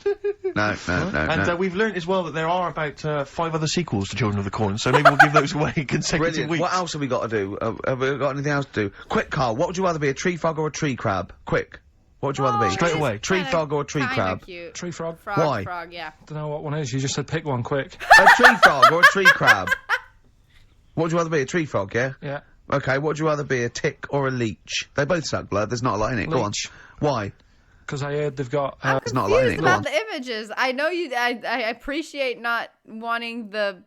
[SPEAKER 3] And we've learnt as well that there are about 5 other sequels to Children of the Corn, so maybe we'll give those away consecutive
[SPEAKER 2] Brilliant.
[SPEAKER 3] weeks.
[SPEAKER 2] What else have we got to do? Have we got anything else to do? Quick, Carl, what would you rather be, a tree frog or a tree crab? Quick. What would you rather be?
[SPEAKER 3] Straight away.
[SPEAKER 2] Tree frog or a tree crab?
[SPEAKER 1] Cute.
[SPEAKER 4] Tree frog.
[SPEAKER 2] Why?
[SPEAKER 1] Frog, yeah.
[SPEAKER 4] Don't know what one is, you just said pick one quick.
[SPEAKER 2] A tree frog or a tree crab? What would you rather be, a tree frog, yeah?
[SPEAKER 4] Yeah.
[SPEAKER 2] Okay, what would you rather be, a tick or a leech? They both suck blood, there's not a lot in it, go on.
[SPEAKER 4] Leech.
[SPEAKER 2] Why?
[SPEAKER 4] Because I heard they've got...
[SPEAKER 1] I'm
[SPEAKER 2] There's not a lot in
[SPEAKER 1] confused
[SPEAKER 2] it, go
[SPEAKER 1] about
[SPEAKER 2] on.
[SPEAKER 1] the images. I know you. I appreciate not wanting the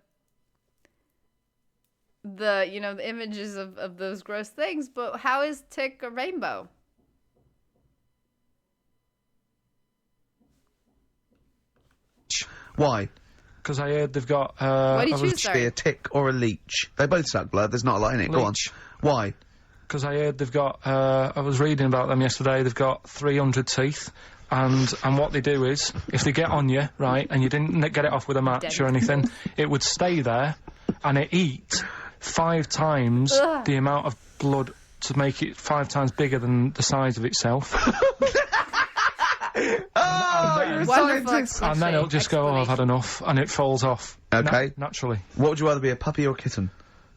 [SPEAKER 1] the images of those gross things, but how is tick a rainbow?
[SPEAKER 2] Why?
[SPEAKER 4] Because I heard they've got...
[SPEAKER 1] What do you
[SPEAKER 4] I was-
[SPEAKER 1] choose,
[SPEAKER 2] Be a
[SPEAKER 1] sorry?
[SPEAKER 2] tick or a leech? They both suck blood, there's not a lot in it, go on.
[SPEAKER 4] Leech.
[SPEAKER 2] Why?
[SPEAKER 4] Because I heard they've got, I was reading about them yesterday, they've got 300 teeth, and what they do is, if they get on you, right, and you didn't get it off with a match
[SPEAKER 1] Dead.
[SPEAKER 4] or anything, it would stay there, and it eat 5 times
[SPEAKER 1] Ugh.
[SPEAKER 4] the amount of blood to make it 5 times bigger than the size of itself.
[SPEAKER 2] Oh, you're a
[SPEAKER 1] Wonderful
[SPEAKER 2] scientist!
[SPEAKER 4] And then it'll just go, oh, I've had enough, and it falls off.
[SPEAKER 2] Okay.
[SPEAKER 4] Naturally.
[SPEAKER 2] What would you rather be, a puppy or a kitten?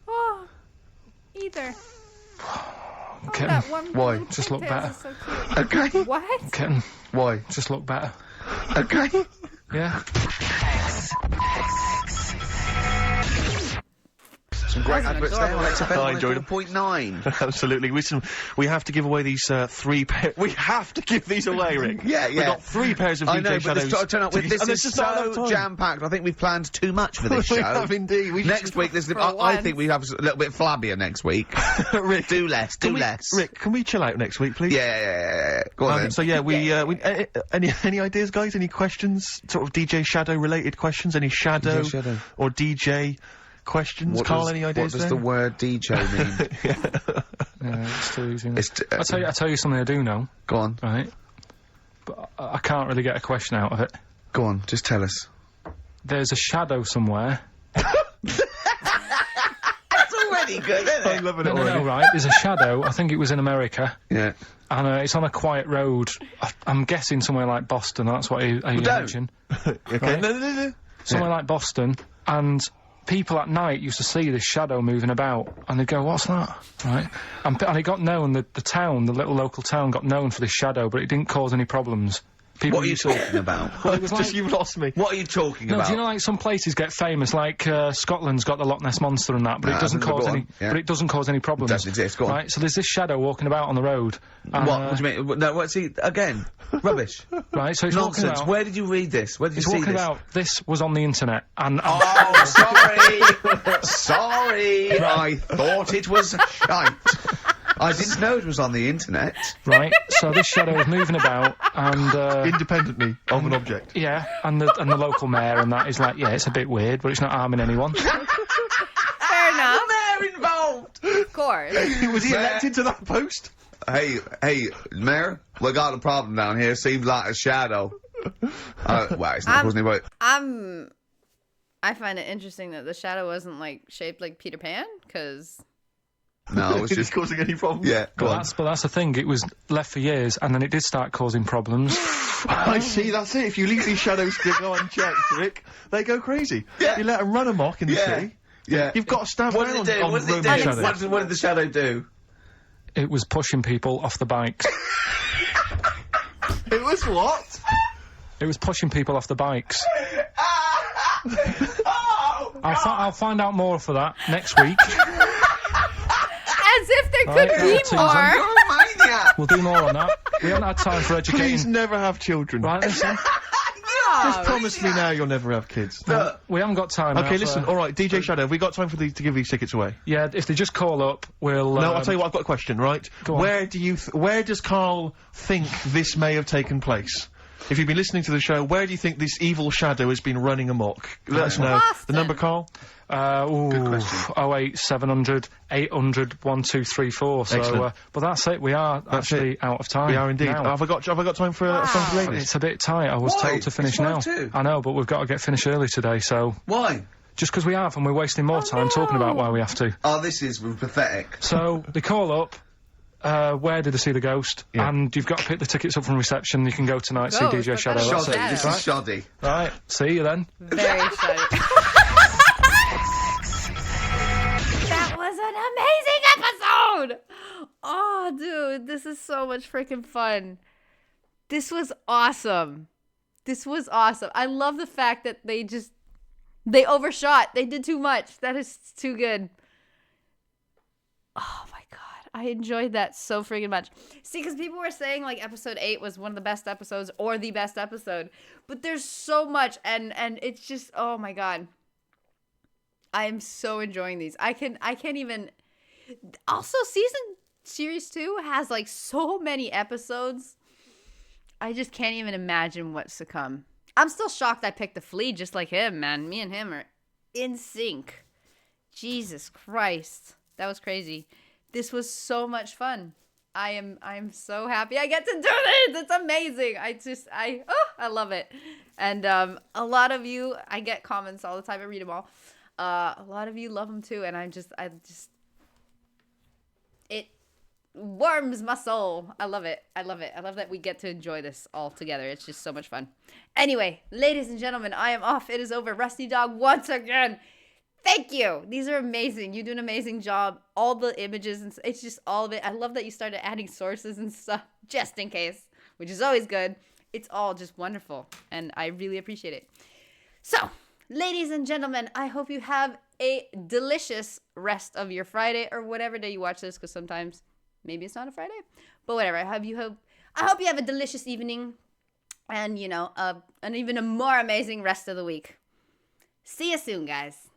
[SPEAKER 1] Oh, either.
[SPEAKER 4] Kitten,
[SPEAKER 1] That one
[SPEAKER 2] Why?
[SPEAKER 1] little
[SPEAKER 4] Just look
[SPEAKER 1] pigtail
[SPEAKER 4] better.
[SPEAKER 1] is so cute.
[SPEAKER 2] Okay.
[SPEAKER 1] What?
[SPEAKER 4] Kitten,
[SPEAKER 2] Why?
[SPEAKER 4] just look better.
[SPEAKER 2] Okay.
[SPEAKER 4] Yeah.
[SPEAKER 2] Some great
[SPEAKER 1] That was
[SPEAKER 2] adverts there on
[SPEAKER 1] adorable.
[SPEAKER 2] XFM
[SPEAKER 3] I enjoyed it.
[SPEAKER 2] 104.9.
[SPEAKER 3] Absolutely. We have to give away these we have to give these away, Rick.
[SPEAKER 2] Yeah,
[SPEAKER 3] We've
[SPEAKER 2] yeah.
[SPEAKER 3] got 3 pairs of
[SPEAKER 2] I
[SPEAKER 3] DJ
[SPEAKER 2] know, but
[SPEAKER 3] Shadows.
[SPEAKER 2] this, turn up with, this
[SPEAKER 3] and
[SPEAKER 2] is
[SPEAKER 3] there's just not enough
[SPEAKER 2] so
[SPEAKER 3] time.
[SPEAKER 2] jam-packed. I think we've planned too much for this
[SPEAKER 3] We
[SPEAKER 2] show.
[SPEAKER 3] have indeed. We
[SPEAKER 2] Next week, there's I
[SPEAKER 1] once.
[SPEAKER 2] think we have a little bit flabbier next week.
[SPEAKER 3] Rick,
[SPEAKER 2] Do less, do less.
[SPEAKER 3] Rick, can we chill out next week, please?
[SPEAKER 2] Yeah. Go on then.
[SPEAKER 3] So yeah, we any ideas, guys? Any questions? Sort of DJ Shadow related questions? Any Shadow,
[SPEAKER 2] DJ Shadow.
[SPEAKER 3] or DJ questions?
[SPEAKER 2] What
[SPEAKER 3] Carl,
[SPEAKER 2] does-
[SPEAKER 3] any ideas
[SPEAKER 2] What does
[SPEAKER 3] there?
[SPEAKER 2] the word DJ mean?
[SPEAKER 4] Yeah, it's too easy.
[SPEAKER 2] It's t-
[SPEAKER 4] I tell you something I do know,
[SPEAKER 2] Go on.
[SPEAKER 4] right? But I can't really get a question out of it.
[SPEAKER 2] Go on. Just tell us.
[SPEAKER 4] There's a shadow somewhere.
[SPEAKER 2] That's already good, isn't
[SPEAKER 3] I'm loving it
[SPEAKER 4] No,
[SPEAKER 3] already.
[SPEAKER 4] right? There's a shadow. I think it was in America.
[SPEAKER 2] Yeah.
[SPEAKER 4] And it's on a quiet road. I'm guessing somewhere like Boston. That's what I
[SPEAKER 2] don't.
[SPEAKER 4] imagine.
[SPEAKER 3] Okay.
[SPEAKER 4] Right.
[SPEAKER 3] No.
[SPEAKER 4] Somewhere like Boston. And people at night used to see this shadow moving about. And they'd go, what's that? Right? And it got known, the town, the little local town got known for this shadow, but it didn't cause any problems. People
[SPEAKER 2] What are you
[SPEAKER 4] used to-
[SPEAKER 2] talking about?
[SPEAKER 4] Well, it was like,
[SPEAKER 3] You've lost me.
[SPEAKER 2] What are you talking
[SPEAKER 4] no,
[SPEAKER 2] about?
[SPEAKER 4] do you know like some places get famous, like Scotland's got the Loch Ness Monster and that, but
[SPEAKER 2] No,
[SPEAKER 4] it doesn't
[SPEAKER 2] go
[SPEAKER 4] cause
[SPEAKER 2] on,
[SPEAKER 4] any.
[SPEAKER 2] yeah.
[SPEAKER 4] But it doesn't cause any problems.
[SPEAKER 2] Doesn't exist, go on.
[SPEAKER 4] Right. So there's this shadow walking about on the road.
[SPEAKER 2] What do you mean? No, what's he again? Rubbish.
[SPEAKER 4] Right. So he's walking
[SPEAKER 2] Nonsense.
[SPEAKER 4] about.
[SPEAKER 2] Where did you read this? Where did you
[SPEAKER 4] He's
[SPEAKER 2] see
[SPEAKER 4] walking
[SPEAKER 2] this?
[SPEAKER 4] about. This was on the internet, and
[SPEAKER 2] Oh, sorry. Sorry. I thought it was shite. I didn't know it was on the internet.
[SPEAKER 4] right. So this shadow was moving about, and
[SPEAKER 3] Independently of an object.
[SPEAKER 4] yeah, and the local mayor and that is like, yeah, it's a bit weird, but it's not harming anyone.
[SPEAKER 1] Fair enough.
[SPEAKER 2] They're involved.
[SPEAKER 1] Of course.
[SPEAKER 3] Was he elected to that post?
[SPEAKER 2] Hey, Mayor, we got a problem down here. Seems like a shadow. Well, it's not causing any.
[SPEAKER 1] I find it interesting that the shadow wasn't like shaped like Peter Pan, because
[SPEAKER 2] No, it was
[SPEAKER 3] Is this
[SPEAKER 2] just.
[SPEAKER 3] causing any problems?
[SPEAKER 2] Yeah, go on.
[SPEAKER 4] But that's the thing. It was left for years, and then it did start causing problems.
[SPEAKER 3] I see, that's it. If you leave these shadows to go unchecked, Rick, they go crazy.
[SPEAKER 2] Yeah.
[SPEAKER 3] You let them run amok in the
[SPEAKER 2] Yeah.
[SPEAKER 3] city.
[SPEAKER 2] Yeah.
[SPEAKER 3] You've got to stand
[SPEAKER 2] What
[SPEAKER 3] down
[SPEAKER 2] did it do?
[SPEAKER 3] on
[SPEAKER 2] What did it
[SPEAKER 3] roaming
[SPEAKER 2] do?
[SPEAKER 3] shadows.
[SPEAKER 2] What did the shadow do?
[SPEAKER 4] It was pushing people off the bikes.
[SPEAKER 3] It was what?
[SPEAKER 4] It was pushing people off the bikes.
[SPEAKER 2] Oh!
[SPEAKER 4] I'll find out more for that next week.
[SPEAKER 1] as if there
[SPEAKER 4] Right,
[SPEAKER 1] could
[SPEAKER 4] yeah,
[SPEAKER 1] be
[SPEAKER 4] teaser.
[SPEAKER 1] more.
[SPEAKER 2] You're a maniac!
[SPEAKER 4] We'll do more on that. We haven't had time for
[SPEAKER 3] Please
[SPEAKER 4] educating.
[SPEAKER 3] never have children.
[SPEAKER 4] Right, listen.
[SPEAKER 3] Just promise me now you'll never have kids.
[SPEAKER 4] We haven't got time now
[SPEAKER 3] Okay,
[SPEAKER 4] for-
[SPEAKER 3] listen, alright, DJ Shadow, have we got time for to give these tickets away?
[SPEAKER 4] Yeah, if they just call up, we'll...
[SPEAKER 3] No, I'll tell you what, I've got a question, right?
[SPEAKER 4] Go on.
[SPEAKER 3] Where does Carl think this may have taken place? If you've been listening to the show, where do you think this evil shadow has been running amok? Let us know.
[SPEAKER 1] Boston.
[SPEAKER 3] The number, Carl?
[SPEAKER 2] Good question.
[SPEAKER 4] 08 700 800 1234. So,
[SPEAKER 3] Excellent.
[SPEAKER 4] but that's it. We are actually out of time.
[SPEAKER 3] We are indeed.
[SPEAKER 4] now.
[SPEAKER 3] Have I got time for a song for ladies?
[SPEAKER 4] It's a bit tight. I was
[SPEAKER 2] Why?
[SPEAKER 4] told to finish
[SPEAKER 2] It's
[SPEAKER 4] now.
[SPEAKER 2] 5:02.
[SPEAKER 4] I know, but we've got to get finished early today. So
[SPEAKER 2] Why?
[SPEAKER 4] just because we have, and we're wasting more time talking about why we have to.
[SPEAKER 2] Oh, this is pathetic.
[SPEAKER 4] So they call up. Where did they see the ghost?
[SPEAKER 3] Yeah.
[SPEAKER 4] And you've got to pick the tickets up from reception. You can go tonight, see
[SPEAKER 1] Ghost,
[SPEAKER 4] DJ
[SPEAKER 1] I
[SPEAKER 4] Shadow.
[SPEAKER 1] thought it was
[SPEAKER 4] That's
[SPEAKER 2] Shoddy.
[SPEAKER 4] it.
[SPEAKER 2] This
[SPEAKER 1] Right.
[SPEAKER 2] is shoddy.
[SPEAKER 4] Right. See you then.
[SPEAKER 1] Very shitty. That was an amazing episode! Oh, dude, this is so much freaking fun. This was awesome. This was awesome. I love the fact that they overshot. They did too much. That is too good. Oh my god. I enjoyed that so freaking much. See, because people were saying like episode 8 was one of the best episodes or the best episode. But there's so much and it's just, oh my god. I am so enjoying these. I can't even. Also, series 2 has like so many episodes. I just can't even imagine what's to come. I'm still shocked I picked the Flea just like him, man. Me and him are in sync. Jesus Christ. That was crazy. This was so much fun. I'm so happy I get to do this. It's amazing. I love it. And a lot of you, I get comments all the time. I read them all. A lot of you love them too, and it warms my soul. I love it. I love it. I love that we get to enjoy this all together. It's just so much fun. Anyway, ladies and gentlemen, I am off. It is over. Rusty Dog once again. Thank you. These are amazing. You do an amazing job. All the images, and it's just all of it. I love that you started adding sources and stuff just in case, which is always good. It's all just wonderful, and I really appreciate it. So, ladies and gentlemen, I hope you have a delicious rest of your Friday or whatever day you watch this, because sometimes maybe it's not a Friday, but whatever. I hope you have a delicious evening, and an even a more amazing rest of the week. See you soon, guys.